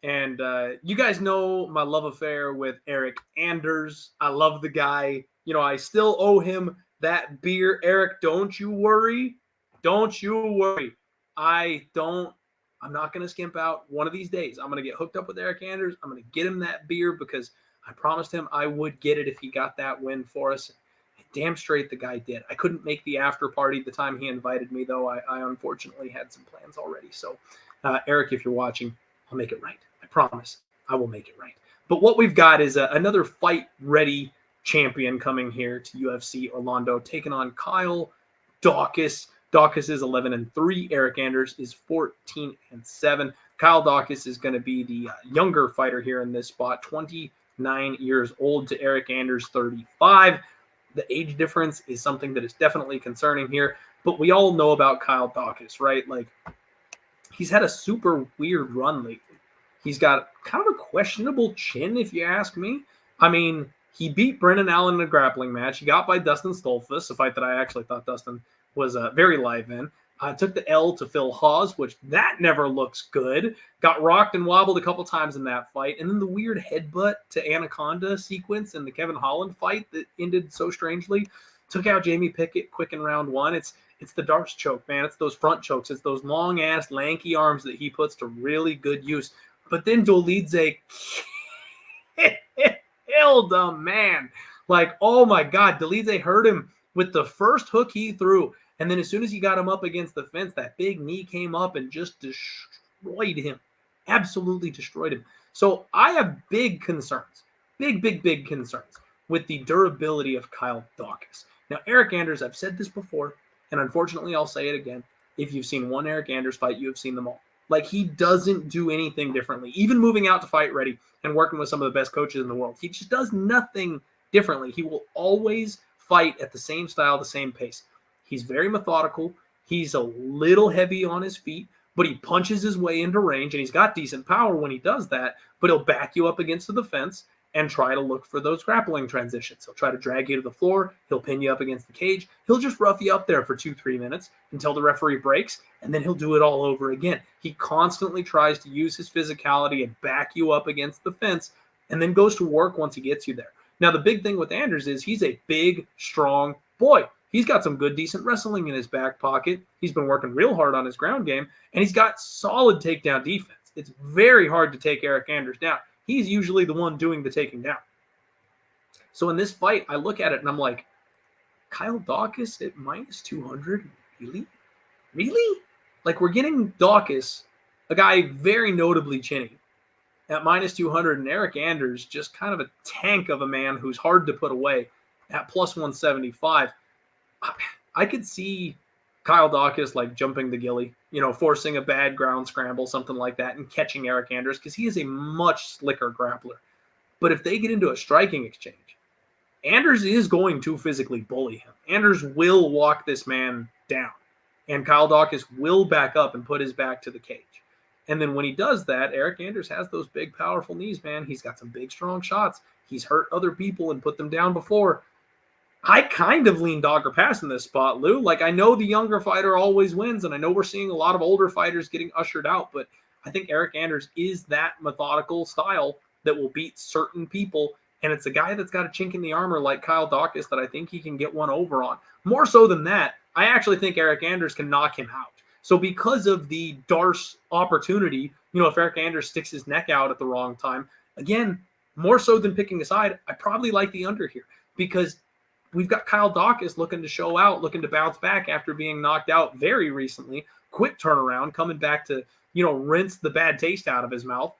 And you guys know my love affair with Eryk Anders. I love the guy. You know, I still owe him that beer. Eryk, don't you worry. Don't you worry. I'm not going to skimp out. One of these days, I'm going to get hooked up with Eryk Anders. I'm going to get him that beer because I promised him I would get it if he got that win for us. Damn straight the guy did. I couldn't make the after party the time he invited me, though. I unfortunately had some plans already. So, Eryk, if you're watching, I'll make it right. I promise I will make it right. But what we've got is another fight-ready champion coming here to UFC Orlando, taking on Kyle Daukaus. Daukaus is 11-3. Eryk Anders is 14-7. Kyle Daukaus is going to be the younger fighter here in this spot, 29 years old to Eryk Anders, 35. The age difference is something that is definitely concerning here, but we all know about Kyle Daukaus, right? Like, he's had a super weird run lately. He's got kind of a questionable chin, if you ask me. I mean, he beat Brendan Allen in a grappling match. He got by Dustin Stolfus, a fight that I actually thought Dustin was very live in. Took the L to Phil Hawes, which that never looks good. Got rocked and wobbled a couple times in that fight. And then the weird headbutt to Anaconda sequence in the Kevin Holland fight that ended so strangely. Took out Jamie Pickett quick in round one. It's the Darce choke, man. It's those front chokes. It's those long-ass, lanky arms that he puts to really good use. But then Dolidze killed him, man. Like, oh my God, Dolidze hurt him with the first hook he threw. And then as soon as he got him up against the fence, that big knee came up and just destroyed him. Absolutely destroyed him. So I have big concerns, big concerns with the durability of Kyle Daukaus. Now, Eryk Anders, I've said this before, and unfortunately I'll say it again. If you've seen one Eryk Anders fight, you have seen them all. Like, he doesn't do anything differently. Even moving out to fight ready and working with some of the best coaches in the world, he just does nothing differently. He will always fight at the same style, the same pace. He's very methodical. He's a little heavy on his feet, but he punches his way into range, and he's got decent power when he does that, but he'll back you up against the fence and try to look for those grappling transitions. He'll try to drag you to the floor. He'll pin you up against the cage. He'll just rough you up there for 2-3 minutes until the referee breaks, and then he'll do it all over again. He constantly tries to use his physicality and back you up against the fence, and then goes to work once he gets you there. Now, the big thing with Anders is he's a big, strong boy. He's got some good, decent wrestling in his back pocket. He's been working real hard on his ground game, and he's got solid takedown defense. It's very hard to take Eryk Anders down. He's usually the one doing the taking down. So in this fight, I look at it and I'm like, Kyle Daukaus at minus 200? Really? Really? Like, we're getting Daukaus, a guy very notably chinny, at minus 200, and Eryk Anders, just kind of a tank of a man who's hard to put away, at plus 175. I could see Kyle Daukaus like jumping the ghillie, forcing a bad ground scramble, something like that, and catching Eryk Anders, because he is a much slicker grappler. But if they get into a striking exchange, Anders is going to physically bully him. Anders will walk this man down, and Kyle Daukaus will back up and put his back to the cage. And then when he does that, Eryk Anders has those big, powerful knees, man. He's got some big, strong shots. He's hurt other people and put them down before. I kind of lean dog or pass in this spot, Lou. Like, I know the younger fighter always wins, and I know we're seeing a lot of older fighters getting ushered out, but I think Eryk Anders is that methodical style that will beat certain people, and it's a guy that's got a chink in the armor like Kyle Daukaus that I think he can get one over on. More so than that, I actually think Eryk Anders can knock him out. So because of the Darce opportunity, if Eryk Anders sticks his neck out at the wrong time, again, more so than picking a side, I probably like the under here, because we've got Kyle Daukaus looking to show out, looking to bounce back after being knocked out very recently quick turnaround, coming back to, rinse the bad taste out of his mouth.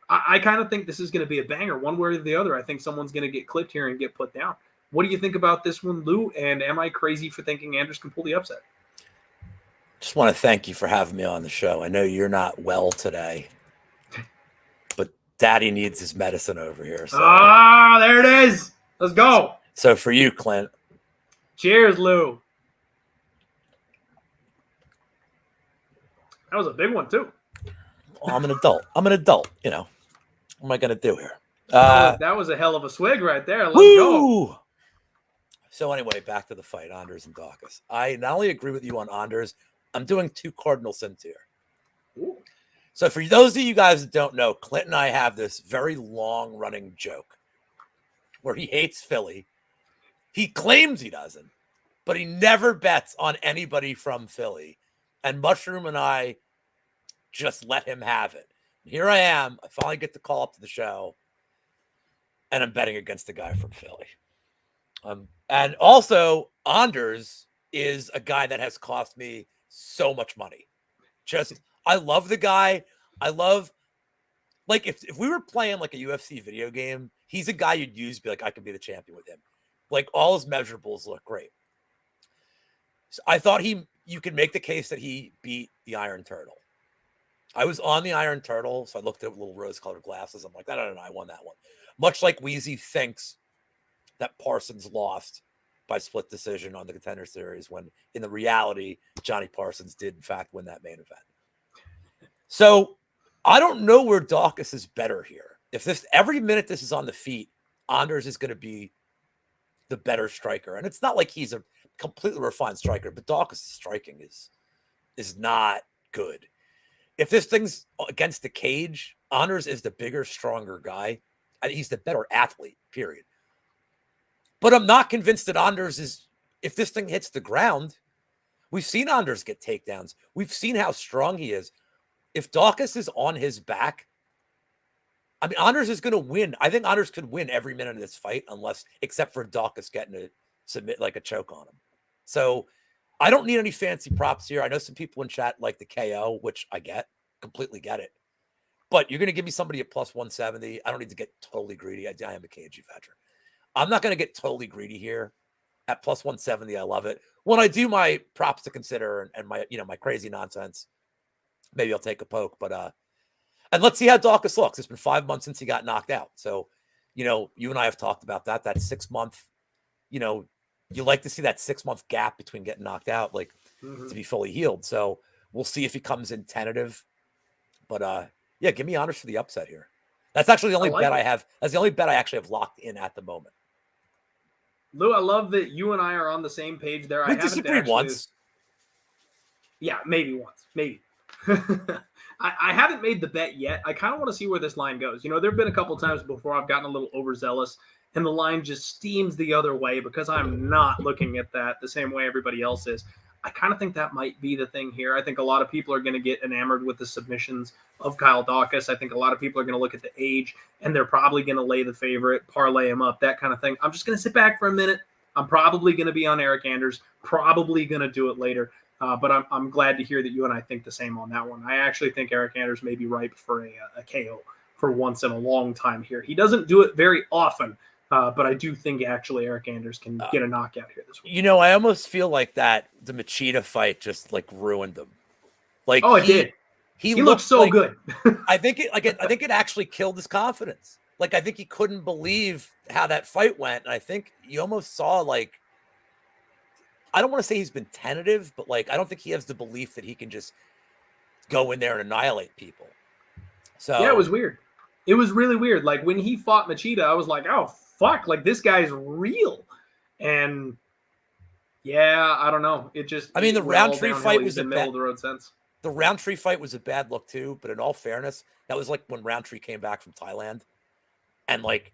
I kind of think this is going to be a banger one way or the other. I think someone's going to get clipped here and get put down. What do you think about this one, Lou? And am I crazy for thinking Anders can pull the upset? Just want to thank you for having me on the show. I know you're not well today, but Daddy needs his medicine over here. So. There it is. Let's go. So for you, Clint. Cheers, Lou. That was a big one, too. Well, I'm an adult. What am I going to do here? That was a hell of a swig right there. Let's go. So anyway, back to the fight, Anders and Daukaus. I not only agree with you on Anders, I'm doing two cardinal sins here. Ooh. So for those of you guys that don't know, Clint and I have this very long-running joke where he hates Philly. He claims he doesn't, but he never bets on anybody from Philly. And Mushroom and I just let him have it. Here I am. I finally get to call up to the show, and I'm betting against the guy from Philly. And also, Anders is a guy that has cost me so much money. I love the guy. I love, like, if we were playing like a UFC video game, he's a guy you'd use, be like, I could be the champion with him. Like, all his measurables look great. So I thought you could make the case that he beat the Iron Turtle. I was on the Iron Turtle, so I looked at little rose-colored glasses. I'm like, no, I won that one. Much like Wheezy thinks that Parsons lost by split decision on the Contender Series, when in the reality, Johnny Parsons did in fact win that main event. So I don't know where Daukaus is better here. If every minute this is on the feet, Anders is going to be the better striker. And it's not like he's a completely refined striker, but Daukaus' striking is not good. If this thing's against the cage, Anders is the bigger, stronger guy. He's the better athlete, period. But I'm not convinced that Anders is, if this thing hits the ground, we've seen Anders get takedowns. We've seen how strong he is. If Daukaus is on his back, I mean, Anders is going to win. I think Anders could win every minute of this fight, except for Daukaus getting to submit like a choke on him. So I don't need any fancy props here. I know some people in chat like the KO, which I completely get it. But you're going to give me somebody at plus 170. I don't need to get totally greedy. I am a KG veteran. I'm not going to get totally greedy here. At plus 170, I love it. When I do my props to consider and my, my crazy nonsense, maybe I'll take a poke. But and let's see how Daukaus looks. It's been 5 months since he got knocked out. So, you and I have talked about that 6 month, you like to see that 6 month gap between getting knocked out, like to be fully healed. So we'll see if he comes in tentative. But yeah, give me Anders for the upset here. That's actually the only bet I have. That's the only bet I actually have locked in at the moment. Lou, I love that you and I are on the same page there. We disagreed once. Yeah, maybe once. Maybe. I haven't made the bet yet. I kind of want to see where this line goes. There have been a couple times before I've gotten a little overzealous, and the line just steams the other way because I'm not looking at that the same way everybody else is. I kind of think that might be the thing here. I think a lot of people are going to get enamored with the submissions of Kyle Daukaus. I think a lot of people are going to look at the age, and they're probably going to lay the favorite, parlay him up, that kind of thing. I'm just going to sit back for a minute. I'm probably going to be on Eryk Anders, probably going to do it later. But I'm glad to hear that you and I think the same on that one. I actually think Eryk Anders may be ripe for a KO for once in a long time here. He doesn't do it very often, but I do think actually Eryk Anders can get a knockout here this week. I almost feel like the Machida fight just like ruined him. Like, it did. He looked so good. I think it actually killed his confidence. Like, I think he couldn't believe how that fight went. And I think you almost saw, like, I don't want to say he's been tentative, but like, I don't think he has the belief that he can just go in there and annihilate people. So yeah, it was weird. It was really weird. Like, when he fought Machida, I was like, oh fuck, like this guy's real. And yeah, I don't know. It just, the Roundtree fight was a middle of the road sense. The Roundtree fight was a bad look too, but in all fairness, that was like when Roundtree came back from Thailand, and like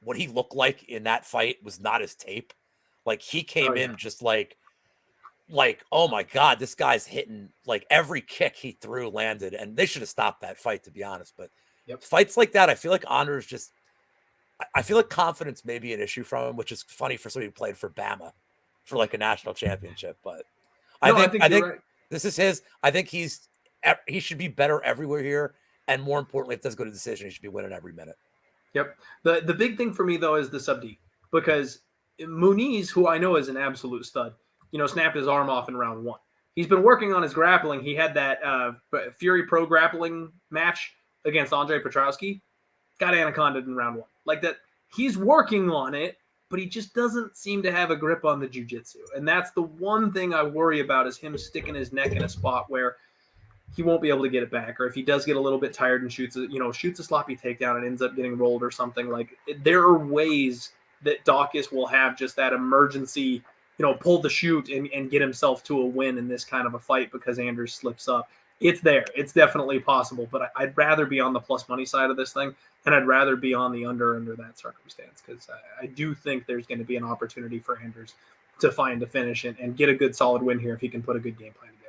what he looked like in that fight was not his tape. Like, he came in just like, oh my God, this guy's hitting, like, every kick he threw landed, and they should have stopped that fight, to be honest. But fights like that, I feel like Anders just, I feel like confidence may be an issue from him, which is funny for somebody who played for Bama for like a national championship. But I think This is his. I think he should be better everywhere here. And more importantly, if it does go to decision, he should be winning every minute. Yep. The big thing for me, though, is the sub D, because Muniz, who I know is an absolute stud, snapped his arm off in round 1. He's been working on his grappling. He had that Fury Pro grappling match against Andre Petrowski, got anacondaed in round 1. Like that, he's working on it, but he just doesn't seem to have a grip on the jiu-jitsu. And that's the one thing I worry about, is him sticking his neck in a spot where he won't be able to get it back. Or if he does get a little bit tired and shoots a sloppy takedown and ends up getting rolled or something, like there are ways that Daukaus will have just that emergency, pull the shoot and get himself to a win in this kind of a fight because Anders slips up. It's there. It's definitely possible, but I'd rather be on the plus money side of this thing, and I'd rather be on the under that circumstance, because I do think there's going to be an opportunity for Anders to find a finish and get a good solid win here if he can put a good game plan together.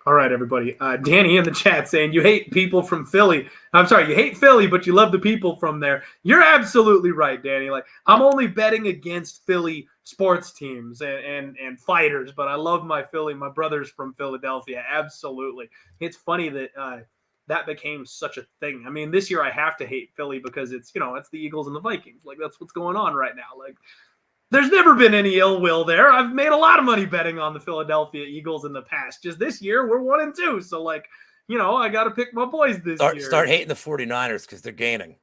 All right, everybody. Danny in the chat saying you hate people from Philly. I'm sorry, you hate Philly, but you love the people from there. You're absolutely right, Danny. Like, I'm only betting against Philly sports teams and fighters, but I love my brothers from Philadelphia. Absolutely. It's funny that that became such a thing. I mean, this year I have to hate Philly because it's the Eagles and the Vikings. Like, that's what's going on right now. Like, there's never been any ill will there. I've made a lot of money betting on the Philadelphia Eagles in the past. Just this year, we're 1-2. So, I got to pick my boys this year. Start hating the 49ers because they're gaining.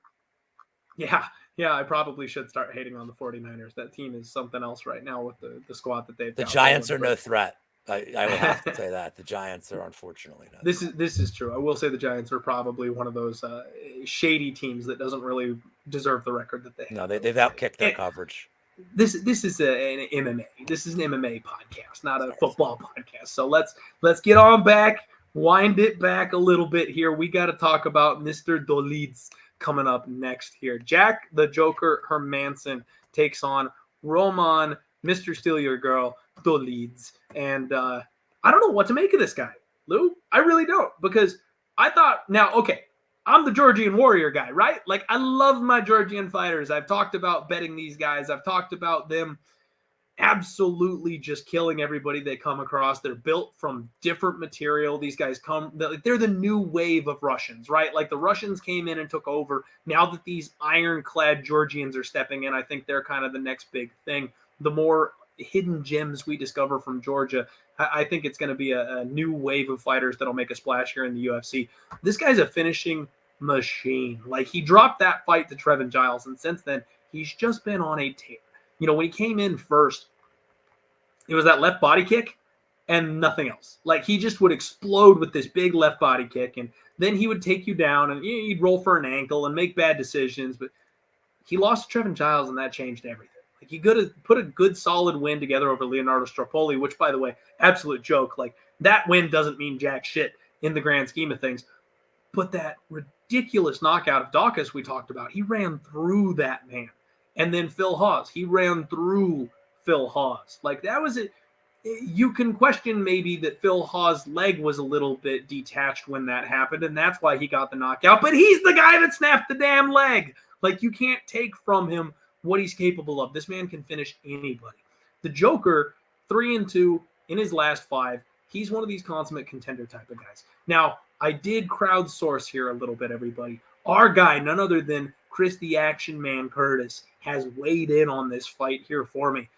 Yeah, I probably should start hating on the 49ers. That team is something else right now with the squad that they've got. The Giants are no threat. I would have to say that. The Giants are unfortunately not. This is true. I will say the Giants are probably one of those shady teams that doesn't really deserve the record that they have. No, they've outkicked their coverage. This is an MMA. This is an MMA podcast, not a football podcast. So let's get on back, wind it back a little bit here. We got to talk about Mr. Dolidze coming up next here. Jack the Joker Hermansson takes on Roman, Mr. Steal Your Girl, Dolidze. And I don't know what to make of this guy, Lou. I really don't, because I thought, now, okay, I'm the Georgian warrior guy, right? Like, I love my Georgian fighters. I've talked about betting these guys. I've talked about them absolutely just killing everybody they come across. They're built from different material. These guys they're the new wave of Russians, right? Like, the Russians came in and took over. Now that these ironclad Georgians are stepping in, I think they're kind of the next big thing. The more hidden gems we discover from Georgia, I think it's going to be a new wave of fighters that'll make a splash here in the UFC. This guy's a finishing machine. Like, he dropped that fight to Trevin Giles, and since then he's just been on a tear. When he came in first, it was that left body kick and nothing else. Like, he just would explode with this big left body kick, and then he would take you down and he'd roll for an ankle and make bad decisions. But he lost to Trevin Giles, and that changed everything. Like, he could have put a good solid win together over Leonardo Stropoli, which, by the way, absolute joke. Like, that win doesn't mean jack shit in the grand scheme of things. But that ridiculous knockout of Daukaus we talked about, he ran through that man. And then Phil Hawes, he ran through Phil Hawes. Like, that was it. You can question maybe that Phil Hawes' leg was a little bit detached when that happened, and that's why he got the knockout. But he's the guy that snapped the damn leg. Like, you can't take from him what he's capable of. This man can finish anybody. The Joker, 3-2 in his last 5. He's one of these consummate contender type of guys. Now, I did crowdsource here a little bit, everybody. Our guy, none other than Chris the Action Man Curtis, has weighed in on this fight here for me.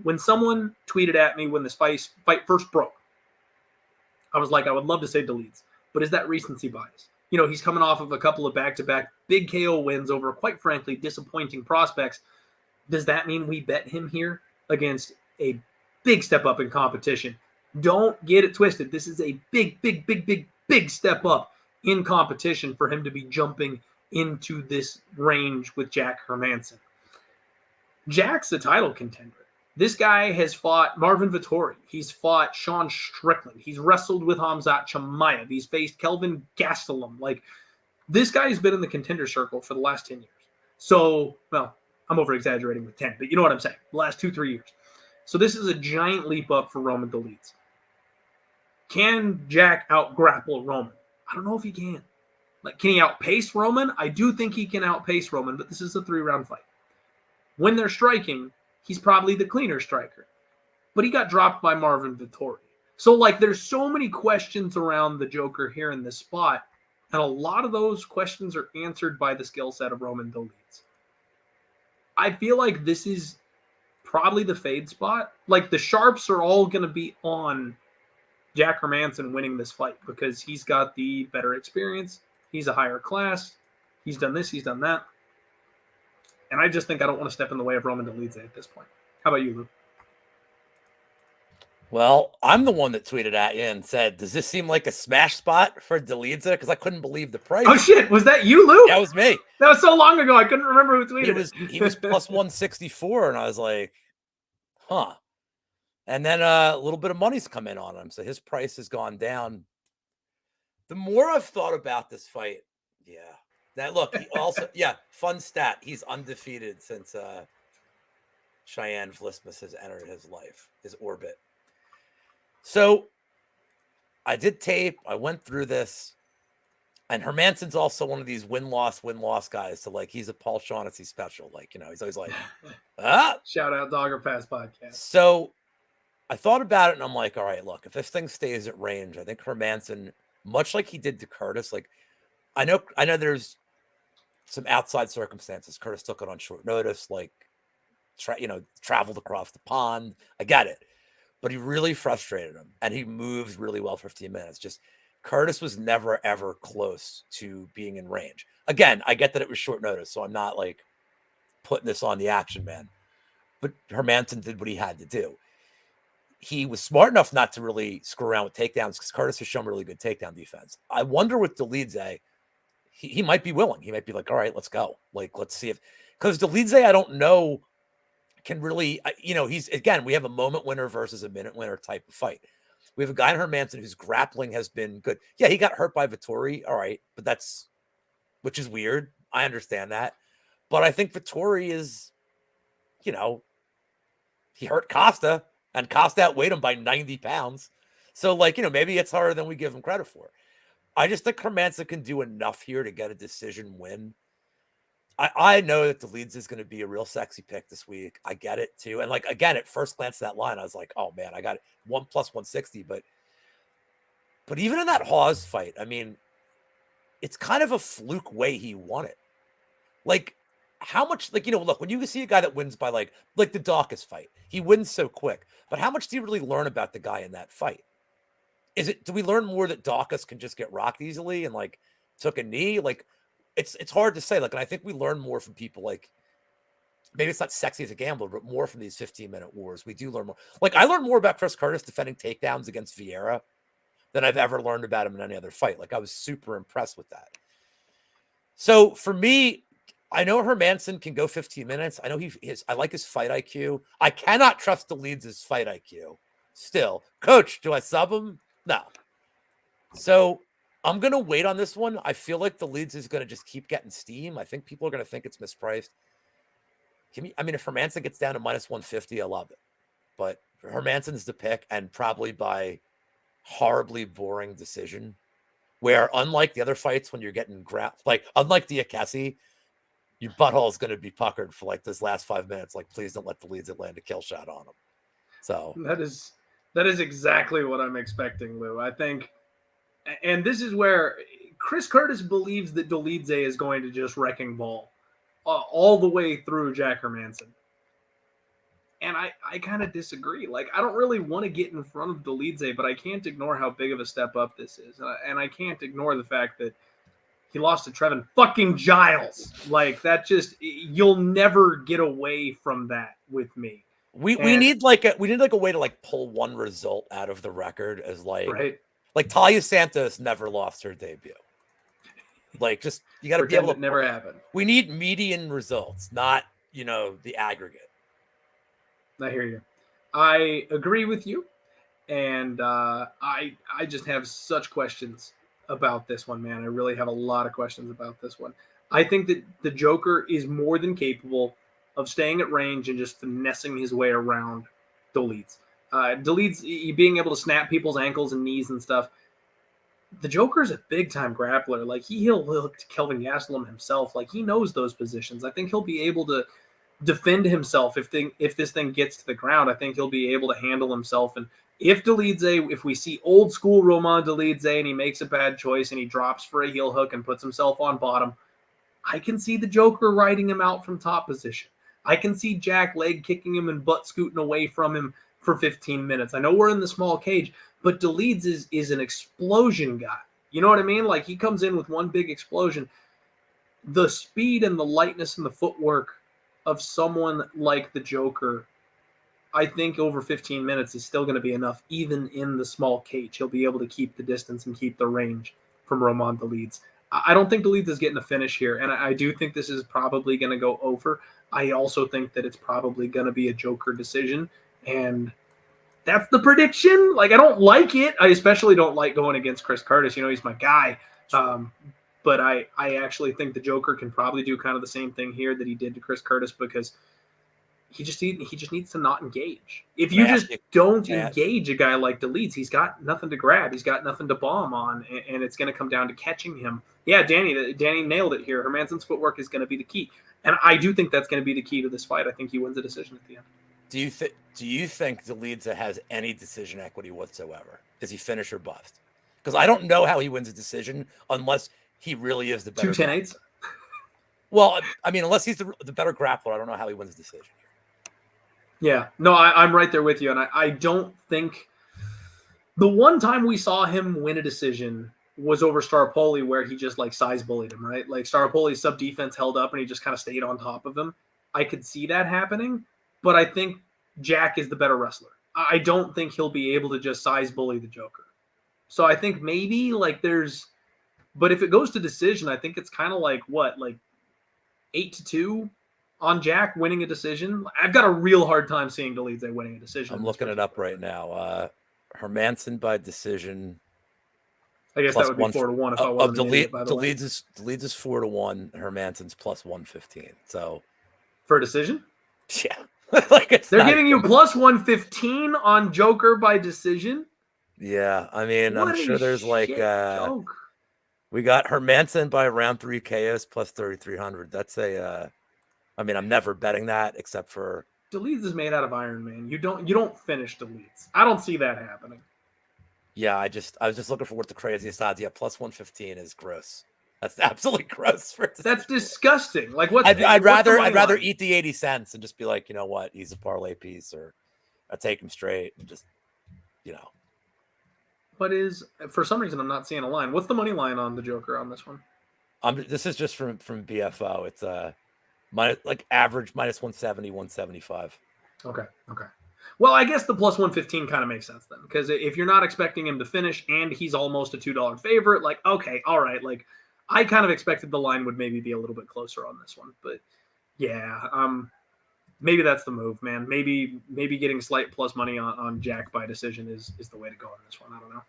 When someone tweeted at me when this fight first broke, I was like, I would love to say Dolidze, but is that recency bias? He's coming off of a couple of back-to-back big KO wins over, quite frankly, disappointing prospects. Does that mean we bet him here against a big step up in competition? Don't get it twisted. This is a big step up in competition for him to be jumping into this range with Jack Hermansson. Jack's a title contender. This guy has fought Marvin Vettori. He's fought Sean Strickland. He's wrestled with Hamzat Chimaev. He's faced Kelvin Gastelum. Like, this guy's been in the contender circle for the last 10 years. So, well, I'm over-exaggerating with 10, but you know what I'm saying. The last 2-3 years. So this is a giant leap up for Roman Dolidze. Can Jack out-grapple Roman? I don't know if he can. Like, can he outpace Roman? I do think he can outpace Roman, but this is a 3-round fight. When they're striking, he's probably the cleaner striker. but he got dropped by Marvin Vettori. So, like, there's so many questions around the Joker here in this spot, and a lot of those questions are answered by the skill set of Roman Dolidze. I feel like this is probably the fade spot. Like, the sharps are all going to be on Jack Hermansson winning this fight because he's got the better experience. He's a higher class. He's done this. He's done that. And I just think I don't want to step in the way of Roman Dolidze at this point. How about you, Lou? Well, I'm the one that tweeted at you and said, does this seem like a smash spot for Dolidze? Because I couldn't believe the price. Oh, shit. Was that you, Lou? That was me. That was so long ago. I couldn't remember who tweeted it. He was plus 164, and I was like, huh. And then a little bit of money's come in on him, so his price has gone down. The more I've thought about this fight, yeah. That look, he also, fun stat. He's undefeated since Cheyenne Vlismus has entered his life, his orbit. So I did tape. I went through this. And Hermansson's also one of these win-loss guys. So, like, he's a Paul Shaughnessy special. Like, you know, he's always like, ah. Shout out Dogger Pass Podcast. So I thought about it, and I'm like, all right, look, if this thing stays at range, I think Hermansson, much like he did to Curtis, like, I know there's some outside circumstances. Curtis took it on short notice, like, traveled across the pond. I get it. But he really frustrated him, and he moves really well for 15 minutes. Just Curtis was never, ever close to being in range. Again, I get that it was short notice, so I'm not, like, putting this on the action man. But Hermansson did what he had to do. He was smart enough not to really screw around with takedowns because Curtis has shown really good takedown defense. I wonder with Dolidze, he might be willing. He might be like, all right, let's go. Like, let's see if – because Dolidze, I don't know, can really – he's – again, we have a moment winner versus a minute winner type of fight. We have a guy in Hermansson whose grappling has been good. Yeah, he got hurt by Vettori. All right, but that's – which is weird. I understand that. But I think Vettori is, he hurt Costa, and Costa outweighed him by 90 pounds. So, like, maybe it's harder than we give him credit for. I just think Hermansson can do enough here to get a decision win. I know that Dolidze is going to be a real sexy pick this week. I get it, too. And, like, again, at first glance at that line, I was like, oh, man, I got it. 1 plus 160. But even in that Hawes fight, I mean, it's kind of a fluke way he won it. Like, how much, like, look, when you see a guy that wins by, like the Daukaus fight, he wins so quick. But how much do you really learn about the guy in that fight? Do we learn more that Daukaus can just get rocked easily and, like, took a knee? Like, it's hard to say. Like, and I think we learn more from people, like, maybe it's not sexy as a gambler, but more from these 15-minute wars. We do learn more. Like, I learned more about Chris Curtis defending takedowns against Vieira than I've ever learned about him in any other fight. Like, I was super impressed with that. So for me, I know Hermansson can go 15 minutes. I know I like his fight IQ. I cannot trust Dolidze's fight IQ. Still, coach, do I sub him? No. So I'm going to wait on this one. I feel like Dolidze is going to just keep getting steam. I think people are going to think it's mispriced. If Hermansson gets down to minus 150, I love it. But Hermansson's the pick, and probably by horribly boring decision, where unlike the other fights when you're getting like unlike Diakiese, your butthole is going to be puckered for like this last 5 minutes. Like, please don't let Dolidze land a kill shot on him. So that is exactly what I'm expecting, Lou. I think, and this is where Chris Curtis believes that Dolidze is going to just wrecking ball all the way through Jack Hermansson. And I kind of disagree. Like, I don't really want to get in front of Dolidze, but I can't ignore how big of a step up this is. And I can't ignore the fact that he lost to Trevin fucking Giles. Like, that just, you'll never get away from that with me. We need like a way to like pull one result out of the record as like, right? Like Talia Santos never lost her debut. Like, just, you got to be able to, never happened. We need median results, not, the aggregate. I hear you. I agree with you. And I just have such questions about this one, man. I really have a lot of questions about this one. I think that the Joker is more than capable of staying at range and just finessing his way around Dolidze. Dolidze being able to snap people's ankles and knees and stuff. The Joker is a big-time grappler. Like, he'll hook Kelvin Gastelum himself. Like, he knows those positions. I think he'll be able to defend himself if this thing gets to the ground. I think he'll be able to handle himself. And if we see old school Roman Dolidze and he makes a bad choice and he drops for a heel hook and puts himself on bottom, I can see the Joker riding him out from top position. I can see Jack leg kicking him and butt scooting away from him for 15 minutes. I know we're in the small cage, but Dolidze is an explosion guy. You know what I mean? Like, he comes in with one big explosion. The speed and the lightness and the footwork of someone like the Joker, I think over 15 minutes is still going to be enough, even in the small cage. He'll be able to keep the distance and keep the range from Roman Dolidze. I don't think Dolidze is getting a finish here, and I do think this is probably going to go over. I also think that it's probably going to be a Joker decision, and that's the prediction. Like, I don't like it. I especially don't like going against Chris Curtis. You know, he's my guy. But I actually think the Joker can probably do kind of the same thing here that he did to Chris Curtis, because he just needs to not engage. If you just don't engage a guy like Dolidze, he's got nothing to grab. He's got nothing to bomb on, and it's going to come down to catching him. Yeah, Danny nailed it here. Hermansson's footwork is going to be the key. And I do think that's going to be the key to this fight. I think he wins the decision at the end. Do you think Dolidze has any decision equity whatsoever? Is he finish or bust? Because I don't know how he wins a decision unless he really is the better 2-10-8s. Well, I mean, unless he's the better grappler, I don't know how he wins the decision. Yeah, no, I'm right there with you. And I don't think the one time we saw him win a decision was over Staropoli, where he just like size bullied him, right? Like, Staropoli's sub defense held up and he just kind of stayed on top of him. I could see that happening, but I think Jack is the better wrestler. I don't think he'll be able to just size bully the Joker. So I think maybe like but if it goes to decision, I think it's kind of like 8-2 on Jack winning a decision. I've got a real hard time seeing Dolidze winning a decision. I'm looking it up right now. Hermansson by decision. I guess that would be 4-1 if I wasn't an idiot, by the way. Dolidze is 4-1. Hermansson's plus 115. So for a decision? Yeah. Like, they're giving you plus 115 on Joker by decision. Yeah, I mean, I'm sure there's like we got Hermansson by round 3 KOs plus 3,300. That's I mean, I'm never betting that except for Dolidze is made out of iron, man. You don't finish Dolidze. I don't see that happening. Yeah, I was just looking for what the craziest odds. Yeah, plus 115 is gross. That's absolutely gross. That's disgusting. Like, I'd rather eat the 80 cents and just be like, you know what, he's a parlay piece, or I take him straight and just, you know. For some reason I'm not seeing a line. What's the money line on the Joker on this one? This is just from BFO. It's average minus 170, 175. Okay. Well, I guess the plus 115 kind of makes sense then, because if you're not expecting him to finish and he's almost a $2 favorite, like, okay, all right, like, I kind of expected the line would maybe be a little bit closer on this one, but yeah, maybe that's the move, man. Maybe getting slight plus money on Jack by decision is the way to go on this one. I don't know.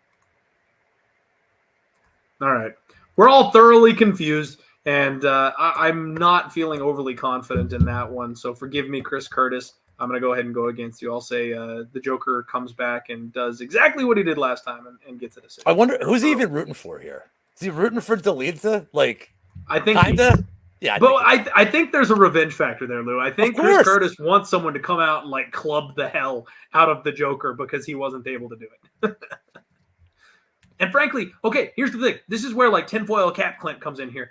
All right, we're all thoroughly confused, and I'm not feeling overly confident in that one. So forgive me, Chris Curtis. I'm going to go ahead and go against you. I'll say the Joker comes back and does exactly what he did last time and gets a decision. I wonder, who's he even rooting for here? Is he rooting for Dolidze? Like, I think kinda. Yeah, I think there's a revenge factor there, Lou. I think Chris Curtis wants someone to come out and like club the hell out of the Joker because he wasn't able to do it. And frankly, okay, here's the thing. This is where like tinfoil cap Clint comes in here.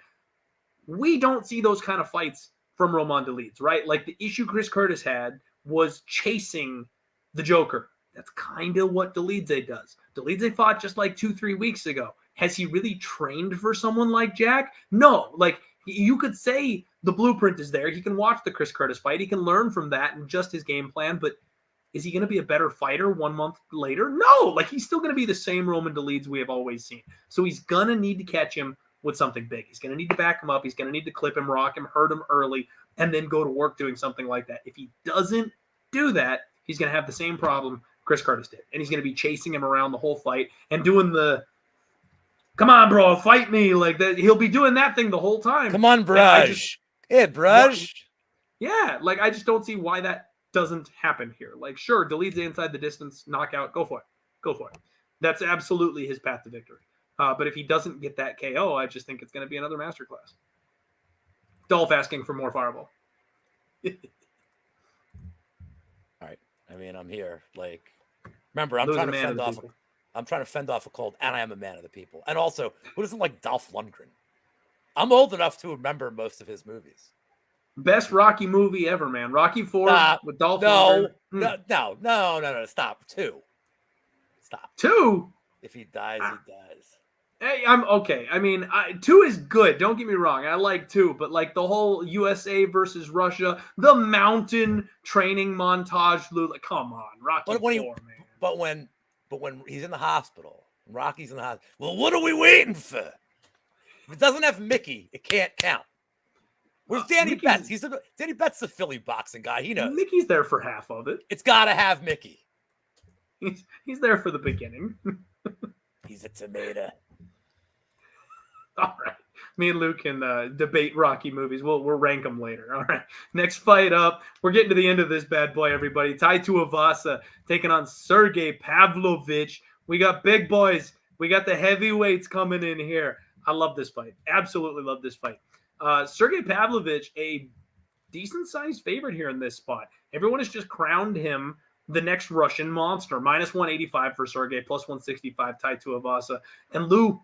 We don't see those kind of fights from Roman Dolidze, right? Like, the issue Chris Curtis had was chasing the Joker. That's kind of what Dolidze does. Dolidze fought just like 2-3 weeks ago. Has he really trained for someone like Jack? No. Like, you could say the blueprint is there. He can watch the Chris Curtis fight. He can learn from that and just his game plan. But is he going to be a better fighter 1 month later? No. Like, he's still going to be the same Roman Dolidze we have always seen. So he's going to need to catch him with something big. He's going to need to back him up. He's going to need to clip him, rock him, hurt him early, and then go to work doing something like that. If he doesn't do that, he's going to have the same problem Chris Curtis did. And he's going to be chasing him around the whole fight and doing the, come on, bro, fight me. Like that. He'll be doing that thing the whole time. Come on, Brush. Hey, Brush. Yeah, like, I just don't see why that doesn't happen here. Like, sure, Dolidze inside the distance, knockout, go for it. Go for it. That's absolutely his path to victory. But if he doesn't get that KO, I just think it's going to be another masterclass. Dolph asking for more Fireball. I mean, I'm here. Like, remember, I'm Lou's a trying to man of fend the off. people. I'm trying to fend off a cold, and I am a man of the people. And also, who doesn't like Dolph Lundgren? I'm old enough to remember most of his movies. Best Rocky movie ever, man. Rocky 4 Stop. with Dolph No, Lundgren. no. Stop. Stop. 2? If he dies, he dies. Hey, I'm okay. I mean, 2 is good. Don't get me wrong. I like 2, but like the whole USA versus Russia, the mountain training montage, like, come on, Rocky 4, man. But when he's in the hospital, Rocky's in the hospital. Well, what are we waiting for? If it doesn't have Mickey, it can't count. Where's Danny Betts? Danny Betts, the Philly boxing guy. He knows. Mickey's there for half of it. It's got to have Mickey. He's there for the beginning. He's a tomato. All right. Me and Luke can debate Rocky movies. We'll rank them later. All right. Next fight up. We're getting to the end of this bad boy, everybody. Tuivasa taking on Sergey Pavlovich. We got big boys. We got the heavyweights coming in here. I love this fight. Absolutely love this fight. Sergey Pavlovich, a decent-sized favorite here in this spot. Everyone has just crowned him the next Russian monster. Minus 185 for Sergey, plus 165 Tuivasa. And Lou,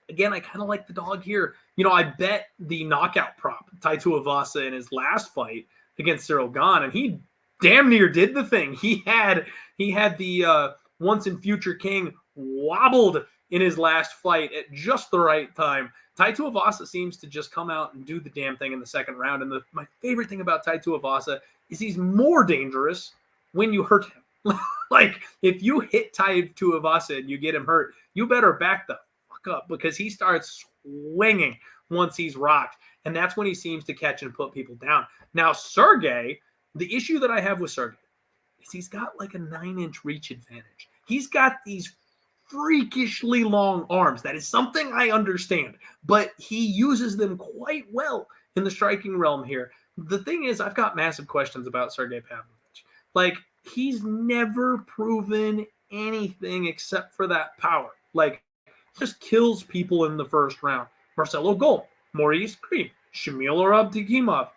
again, I kind of like the dog here. You know, I bet the knockout prop, Tuivasa, in his last fight against Cyril Gane, and he damn near did the thing. He had the once and future king wobbled in his last fight at just the right time. Tuivasa seems to just come out and do the damn thing in the second round. And my favorite thing about Tuivasa is he's more dangerous when you hurt him. Like, if you hit Tuivasa and you get him hurt, you better back the fuck up, because he starts swinging once he's rocked. And that's when he seems to catch and put people down. Now, Sergey, the issue that I have with Sergey is he's got like a 9-inch reach advantage. He's got these freakishly long arms. That is something I understand, but he uses them quite well in the striking realm here. The thing is, I've got massive questions about Sergey Pavlovich. Like, he's never proven anything except for that power. Like, just kills people in the first round. Marcelo Gol, Maurice Cream, Shamil Abdikimov,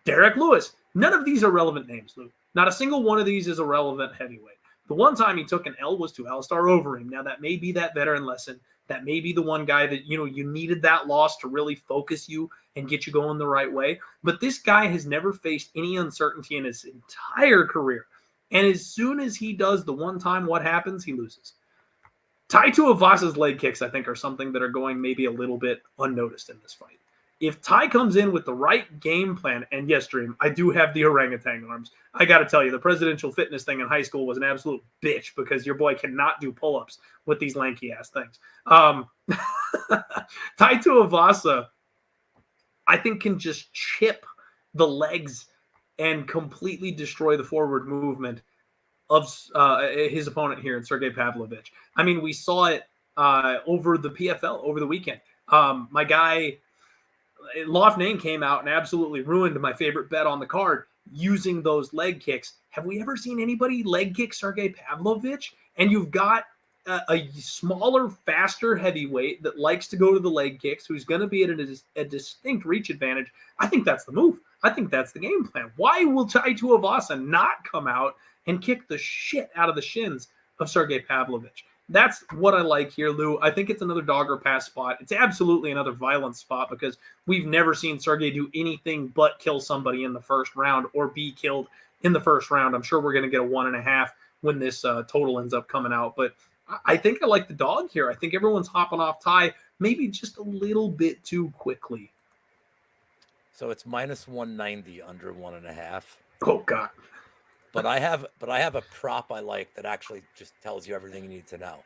Derek Lewis. None of these are relevant names, Luke. Not a single one of these is a relevant heavyweight. The one time he took an L was to Alistar Overeem. Now, that may be that veteran lesson. That may be the one guy that, you know, you needed that loss to really focus you and get you going the right way. But this guy has never faced any uncertainty in his entire career. And as soon as he does the one time, what happens? He loses. Tuivasa's leg kicks, I think, are something that are going maybe a little bit unnoticed in this fight. If Ty comes in with the right game plan, and yes, Dream, I do have the orangutan arms. I got to tell you, the presidential fitness thing in high school was an absolute bitch, because your boy cannot do pull-ups with these lanky-ass things. Tuivasa, I think, can just chip the legs and completely destroy the forward movement of his opponent here in Sergey Pavlovich. I mean, we saw it over the PFL over the weekend. My guy Loft Name came out and absolutely ruined my favorite bet on the card using those leg kicks. Have we ever seen anybody leg kick Sergey Pavlovich? And you've got a smaller, faster heavyweight that likes to go to the leg kicks, who's going to be at a distinct reach advantage. I think that's the move. I think that's the game plan. Why will Tuivasa not come out and kick the shit out of the shins of Sergey Pavlovich? That's what I like here, Lou. I think it's another dog or pass spot. It's absolutely another violent spot, because we've never seen Sergey do anything but kill somebody in the first round or be killed in the first round. I'm sure we're going to get a 1.5 when this total ends up coming out. But I think I like the dog here. I think everyone's hopping off Ty maybe just a little bit too quickly. So it's minus 190 under 1.5. Oh, God. But I have a prop I like that actually just tells you everything you need to know.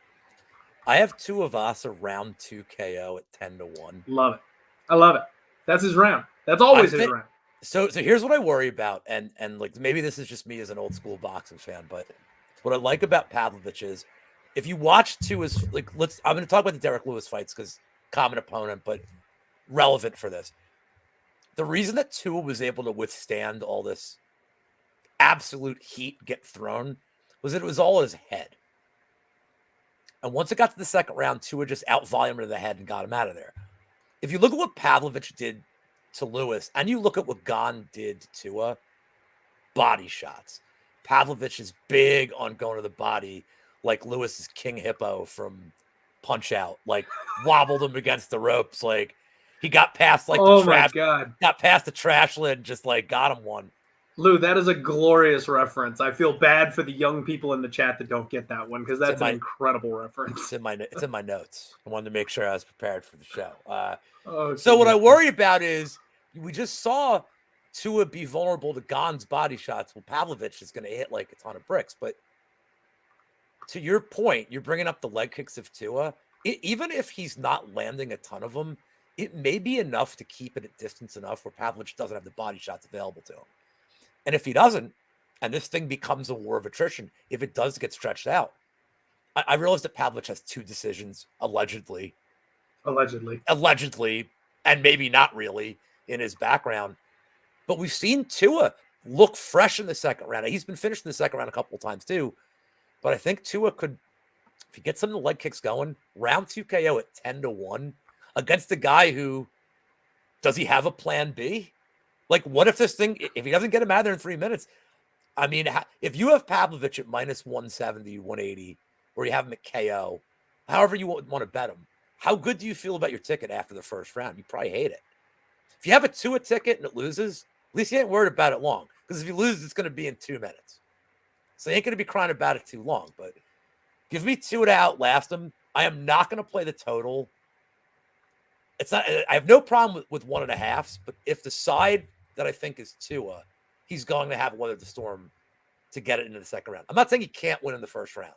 I have Tuivasa round 2 KO at 10-1. Love it. I love it. That's his round. That's always his round. So here's what I worry about, and like maybe this is just me as an old school boxing fan, but what I like about Pavlovich is if you watch Tuivasa's, like, I'm going to talk about the Derek Lewis fights because common opponent, but relevant for this. The reason that Tua was able to withstand all this absolute heat get thrown was that it was all his head. And once it got to the second round, Tua just out-volumed the head and got him out of there. If you look at what Pavlovich did to Lewis, and you look at what Gane did to Tua, body shots. Pavlovich is big on going to the body, like Lewis's King Hippo from Punch Out, like wobbled him against the ropes, like he got past like Oh the trash, my God. got past the trash lid, just like got him one. Lou, that is a glorious reference. I feel bad for the young people in the chat that don't get that one because that's an incredible reference. It's in my notes. I wanted to make sure I was prepared for the show. So what I worry about is we just saw Tua be vulnerable to Gon's body shots. Well, Pavlovich is going to hit like a ton of bricks. But to your point, you're bringing up the leg kicks of Tua. Even if he's not landing a ton of them, it may be enough to keep it at distance enough where Pavlovich doesn't have the body shots available to him. And if he doesn't, and this thing becomes a war of attrition, if it does get stretched out, I realize that Pavlovich has 2 decisions, allegedly, and maybe not really in his background. But we've seen Tua look fresh in the second round. He's been finished in the second round a couple of times too. But I think Tua could, if he gets some of the leg kicks going, round 2 KO at 10-1 against a guy who, does he have a plan B? Like, what if this thing, if he doesn't get him out of there in 3 minutes? I mean, if you have Pavlovich at minus 170, 180, or you have him at KO, however you want to bet him, how good do you feel about your ticket after the first round? You probably hate it. If you have a Tua ticket and it loses, at least you ain't worried about it long. Because if you lose, it's going to be in 2 minutes. So you ain't going to be crying about it too long. But give me Tua to outlast him. I am not going to play the total. It's not. I have no problem with 1.5s, but if the side that I think is Tua, he's going to have weathered the storm to get it into the second round. I'm not saying he can't win in the first round,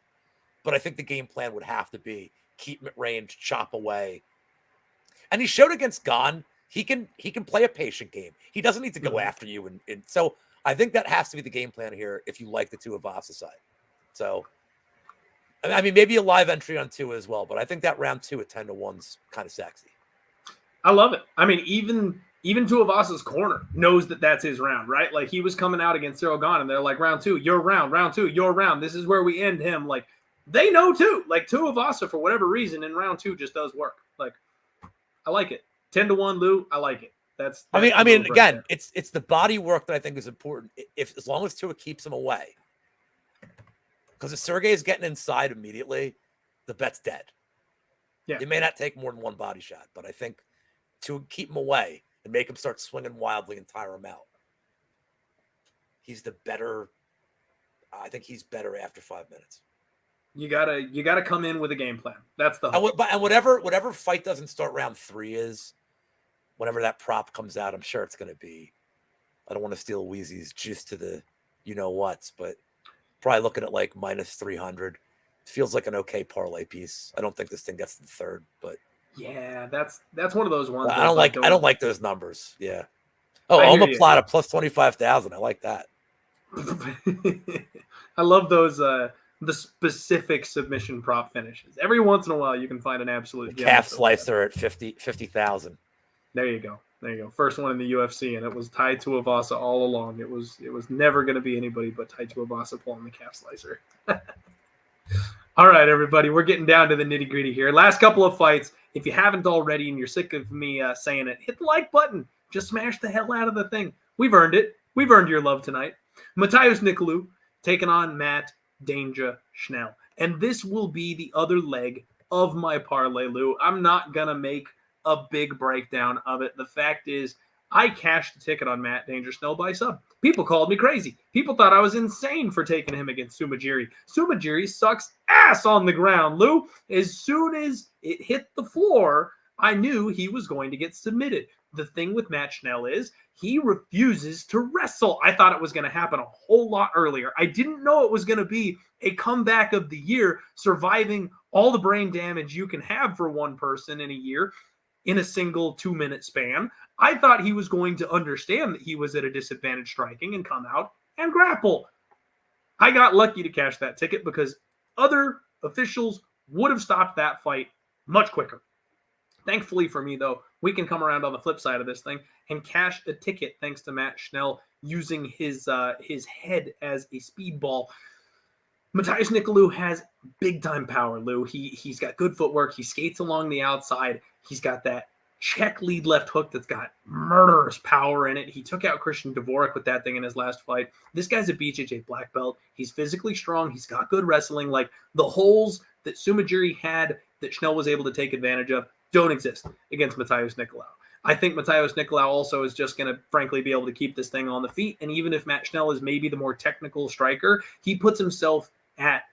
but I think the game plan would have to be keep him at range, chop away. And he showed against Gon, he can play a patient game. He doesn't need to go after you. And so I think that has to be the game plan here if you like the Tuivasa side. So, I mean, maybe a live entry on Tua as well, but I think that round 2 at 10-1's kind of sexy. I love it. I mean, even Tuivasa's corner knows that that's his round, right? Like, he was coming out against Cyril Gane, and they're like, round 2, your round, round 2, your round. This is where we end him. Like, they know too. Like, Tuivasa, for whatever reason, in round 2 just does work. Like, I like it. 10-1, Lou. I like it. That's I mean, again, it's the body work that I think is important. As long as Tua keeps him away, because if Sergey is getting inside immediately, the bet's dead. Yeah, you may not take more than one body shot, but I think to keep him away and make him start swinging wildly and tire him out, he's the better. I think he's better after 5 minutes. You gotta come in with a game plan. That's the hope. And whatever fight doesn't start round 3 is, whenever that prop comes out, I'm sure it's going to be. I don't want to steal Wheezy's juice to the you-know-whats, but probably looking at like minus 300. Feels like an okay parlay piece. I don't think this thing gets to the third, but yeah, that's one of those ones. I don't like those numbers. Yeah. Oh, Alma Plata plus 25,000. I like that. I love those the specific submission prop finishes. Every once in a while, you can find an absolute calf slicer at 50,000. There you go. First one in the UFC, and it was Tai Tuivasa all along. It was never going to be anybody but Tai Tuivasa pulling the calf slicer. All right, everybody, we're getting down to the nitty gritty here. Last couple of fights. If you haven't already, and you're sick of me saying it, hit the like button. Just smash the hell out of the thing. We've earned it. We've earned your love tonight. Mateusz Nicolou taking on Matt Danger Schnell, and this will be the other leg of my parlay, Lou. I'm not gonna make a big breakdown of it. The fact is, I cashed the ticket on Matt Danger Schnell by sub. People called me crazy. People thought I was insane for taking him against Sumajiri. Sumajiri sucks ass on the ground, Lou. As soon as it hit the floor, I knew he was going to get submitted. The thing with Matt Schnell is he refuses to wrestle. I thought it was going to happen a whole lot earlier. I didn't know it was going to be a comeback of the year, surviving all the brain damage you can have for one person in a year in a single 2-minute span. I thought he was going to understand that he was at a disadvantage striking and come out and grapple. I got lucky to cash that ticket because other officials would have stopped that fight much quicker. Thankfully for me, though, we can come around on the flip side of this thing and cash a ticket thanks to Matt Schnell using his head as a speedball. Mateusz Nicolou has big-time power, Lou. He's got good footwork. He skates along the outside. He's got that check lead left hook that's got murderous power in it. He took out Christian Dvorak with that thing in his last fight. This guy's a BJJ black belt. He's physically strong. He's got good wrestling. Like, the holes that Sumajiri had that Schnell was able to take advantage of don't exist against Matheus Nicolau. I think Matheus Nicolau also is just going to, frankly, be able to keep this thing on the feet. And even if Matt Schnell is maybe the more technical striker, he puts himself at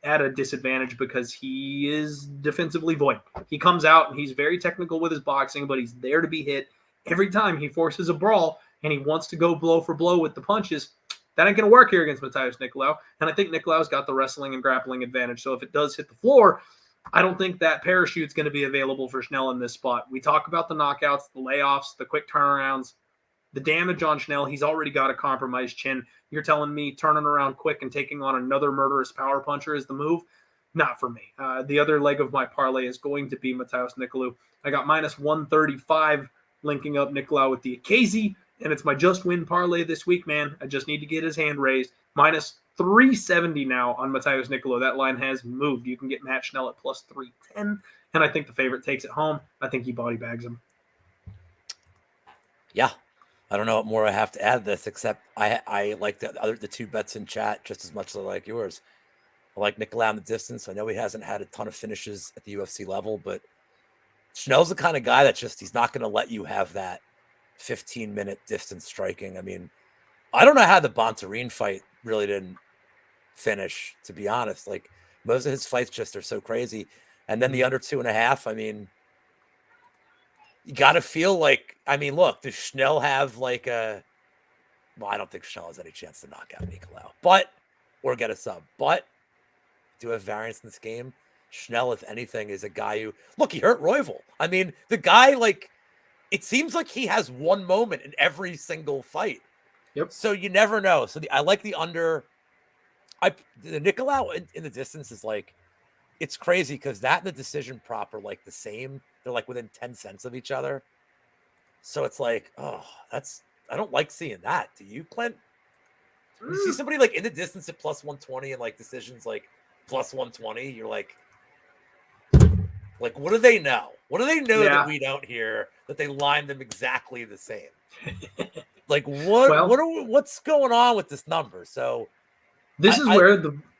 a disadvantage because he is defensively void. He comes out and he's very technical with his boxing, but he's there to be hit. Every time he forces a brawl and he wants to go blow for blow with the punches, that ain't going to work here against Matheus Nicolau. And I think Nicolau's got the wrestling and grappling advantage. So if it does hit the floor, I don't think that parachute's going to be available for Schnell in this spot. We talk about the knockouts, the layoffs, the quick turnarounds, the damage on Schnell. He's already got a compromised chin. You're telling me turning around quick and taking on another murderous power puncher is the move? Not for me. The other leg of my parlay is going to be Matheus Nicolau. I got minus 135 linking up Nicolau with Diakiese, and it's my just win parlay this week, man. I just need to get his hand raised. Minus 370 now on Matheus Nicolau. That line has moved. You can get Matt Schnell at plus 310, and I think the favorite takes it home. I think he body bags him. Yeah. I don't know what more I have to add to this, except I like the two bets in chat just as much as I like yours. I like Nicolau in the distance. I know he hasn't had a ton of finishes at the UFC level, but Schnell's the kind of guy that he's not going to let you have that 15-minute distance striking. I mean, I don't know how the Bontarine fight really didn't finish, to be honest. Like, most of his fights just are so crazy. And then the under 2.5, I mean, you got to feel like, I mean, look, does Schnell have like I don't think Schnell has any chance to knock out Nicolau, or get a sub. But do have variance in this game. Schnell, if anything, is a guy who, look, he hurt Royval. I mean, the guy, like, it seems like he has one moment in every single fight. Yep. So you never know. So I like the under. The Nicolau in the distance is like, it's crazy because that and the decision prop are like the same. They're like within 10 cents of each other. So it's like, oh, I don't like seeing that. Do you, Clint? You see somebody like in the distance at plus 120 and like decisions like plus 120, you're like, what do they know? What do they know that we don't hear, that they line them exactly the same? Like, what's going on with this number? So this is where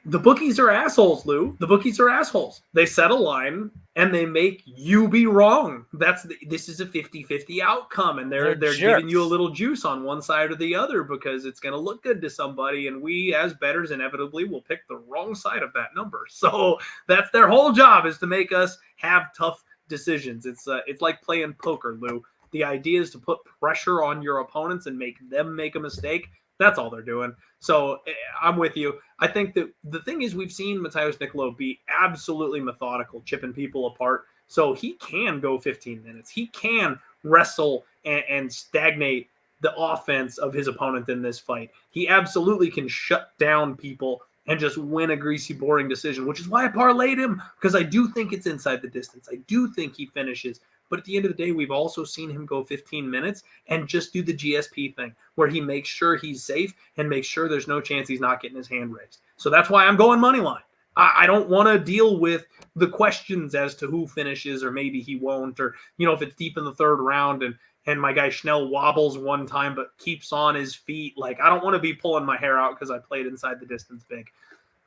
the bookies are assholes, Lou. The bookies are assholes. They set a line and they make you be wrong. This is a 50-50 outcome, and they're giving you a little juice on one side or the other because it's going to look good to somebody, and we as bettors inevitably will pick the wrong side of that number. So that's their whole job, is to make us have tough decisions. It's like playing poker, Lou. The idea is to put pressure on your opponents and make them make a mistake. That's all they're doing. So I'm with you. I think that the thing is, we've seen Matheus Nicolau be absolutely methodical, chipping people apart. So he can go 15 minutes. He can wrestle and stagnate the offense of his opponent in this fight. He absolutely can shut down people and just win a greasy, boring decision, which is why I parlayed him, because I do think it's inside the distance. I do think he finishes. But at the end of the day, we've also seen him go 15 minutes and just do the GSP thing, where he makes sure he's safe and makes sure there's no chance he's not getting his hand raised. So that's why I'm going money line. I don't want to deal with the questions as to who finishes, or maybe he won't, or, if it's deep in the third round and my guy Schnell wobbles one time but keeps on his feet. Like, I don't want to be pulling my hair out because I played inside the distance big.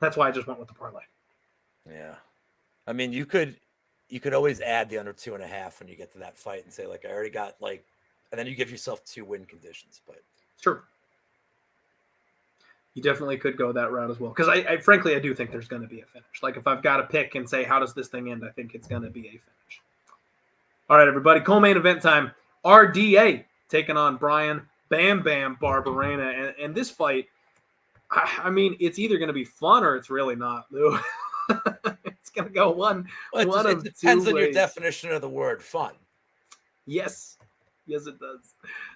That's why I just went with the parlay. Yeah. I mean, you could always add the under 2.5 when you get to that fight and say, like, I already got, like, and then you give yourself 2 win conditions. But sure, you definitely could go that route as well. Because I frankly, I do think there's going to be a finish. Like, if I've got to pick and say, how does this thing end? I think it's going to be a finish. All right, everybody, co-main event time. RDA taking on Brian Bam Bam Barberena. And this fight, I mean, it's either going to be fun or it's really not, Lou. It's going to go one it depends on your definition of the word fun. Yes, it does.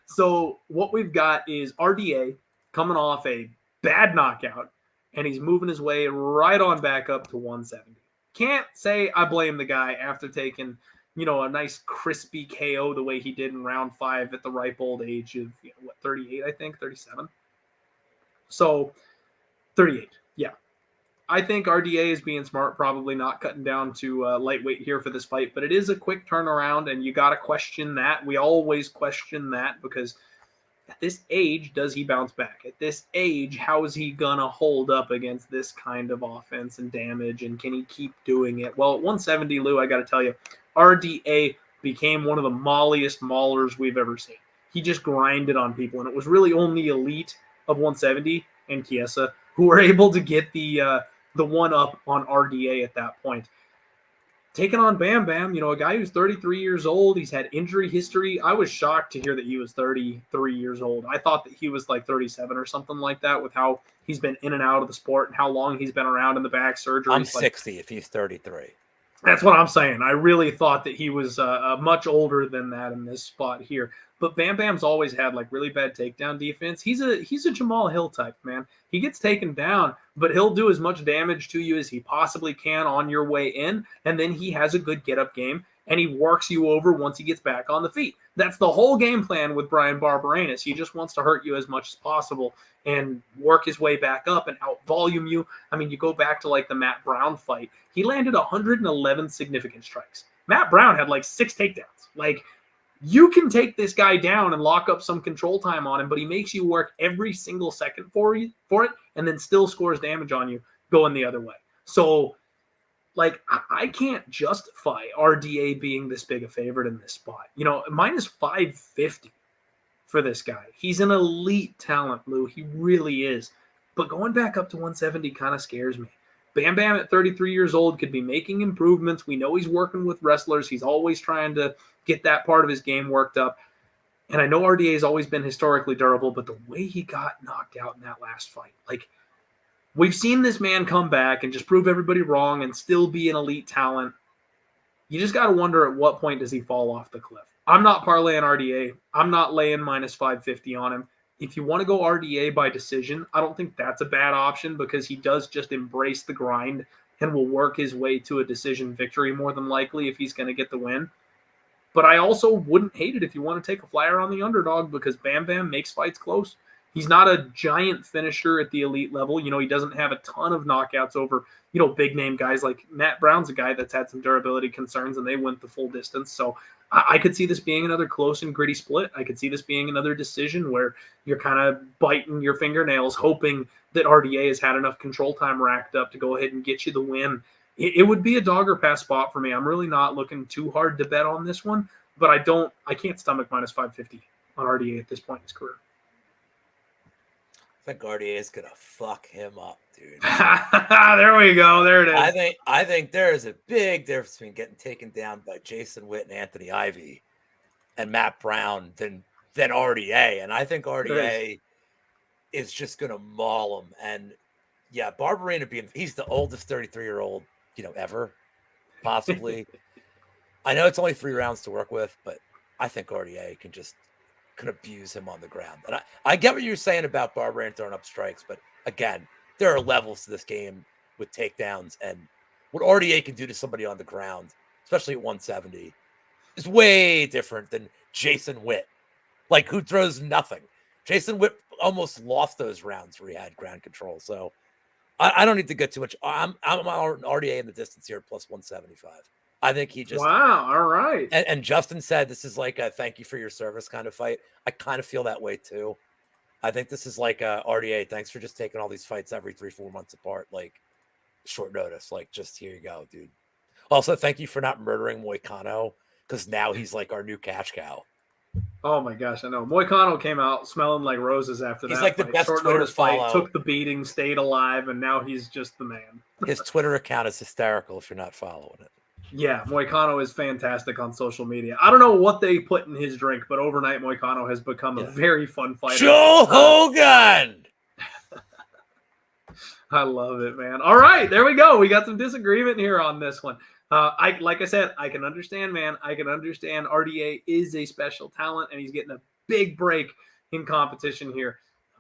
So what we've got is RDA coming off a bad knockout, and he's moving his way right on back up to 170. Can't say I blame the guy after taking, a nice crispy KO the way he did in round 5 at the ripe old age of 38, I think, 37. So 38, yeah. I think RDA is being smart, probably not cutting down to lightweight here for this fight, but it is a quick turnaround, and you got to question that. We always question that because at this age, does he bounce back? At this age, how is he going to hold up against this kind of offense and damage, and can he keep doing it? Well, at 170, Lou, I got to tell you, RDA became one of the molliest maulers we've ever seen. He just grinded on people, and it was really only elite of 170 and Chiesa who were able to get the one-up on RDA at that point. Taking on Bam Bam, a guy who's 33 years old. He's had injury history. I was shocked to hear that he was 33 years old. I thought that he was like 37 or something like that with how he's been in and out of the sport and how long he's been around in the back surgery. I'm 60 if he's 33. That's what I'm saying. I really thought that he was much older than that in this spot here. But Bam Bam's always had like really bad takedown defense. He's a Jamal Hill type, man. He gets taken down, but he'll do as much damage to you as he possibly can on your way in. And then he has a good get-up game, and he works you over once he gets back on the feet. That's the whole game plan with Brian Barberenas. He just wants to hurt you as much as possible and work his way back up and out-volume you. I mean, you go back to like the Matt Brown fight. He landed 111 significant strikes. Matt Brown had like 6 takedowns. Like, you can take this guy down and lock up some control time on him, but he makes you work every single second for it and then still scores damage on you going the other way. So, like, I can't justify RDA being this big a favorite in this spot. Minus 550 for this guy. He's an elite talent, Lou. He really is. But going back up to 170 kind of scares me. Bam Bam at 33 years old could be making improvements. We know he's working with wrestlers. He's always trying to get that part of his game worked up. And I know RDA has always been historically durable, but the way he got knocked out in that last fight, like, we've seen this man come back and just prove everybody wrong and still be an elite talent. You just got to wonder at what point does he fall off the cliff. I'm not parlaying RDA. I'm not laying minus 550 on him. If you want to go RDA by decision, I don't think that's a bad option because he does just embrace the grind and will work his way to a decision victory more than likely if he's going to get the win. But I also wouldn't hate it if you want to take a flyer on the underdog because Bam Bam makes fights close. He's not a giant finisher at the elite level. He doesn't have a ton of knockouts over, big name guys like Matt Brown's a guy that's had some durability concerns and they went the full distance. So I could see this being another close and gritty split. I could see this being another decision where you're kind of biting your fingernails, hoping that RDA has had enough control time racked up to go ahead and get you the win. It would be a dog or pass spot for me. I'm really not looking too hard to bet on this one, but I can't stomach minus 550 on RDA at this point in his career. I think RDA is gonna fuck him up, dude. There we go. There it is. I think there is a big difference between getting taken down by Jason Witt and Anthony Ivy and Matt Brown than RDA. And I think RDA is just gonna maul him. And yeah, Barberena he's the oldest 33-year-old, ever, possibly. I know it's only 3 rounds to work with, but I think RDA can abuse him on the ground. And I get what you're saying about Barberena throwing up strikes, but again, there are levels to this game with takedowns, and what RDA can do to somebody on the ground, especially at 170, is way different than Jason Witt, like who throws nothing. Jason Witt almost lost those rounds where he had ground control. So I don't need to get too much. I'm on RDA in the distance here, plus 175. I think he just... Wow, all right. And Justin said this is like a thank you for your service kind of fight. I kind of feel that way too. I think this is like a RDA, thanks for just taking all these fights every 3-4 months apart, like short notice. Like, just here you go, dude. Also, thank you for not murdering Moicano, because now he's like our new cash cow. Oh my gosh, I know. Moicano came out smelling like roses after that. He's like the best Twitter follow. Took the beating, stayed alive, and now he's just the man. His Twitter account is hysterical if you're not following it. Yeah, Moicano is fantastic on social media. I don't know what they put in his drink, but overnight Moicano has become a very fun fighter. Joe Hogan! I love it, man. All right, there we go. We got some disagreement here on this one. Like I said, I can understand, man. I can understand RDA is a special talent, and he's getting a big break in competition here.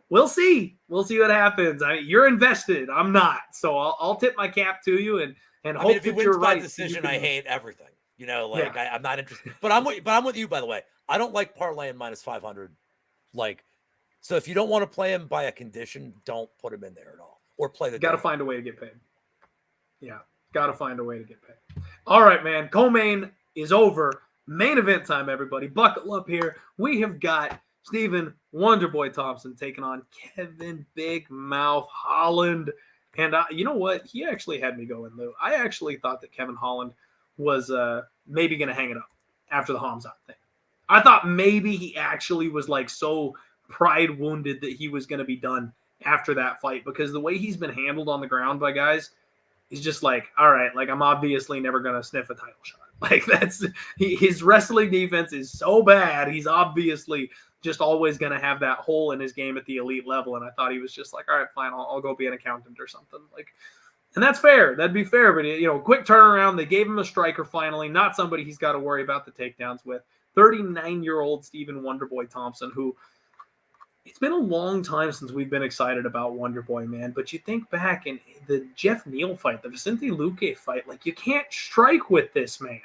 We'll see. We'll see what happens. I mean, you're invested. I'm not. So I'll tip my cap to you and hope if he that wins you're by right. decision, I hate everything. I'm not interested. But I'm with you, by the way. I don't like parlaying minus 500. So if you don't want to play him by a condition, don't put him in there at all. Or play the... Got to find a way to get paid. Yeah, got to find a way to get paid. All right, man. Co-main is over. Main event time, everybody. Buckle up here. We have got Stephen Wonderboy Thompson taking on Kevin Big Mouth Holland. And you know what? He actually had me going, though. I actually thought that Kevin Holland was maybe going to hang it up after the Hamzat thing. I thought maybe he actually was like so pride wounded that he was going to be done after that fight, because the way he's been handled on the ground by guys, he's just like, all right, like I'm obviously never going to sniff a title shot. Like his wrestling defense is so bad. He's obviously just always going to have that hole in his game at the elite level. And I thought he was just like, all right, fine, I'll go be an accountant or something. Like, and that's fair. That'd be fair. But, you know, quick turnaround. They gave him a striker finally, not somebody he's got to worry about the takedowns with. 39-year-old Stephen Wonderboy Thompson, who, it's been a long time since we've been excited about Wonderboy, man. But you think back in the Jeff Neal fight, the Vicente Luque fight, like, you can't strike with this man.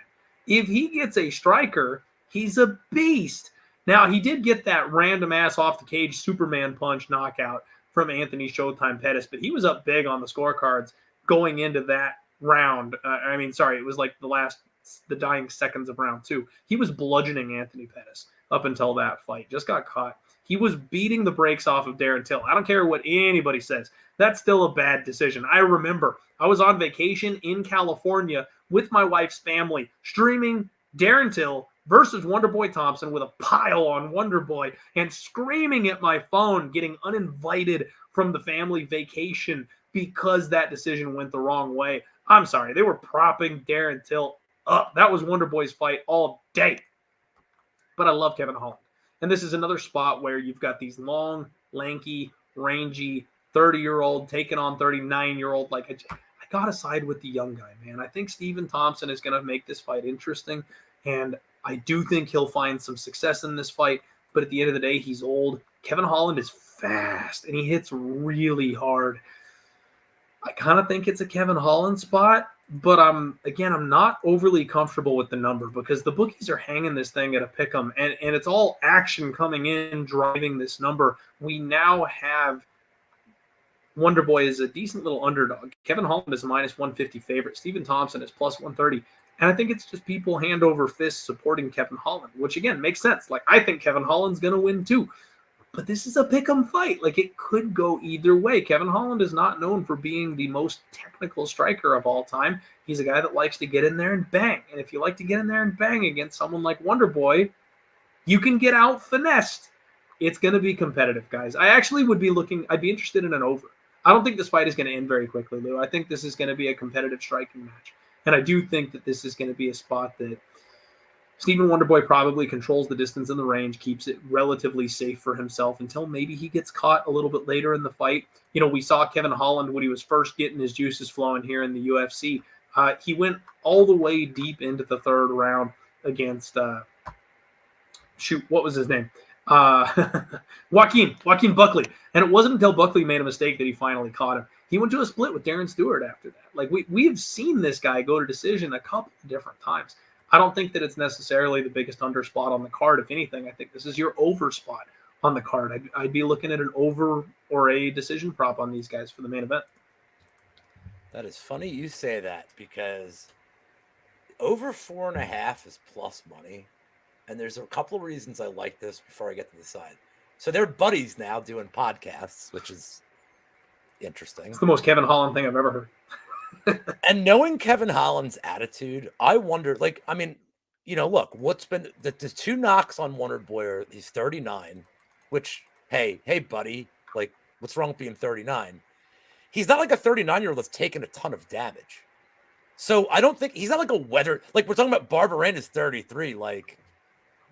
If he gets a striker, he's a beast. Now, he did get that random ass off the cage Superman punch knockout from Anthony Showtime Pettis, but he was up big on the scorecards going into that round. It was like the dying seconds of round 2. He was bludgeoning Anthony Pettis up until that fight. Just got caught. He was beating the brakes off of Darren Till. I don't care what anybody says. That's still a bad decision. I remember I was on vacation in California with my wife's family, streaming Darren Till versus Wonderboy Thompson with a pile on Wonderboy and screaming at my phone, getting uninvited from the family vacation because that decision went the wrong way. I'm sorry. They were propping Darren Till up. That was Wonderboy's fight all day. But I love Kevin Holland. And this is another spot where you've got these long, lanky, rangy 30-year-old taking on 39-year-old. Like, I got to side with the young guy, man. I think Stephen Thompson is going to make this fight interesting. And I do think he'll find some success in this fight. But at the end of the day, he's old. Kevin Holland is fast, and he hits really hard. I kind of think it's a Kevin Holland spot. But I'm not overly comfortable with the number because the bookies are hanging this thing at a pick'em, and it's all action coming in, driving this number. We now have Wonderboy is a decent little underdog. Kevin Holland is a minus 150 favorite. Stephen Thompson is plus 130. And I think it's just people hand over fist supporting Kevin Holland, which, again, makes sense. Like, I think Kevin Holland's going to win too. But this is a pick'em fight. Like, it could go either way. Kevin Holland is not known for being the most technical striker of all time. He's a guy that likes to get in there and bang. And if you like to get in there and bang against someone like Wonderboy, you can get out finessed. It's going to be competitive, guys. I'd be interested in an over. I don't think this fight is going to end very quickly, Lou. I think this is going to be a competitive striking match. And I do think that this is going to be a spot that Stephen Wonderboy probably controls the distance and the range, keeps it relatively safe for himself until maybe he gets caught a little bit later in the fight. You know, we saw Kevin Holland when he was first getting his juices flowing here in the UFC. He went all the way deep into the third round against, what was his name? Joaquin Buckley. And it wasn't until Buckley made a mistake that he finally caught him. He went to a split with Darren Stewart after that. Like, we've seen this guy go to decision a couple of different times. I don't think that it's necessarily the biggest under spot on the card. If anything, I think this is your over spot on the card. I'd be looking at an over or a decision prop on these guys for the main event. That is funny you say that, because over 4.5 is plus money. And there's a couple of reasons I like this before I get to the side. So they're buddies now doing podcasts, which is interesting. It's the most Kevin Holland thing I've ever heard. And knowing Kevin Holland's attitude, I wonder, like, I mean, you know, look, what's been the 2 knocks on Wonderboy, he's 39, which, hey, buddy, like, what's wrong with being 39? He's not like a 39-year-old that's taken a ton of damage. So I don't think he's not like a weather, like we're talking about Barberanda's 33. Like,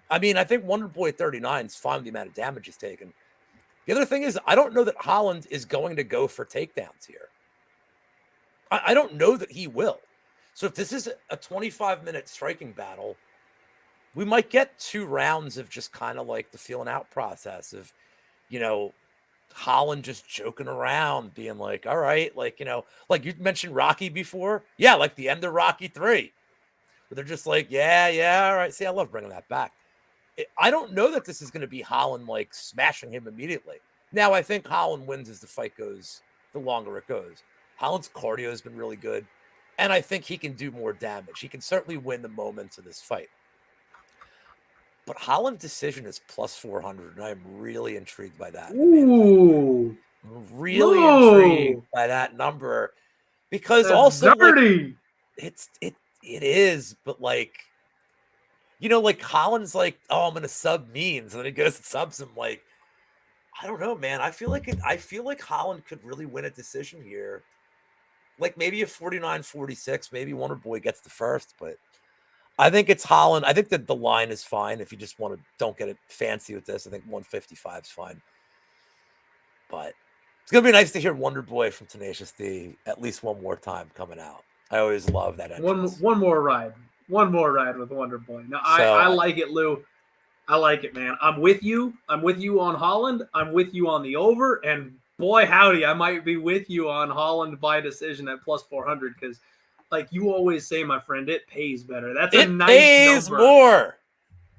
I mean, I think Wonderboy at 39 is fine with the amount of damage he's taken. The other thing is, I don't know that Holland is going to go for takedowns here. I don't know that he will. So if this is a 25-minute striking battle, we might get 2 rounds of just kind of like the feeling out process of, you know, Holland just joking around, being like, all right, like, you know, like you mentioned Rocky before. Yeah, like the end of Rocky 3. But they're just like, yeah, all right. See, I love bringing that back. I don't know that this is going to be Holland like smashing him immediately. Now, I think Holland wins as the fight goes, the longer it goes. Holland's cardio has been really good. And I think he can do more damage. He can certainly win the moments of this fight. But Holland's decision is plus 400, and I'm really intrigued by that. Ooh. Really intrigued by that number. Because that's also, dirty. Like, it is, but like, you know, like Holland's like, oh, I'm gonna sub Means, and then he goes and subs him. Like, I don't know, man. I feel like Holland could really win a decision here. Like maybe a 49-46, maybe Wonder Boy gets the first, but I think it's Holland. I think that the line is fine if you just don't get it fancy with this. I think 155 is fine. But it's gonna be nice to hear Wonder Boy from Tenacious D at least one more time coming out. I always love that entrance. One more ride with Wonder Boy. No, I like it, Lou. I like it, man. I'm with you. I'm with you on Holland. I'm with you on the over. And boy, howdy, I might be with you on Holland by decision at plus 400 because, like you always say, my friend, it pays better. That's a nice number. More.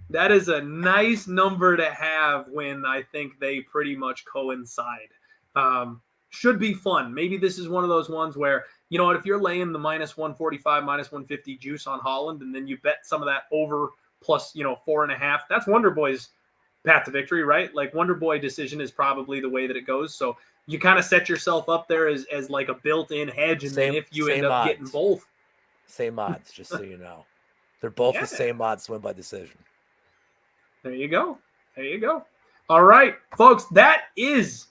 That is a nice number to have when I think they pretty much coincide. Should be fun. Maybe this is one of those ones where, you know what, if you're laying the minus 145, minus 150 juice on Holland, and then you bet some of that over plus, 4.5, that's Wonder Boy's path to victory, right? Like Wonder Boy decision is probably the way that it goes. So you kind of set yourself up there as like a built-in hedge. And then if you end up getting both. Same odds, just so you know. They're both the same odds to win by decision. There you go. All right, folks, that is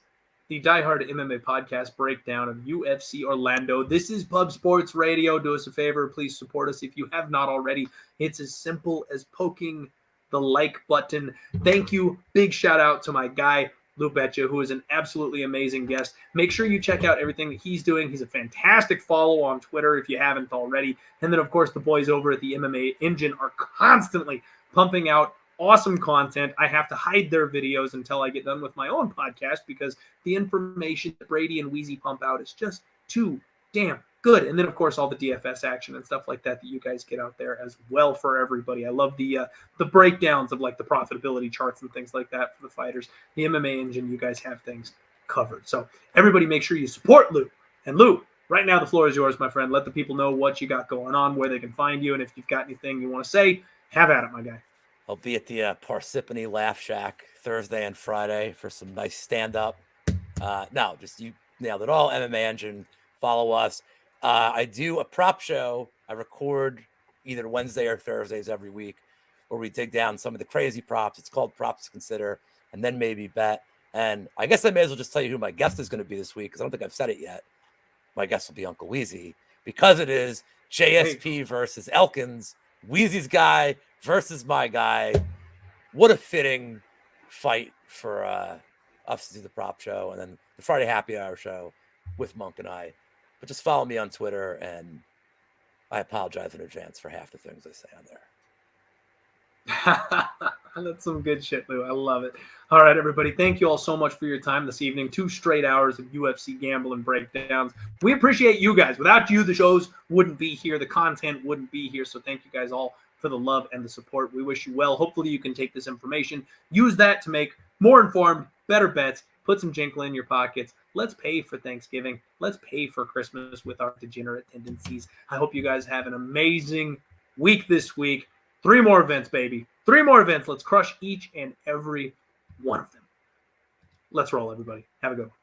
the Die Hard MMA podcast breakdown of UFC Orlando. This is Pub Sports Radio. Do us a favor. Please support us if you have not already. It's as simple as poking the like button. Thank you. Big shout out to my guy, Lou Betcha, who is an absolutely amazing guest. Make sure you check out everything that he's doing. He's a fantastic follow on Twitter if you haven't already. And then, of course, the boys over at the MMA Engine are constantly pumping out awesome content. I have to hide their videos until I get done with my own podcast because the information that Brady and Wheezy pump out is just too damn good. And then, of course, all the DFS action and stuff like that you guys get out there as well for everybody. I love the breakdowns of like the profitability charts and things like that for the fighters. The MMA Engine, you guys have things covered. So everybody make sure you support Lou. And Lou, right now the floor is yours, my friend. Let the people know what you got going on, where they can find you, and if you've got anything you want to say, have at it, my guy. I'll be at the Parsippany Laugh Shack Thursday and Friday for some nice stand-up. No, just you nailed it all. MMA Engine, follow us. I do a prop show. I record either Wednesday or Thursdays every week where we dig down some of the crazy props. It's called Props to Consider, and then maybe bet. And I guess I may as well just tell you who my guest is going to be this week because I don't think I've said it yet. My guest will be Uncle Wheezy because it is JSP versus Elkins. Wheezy's guy versus my guy. What a fitting fight for us to do the prop show and then the Friday happy hour show with Monk and I. But just follow me on Twitter, and I apologize in advance for half the things I say on there. That's some good shit, Lou. I love it. All right, everybody. Thank you all so much for your time this evening. 2 straight hours of UFC gambling breakdowns. We appreciate you guys. Without you, the shows wouldn't be here. The content wouldn't be here. So thank you guys all for the love and the support. We wish you well. Hopefully you can take this information, use that to make more informed, better bets, put some jinkle in your pockets. Let's pay for Thanksgiving. Let's pay for Christmas with our degenerate tendencies. I hope you guys have an amazing week this week. 3 more events, baby. 3 more events. Let's crush each and every one of them. Let's roll, everybody. Have a good one.